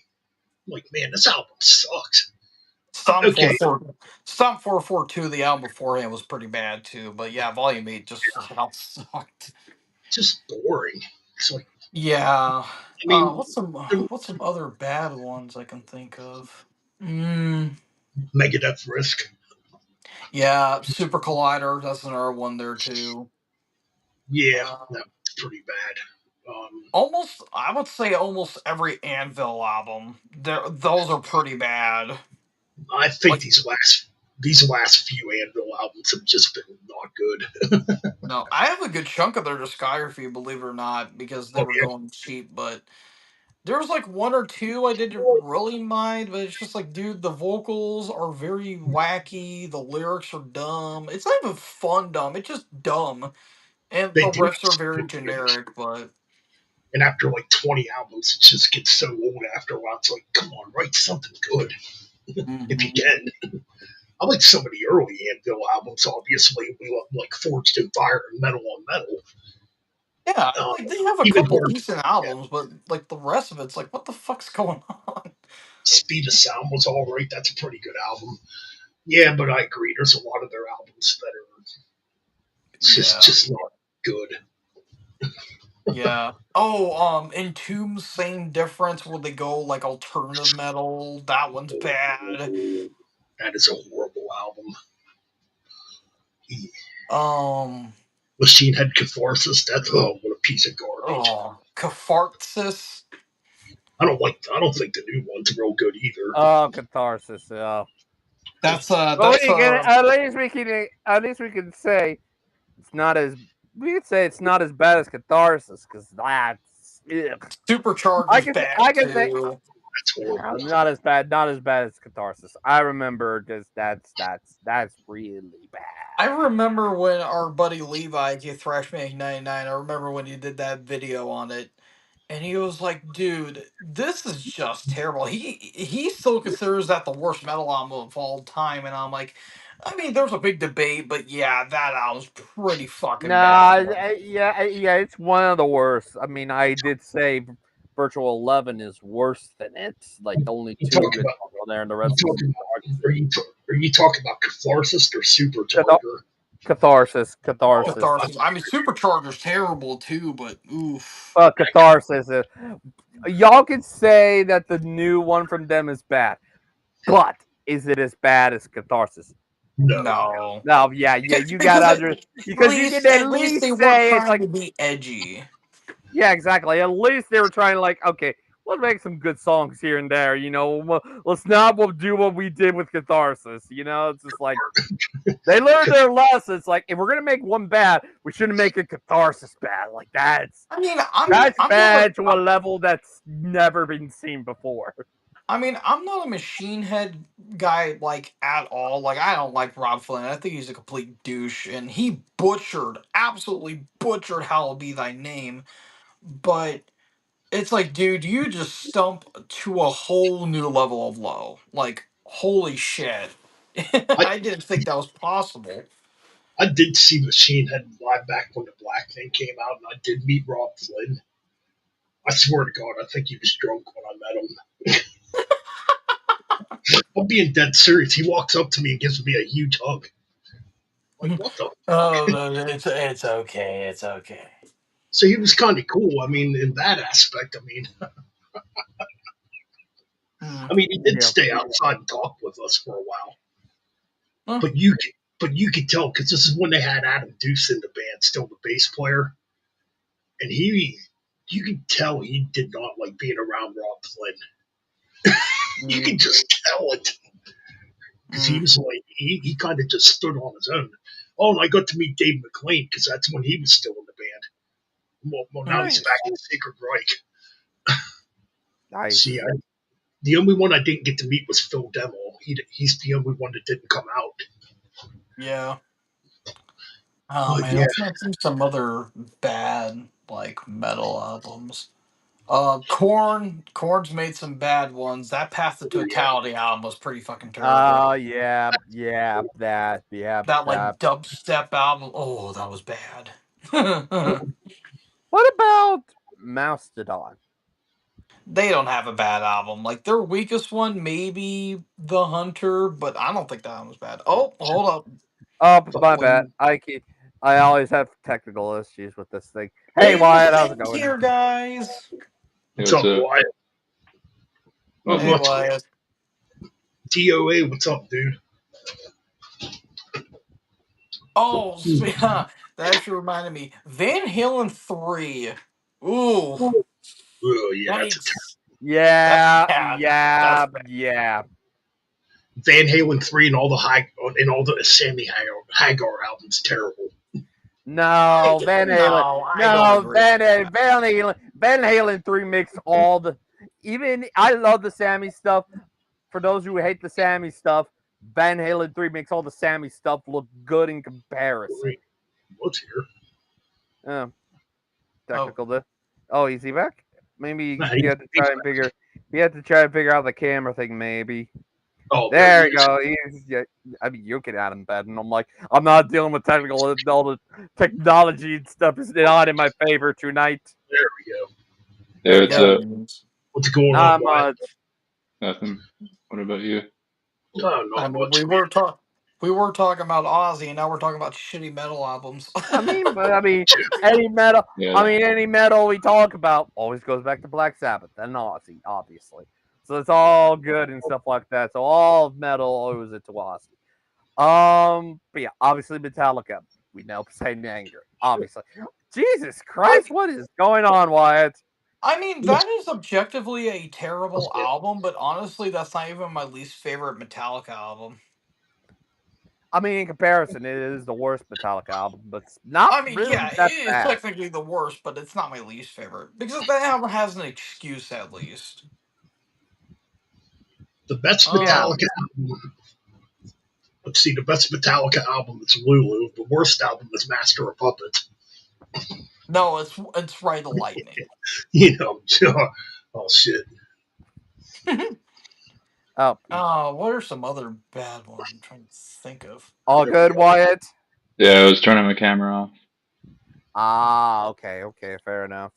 I'm like, man, this album sucks. Stomp Okay, 44 Stomp 442, the album beforehand was pretty bad too, but yeah, Volume 8 just flat out sucked. just boring. It's like, Yeah. I mean, What's some other bad ones I can think of? Mm. Megadeth Risk. Yeah, Super Collider. That's another one there too. Yeah, Uh, that's pretty bad. almost, I would say almost every Anvil album. Those are pretty bad. I think Like, these last few Anvil albums have just been not good. no, I have a good chunk of their discography, believe it or not, because they Oh were yeah, going cheap. But there was like one or two I didn't really mind, but it's just like, dude, the vocals are very wacky. The lyrics are dumb. It's not even fun dumb. It's just dumb, and they the do have riffs are some very good lyrics. generic. But And after like 20 albums, it just gets so old after a while. It's like, come on, write something good if you mhm. can. I like some of the early Anvil albums. Obviously, we love like Forged in Fire and Metal on Metal. Yeah, Um, like they have a even couple Hard, decent yeah, albums, but like the rest of it's like, what the fuck's going on? Speed of Sound was all right. That's a pretty good album. Yeah, but I agree. There's a lot of their albums that are Yeah, just not good. yeah. Oh, Entombed, same difference. Where they go like alternative metal. That one's bad. That is a horrible album. Um, Machine Head Catharsis. That's what a piece of garbage. oh, Catharsis. I don't think the new one's real good either. Oh, catharsis. Oh. Well, That's we can at least we can say it's not as we could say it's not as bad as catharsis because that's ugh. Supercharger's I bad can say too. That's horrible. not as bad as catharsis. I remember just that's really bad. I remember when our buddy Levi gave Thrash Maniac 99. I remember when he did that video on it. And he was like, "Dude, this is just terrible." He still considers that the worst metal album of all time, and I'm like, I mean, there's a big debate, but yeah, that album's pretty fucking bad. Nah, yeah, it's one of the worst. I mean, I did say Virtual 11 is worse than it. Like the only You two talk good about songs on there, and the you rest is talking about are you talking about Catharsis or cath- Supercharger? catharsis. Oh, Catharsis. Catharsis. I mean, Supercharger's terrible too, but oof. Catharsis. Y'all can say that the new one from them is bad, but is it as bad as Catharsis? no, No, No, yeah, you got because under because you can at at least they least weren't say it's trying like to be edgy. yeah, exactly. At least they were trying to like okay, let's make some good songs here and there. Let's not do what we did with Catharsis. It's just like they learned their lessons. Like if we're gonna make one bad, we shouldn't make a Catharsis bad. Like I mean, that's I'm not bad to a level that's never been seen before. I mean, I'm not a Machine Head guy like at all. Like, I don't like Rob Flynn. I think he's a complete douche, and he absolutely butchered "Hallowed Be Thy Name." But it's like, dude, you just stump to a whole new level of low. Like, holy shit! I I didn't think that was possible. I did see Machine Head live back when the Black thing came out, and I did meet Rob Flynn. I swear to God, I think he was drunk when I met him. I'm being dead serious. He walks up to me and gives me a huge hug. Like, what the Oh, fuck? no, it's okay. It's okay. So he was kind of cool. I mean, in that aspect, Hmm. he did Yeah. stay outside and talk with us for a while. Huh. But you could tell because this is when they had Adam Deuce in the band, still the bass player, and you could tell he did not like being around Rob Flynn. You Hmm. could just tell it because he Hmm. was like he kind of just stood on his own. Oh, and I got to meet Dave McLean because that's when he was still in the band. Well, now he's back Nice. in Secret Reich. See, Nice. the only one I didn't get to meet was Phil Demo. He's the only one that didn't come out. Yeah. Oh But man, yeah, I'm trying to think some other bad like metal albums. Corn's made some bad ones. That Path to oh, yeah. Totality album was pretty fucking terrible. Oh That that. like dubstep album, oh, that was bad. What about Mastodon? They don't have a bad album. Like their weakest one, maybe The Hunter, but I don't think that one was bad. Oh, hold up. Oh, But my bad. When I always have technical issues with this thing. Hey, David Wyatt, how's it Shane's going? here, guys. Hey, what's what's up, up? Wyatt? Not Hey, much. What's Wyatt. TOA, what's up, dude? Oh, that actually reminded me. Van Halen 3. Ooh, Oh yeah, nice. Yeah, That's yeah, bad. yeah. Van Halen 3 and all the Sammy Hagar albums terrible. No, Van Halen. No, I don't No, agree with that. Van Halen. Van Halen 3 mixed all the. Even I love the Sammy stuff. For those who hate the Sammy stuff, Van Halen 3 makes all the Sammy stuff look good in comparison. Wait, what's here? Yeah, Oh, technical. Oh, is he back? Maybe Nah, he had to he's try and figure. He had to try and figure out the camera thing. Maybe. oh, there he There you is. go. Yeah, I mean, you can add him bed, and I'm like, I'm not dealing with technical. All the technology and stuff is not in my favor tonight. There we go. Yeah, it's there it is. What's going on, Not Wyatt? much. nothing. What about you? No, I not mean, much, man. we were talking about Ozzy, and now we're talking about shitty metal albums. I mean, any metal. Yeah, Any metal we talk about always goes back to Black Sabbath and Ozzy, obviously. So it's all good and stuff like that. So all of metal owes it to Ozzy. But yeah, obviously Metallica. We know Saint Anger, obviously. Jesus I Christ, what is going on, Wyatt? I mean, that is objectively a terrible Yeah. album, but honestly, that's not even my least favorite Metallica album. I mean, in comparison, it is the worst Metallica album, but it's not I mean, really yeah, it that is bad. technically the worst, but it's not my least favorite because that album has an excuse at least. The best Yeah, Metallica album. Let's see, the best Metallica album is Lulu. The worst album is Master of Puppets. No, it's Ride the Lightning. You know, oh shit. oh, What are some other bad ones I'm trying to think of? all There we good, go. Wyatt. yeah. I was turning my camera off. Ah, okay, fair enough.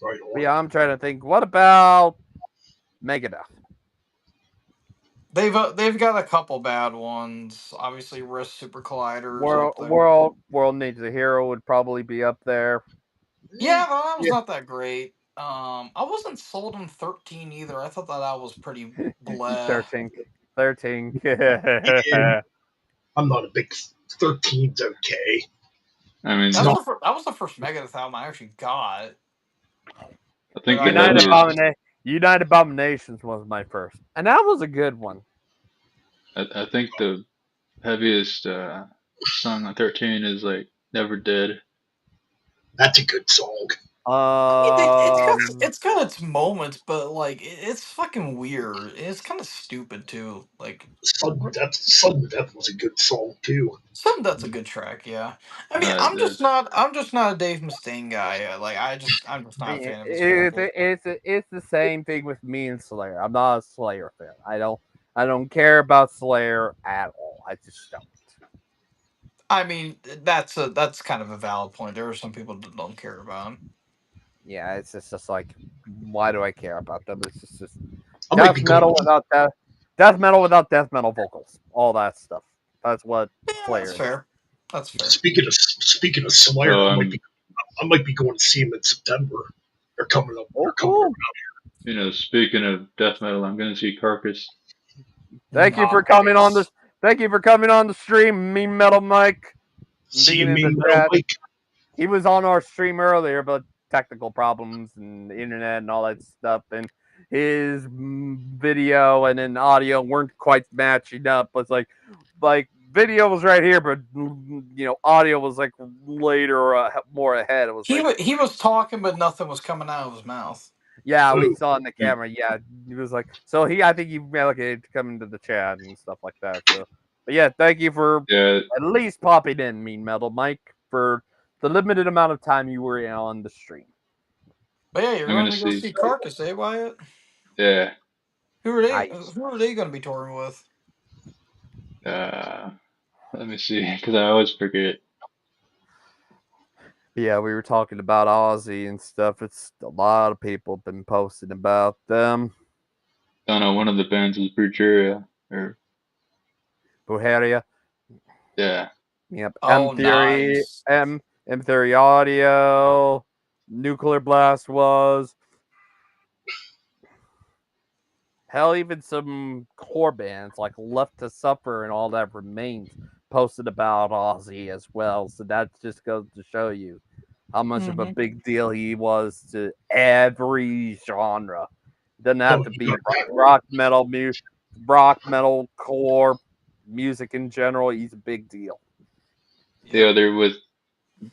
Right But on. yeah, I'm trying to think. What about Megadeth? They've got a couple bad ones. Obviously, Risk Super Colliders up there. World Needs a Hero would probably be up there. Yeah, but that was Yeah, not that great. I wasn't sold on 13 either. I thought that was pretty bleh. 13, 13. and I'm not a big 13's okay. I mean, It's That's not the that was the first Megadeth album I actually got. I But think I the never. heaviest. United Abominations was my first, and that was a good one. I think the heaviest song on 13 is like "Never Did." that's a good song. Um, It's got its moments, but like it's fucking weird. It's kind of stupid too. Like Sudden Death was a good song too. some that's a good track. Yeah, I mean The I'm just not a Dave Mustaine guy. Like I'm just not a fan of his vocals. it's the same thing with me and Slayer. I'm not a Slayer fan. I don't care about Slayer at all. I just don't. I mean that's kind of a valid point. There are some people that don't care about him. Yeah, it's just like, why do I care about them? It's just I might death be going. metal without death metal without death metal vocals. All that stuff. That's what Yeah, that's Slayer is. fair. That's fair. Speaking of Slayer, so I might be going to see him in September. They're coming up. Oh, They're coming cool. speaking of death metal, I'm gonna see Carcass. Thank you for coming on Nice. this. Thank you for coming on the stream, Mean Metal Mike. See you, Being in the Mean Metal chat. Mike. He was on our stream earlier, but technical problems and the internet and all that stuff, and his video and then audio weren't quite matching up. It's like video was right here, but audio was like later, more ahead. It was like, He was talking, but nothing was coming out of his mouth. yeah, we Oh, saw in the camera. Yeah, he was like, so I think he allocated to come into the chat and stuff like that. So, but yeah, thank you for Yeah, at least popping in, Mean Metal Mike, for the limited amount of time you were on the stream. But yeah, you're I'm going gonna to go see. see Carcass, eh, Wyatt? Yeah. Who are they? Nice. Who are they going to be touring with? Uh, Let me see, because I always forget. Yeah, we were talking about Ozzy and stuff. It's a lot of people have been posting about them. Don't know. One of the bands was Brujeria, or Buharia. yeah. Yep. Oh, nice. M Theory Audio. Nuclear Blast was. Hell, even some core bands like Left to Suffer and All That Remains posted about Ozzy as well. So that just goes to show you how much of a Hmm. big deal he was to every genre. It doesn't have Oh, to you be got that right. rock metal, core music in general. He's a big deal. The Yep. other with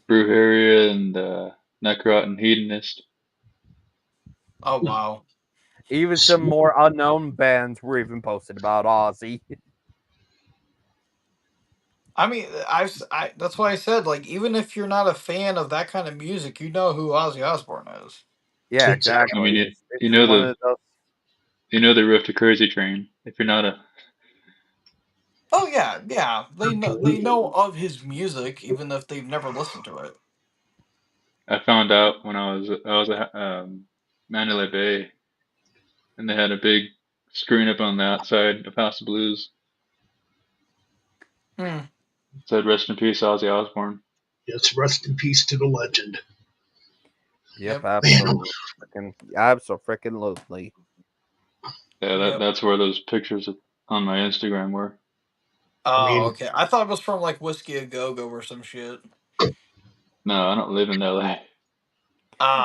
Brujeria and Necrot and Hedonist. Oh wow. Even some Sweet. more unknown bands were even posted about Ozzy. I mean, that's why I said, like, even if you're not a fan of that kind of music, you know who Ozzy Osbourne is. Yeah, I exactly. mean, It's one of those. you know the Rift to Crazy Train. If you're not a, Oh yeah, yeah. They Absolutely. know of his music, even if they've never listened to it. I found out when I was at Mandalay Bay, and they had a big screen up on the outside of House of Blues. Hmm. It said "Rest in Peace, Ozzy Osbourne." Yes, rest in peace to the legend. Yep, Yep. Man, absolutely. Absolutely. Yeah, Yep. that's where those pictures on my Instagram were. I Oh, mean, okay. I thought it was from like Whiskey a Go Go or some shit. No, I don't live in LA.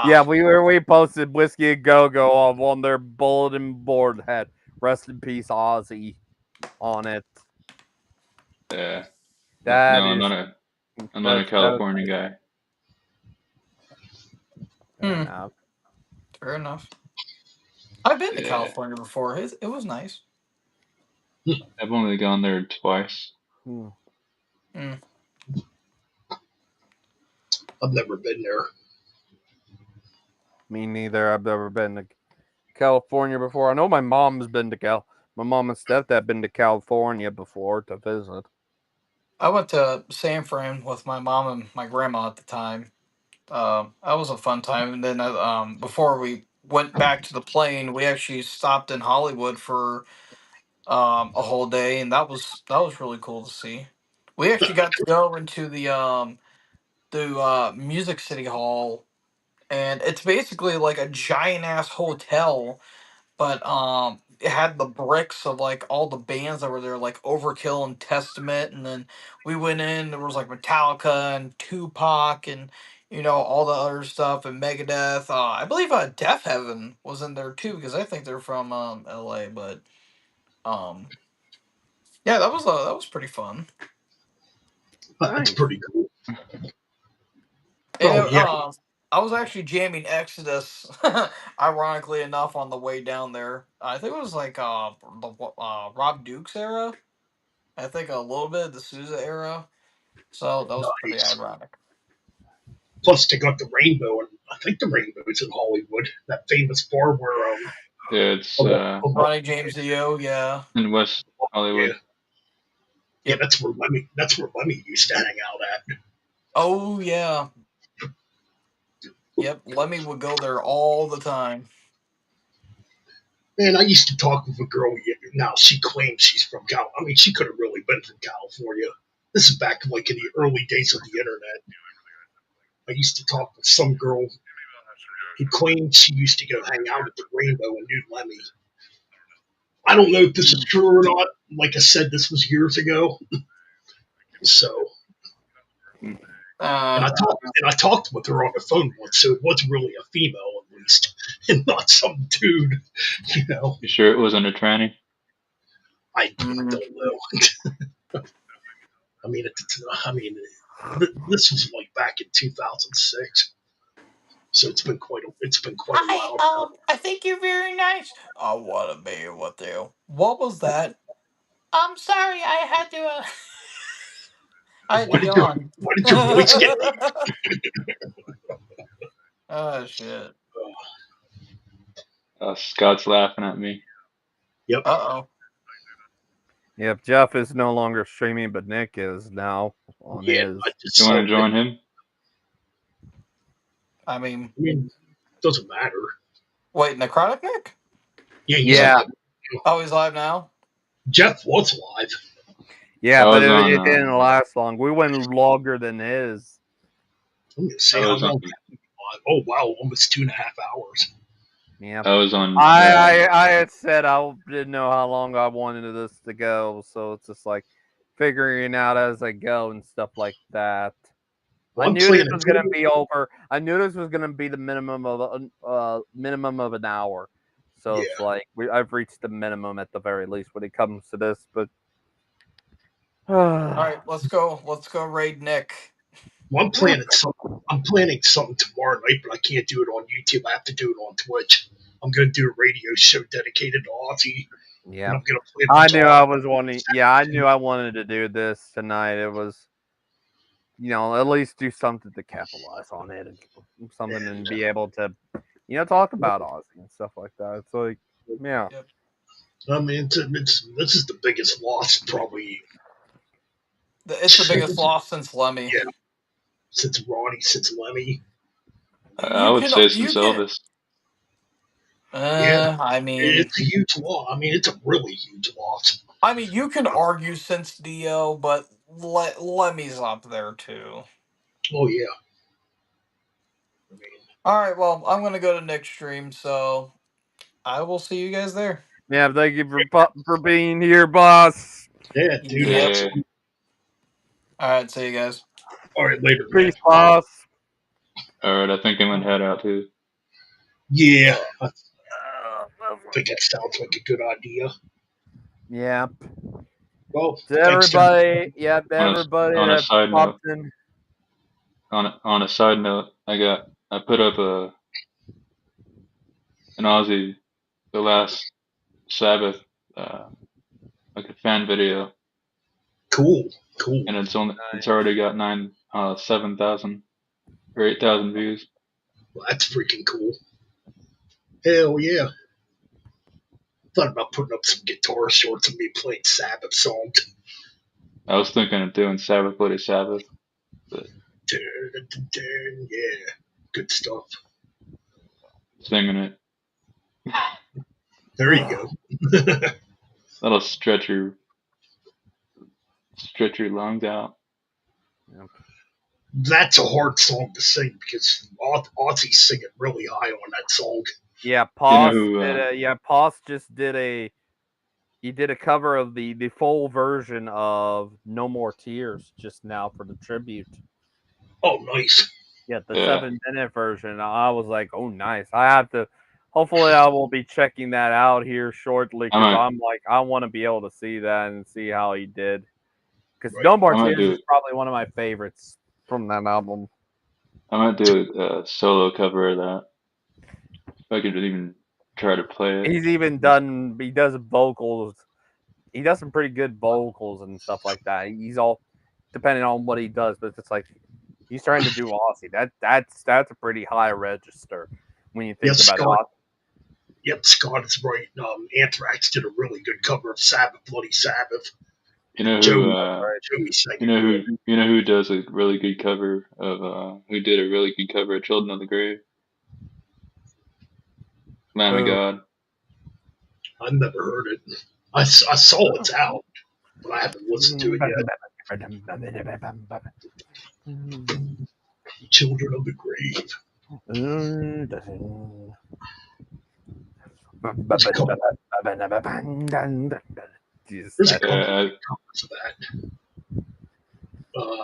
Yeah, Ah. we posted Whiskey a Go Go on their bulletin board had "Rest in Peace Ozzy" on it. Yeah, That no, is I'm not a that was California guy. fair Hmm. enough. Fair enough. I've been to Yeah, California before. It was nice. I've only gone there twice. Hmm. Hmm. I've never been there. Me neither. I've never been to California before. I know my mom's been to My mom and stepdad been to California before to visit. I went to San Fran with my mom and my grandma at the time. That was a fun time. And then before we went back to the plane, we actually stopped in Hollywood for a whole day, and that was really cool to see. We actually got to go into the Music City Hall, and it's basically like a giant ass hotel, but it had the bricks of like all the bands that were there, like Overkill and Testament, and then we went in. There was like Metallica and Tupac and all the other stuff and Megadeth. I believe Death Heaven was in there too because I think they're from L.A. But um, yeah, that was pretty fun. That's Nice. pretty cool. And Oh yeah, I was actually jamming Exodus, ironically enough, on the way down there. I think it was like the Rob Dukes era. I think a little bit of the Sousa era. So that was pretty nice. ironic. Plus, they got the rainbow, and I think the rainbow's in Hollywood. That famous bar where Yeah, it's Ronnie James Dio, yeah. in West yeah, Hollywood. yeah, Yep. That's where Lemmy used to hang out at. Oh yeah. Yep. Lemmy would go there all the time. Man, I used to talk with a girl. Now she claims she's from Cal. I mean, she could have really been from California. This is back like in the early days of the internet. I used to talk with some girl who claimed she used to go hang out at the Rainbow and knew Lemmy. I don't know if this is Mm. true or not. Like I said, this was years ago. So, Hmm. Uh, and I talked with her on the phone once, so it was really a female at least, and not some dude. You know, You sure it wasn't a tranny? I mm. don't know. I mean, this was like back in 2006, so it's been quite a Hi, while now. I think you're very nice. I want to be with you. What was that? I'm sorry, I had to yawn. Why did your voice get deep? Oh shit. Scott's laughing at me. Yep. Uh oh. Yep, Jeff is no longer streaming, but Nick is now on Yeah, his. I just You want saw to it. join him? I mean, I mean, doesn't matter. wait, Necrotic Nick? Yeah, he's Yeah, alive. Oh, he's live now. Jeff was alive. yeah, I but was on. it didn't last long. We went longer than his. I'm gonna I see how was on. long Jeff was alive. Oh wow, almost 2.5 hours. Yeah. I was on. I had said I didn't know how long I wanted this to go, so it's just like figuring out as I go and stuff like that. I Well, I'm knew this playing a was gonna total. be over. I knew this was gonna be the minimum of an hour. So Yeah. it's like I've reached the minimum at the very least when it comes to this. But All right, let's go. Let's go raid Nick. Well, I'm planning something tomorrow night, but I can't do it on YouTube. I have to do it on Twitch. I'm going to do a radio show dedicated to Ozzy, and yeah, I'm going to play a I bunch of knew I Ozzy. was wanting. Yeah, I knew I wanted to do this tonight. It was at least do something to capitalize on it and something and be able to talk about Ozzy and stuff like that. It's like, yeah, Yep. I mean, this is the biggest loss probably It's the biggest since, loss since Lemmy. yeah, since Ronnie, since Lemmy. I would say since Elvis. Yeah, I mean, it's a huge loss. I mean, it's a really huge loss. you can argue since Dio, but Lemmy's up there too. Oh yeah, I mean, All right, well, I'm gonna go to Nick's stream, so I will see you guys there. yeah. Thank you for being here, boss. yeah, dude, Yep. Yeah. absolutely. All right, see you guys. All right, later, man. Peace, boss. All right. I think I'm gonna head out too. Yeah, I think that sounds like a good idea. Yeah. Well, To thanks to everybody, yep, On a everybody on a that side note. popped in. On a side note, I put up an Aussie the last Sabbath like a fan video, cool, cool. and it's already got 7,000 or 8,000 views. Well, that's freaking cool. Hell yeah. Thought about putting up some guitar shorts of me playing Sabbath songs. I was thinking of doing Sabbath Bloody Sabbath, but Yeah, good stuff. singing it There you go. that'll stretch your lungs out. Yep. That's a hard song to sing because Ozzy's singing really high on that song. Yeah, You know Poss who? Poss just did a cover of the full version of No More Tears just now for the tribute. Oh, nice. Yeah, the Yeah, 7-minute version. I was like, oh, nice. I have to. Hopefully, I will be checking that out here shortly I because might I'm like, I want to be able to see that and see how he did. Because Right. No More I might Tears do is probably one of my favorites from that album. a solo cover of that. If I could even try to play it. He's even done. He does vocals. He does some pretty good vocals and stuff like that. He's all depending on what he does, but it's like he's trying to do Aussie. That's a pretty high register when you think Yes, about Scott. Aussie. Yep, Scott is right. Anthrax did a really good cover of Sabbath, Bloody Sabbath. You know who? Joey, Uh, Joey sang you it know good. who? You know who does a really good cover of? Who did a really good cover of "Children of the Grave"? Lamb of Who? God. I've never heard it. I saw it's out, but I haven't listened to it yet. Children of the Grave. There's a couple. Jesus, There's a that. couple Yeah, covers of that.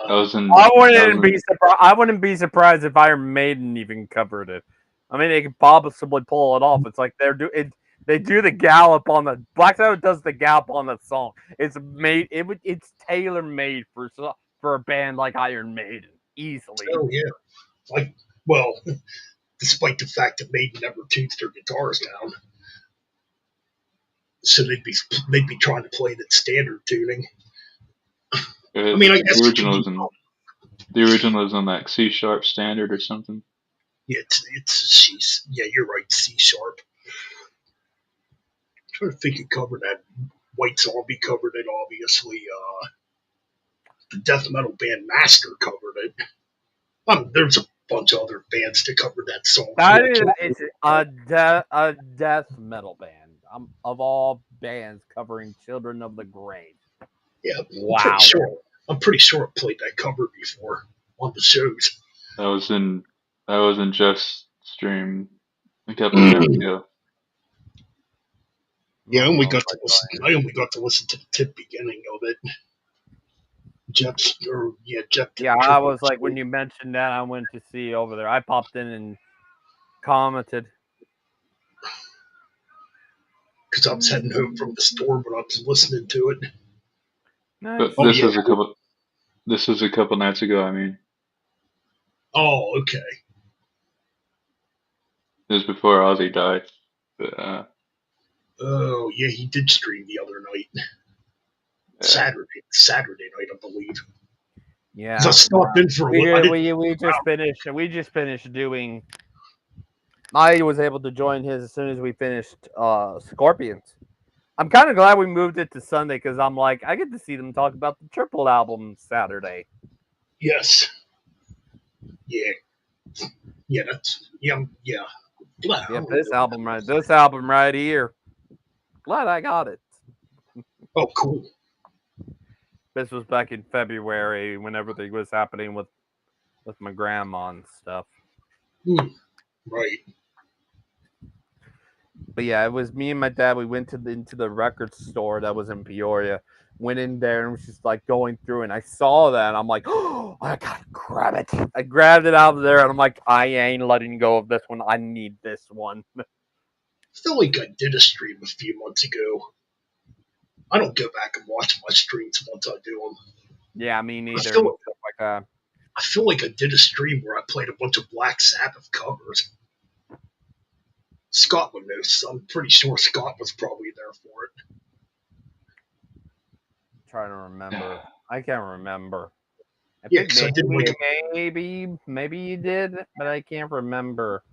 I was in. I I was wouldn't in. be surprised. I wouldn't be surprised if Iron Maiden even covered it. I mean, they could possibly pull it off. It's like They do the gallop on the Black Sabbath does the gallop on the song. It's made. It's tailor made for a band like Iron Maiden easily. Oh yeah, like well, despite the fact that Maiden never tuned their guitars down, so they'd be trying to play it at standard tuning. I mean, I guess The it could original be. was in. The original is on like C sharp standard or something. Yeah, she's yeah, you're right. C sharp. I'm trying to think who covered that. White Zombie covered it, obviously. The death metal band Master covered it. There's a bunch of other bands that covered that song too. That I is, can't. it's a death metal band. Of all bands covering Children of the Grave. Yeah, Wow. I'm pretty sure I played that cover before on the shows. That was in Jeff's stream a couple of nights ago. Yeah, I Oh, only most got to listen. likely. I only got to listen to the tip beginning of it. Jeff did Yeah, the I tribute was like, to when you mentioned that, I went to see over there. I popped in and commented. because I was heading home from the store when I was listening to it. But Nice. Oh yeah. this was a couple nights ago. I mean, Oh okay. it was before Ozzy died. But Oh yeah, he did stream the other night, yeah, Saturday night, I believe. Because I Yeah, stopped in for a little. I didn't. we just finished. We just finished doing. I was able to join his as soon as we finished Scorpions. I'm kind of glad we moved it to Sunday because I'm like, I get to see them talk about the triple album Saturday. Yes. Yeah. Yeah. Yeah. Yep, I don't know. this album right here. Glad I got it. Oh cool. This was back in February when everything was happening with my grandma and stuff. Hmm, right. But yeah, it was me and my dad. We went into the record store that was in Peoria. Went in there and was just like going through, and I saw that, and I'm like, oh, I gotta grab it. I grabbed it out of there, and I'm like, I ain't letting go of this one. I need this one. I feel like I did a stream a few months ago. I don't go back and watch my streams once I do them. Yeah, me I neither, and feel stuff like that. I feel like I did a stream where I played a bunch of Black Sabbath covers. Scott would know. So I'm pretty sure Scott was probably there for it. Trying to remember. I can't remember. I Yeah, think because maybe you did, but I can't remember.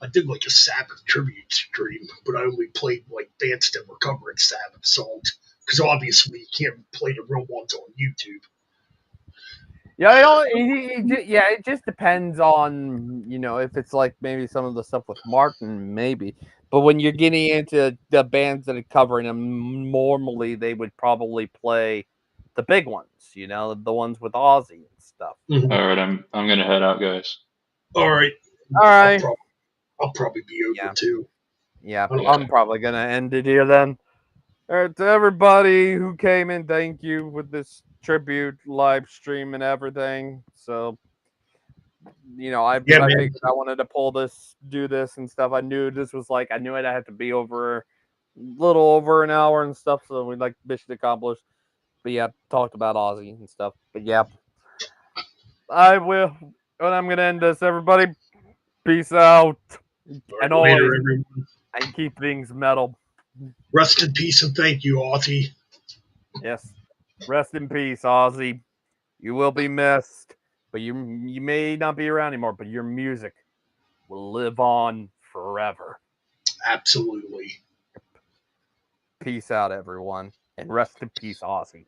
I did like a Sabbath tribute stream, but I only played like bands that were covering Sabbath songs. Because obviously you can't play the real ones on YouTube. Yeah, yeah, it just depends on if it's like maybe some of the stuff with Martin, maybe. But when you're getting into the bands that are covering them, normally they would probably play the big ones, the ones with Ozzy and stuff. Mm-hmm. all right, I'm gonna head out, guys. All right, All I'll right, probably I'll probably be over yeah, too. yeah, I don't Yeah, I'm probably gonna end it here then. All right, to everybody who came in, thank you with this tribute live stream and everything. So Yeah, I man. figured I wanted to do this and stuff. I knew this was like I knew I'd have to be over a little over an hour and stuff, so we like mission accomplished. But yeah, talked about Ozzy and stuff. But yeah, I will. And I'm gonna end this. Everybody, peace out, All right, and later, always everyone. and keep things metal. Rest in peace and thank you, Ozzy. Yes, rest in peace, Ozzy. You will be missed, but you may not be around anymore. But your music will live on forever. Absolutely. Peace out, everyone, and rest in peace, Ozzy.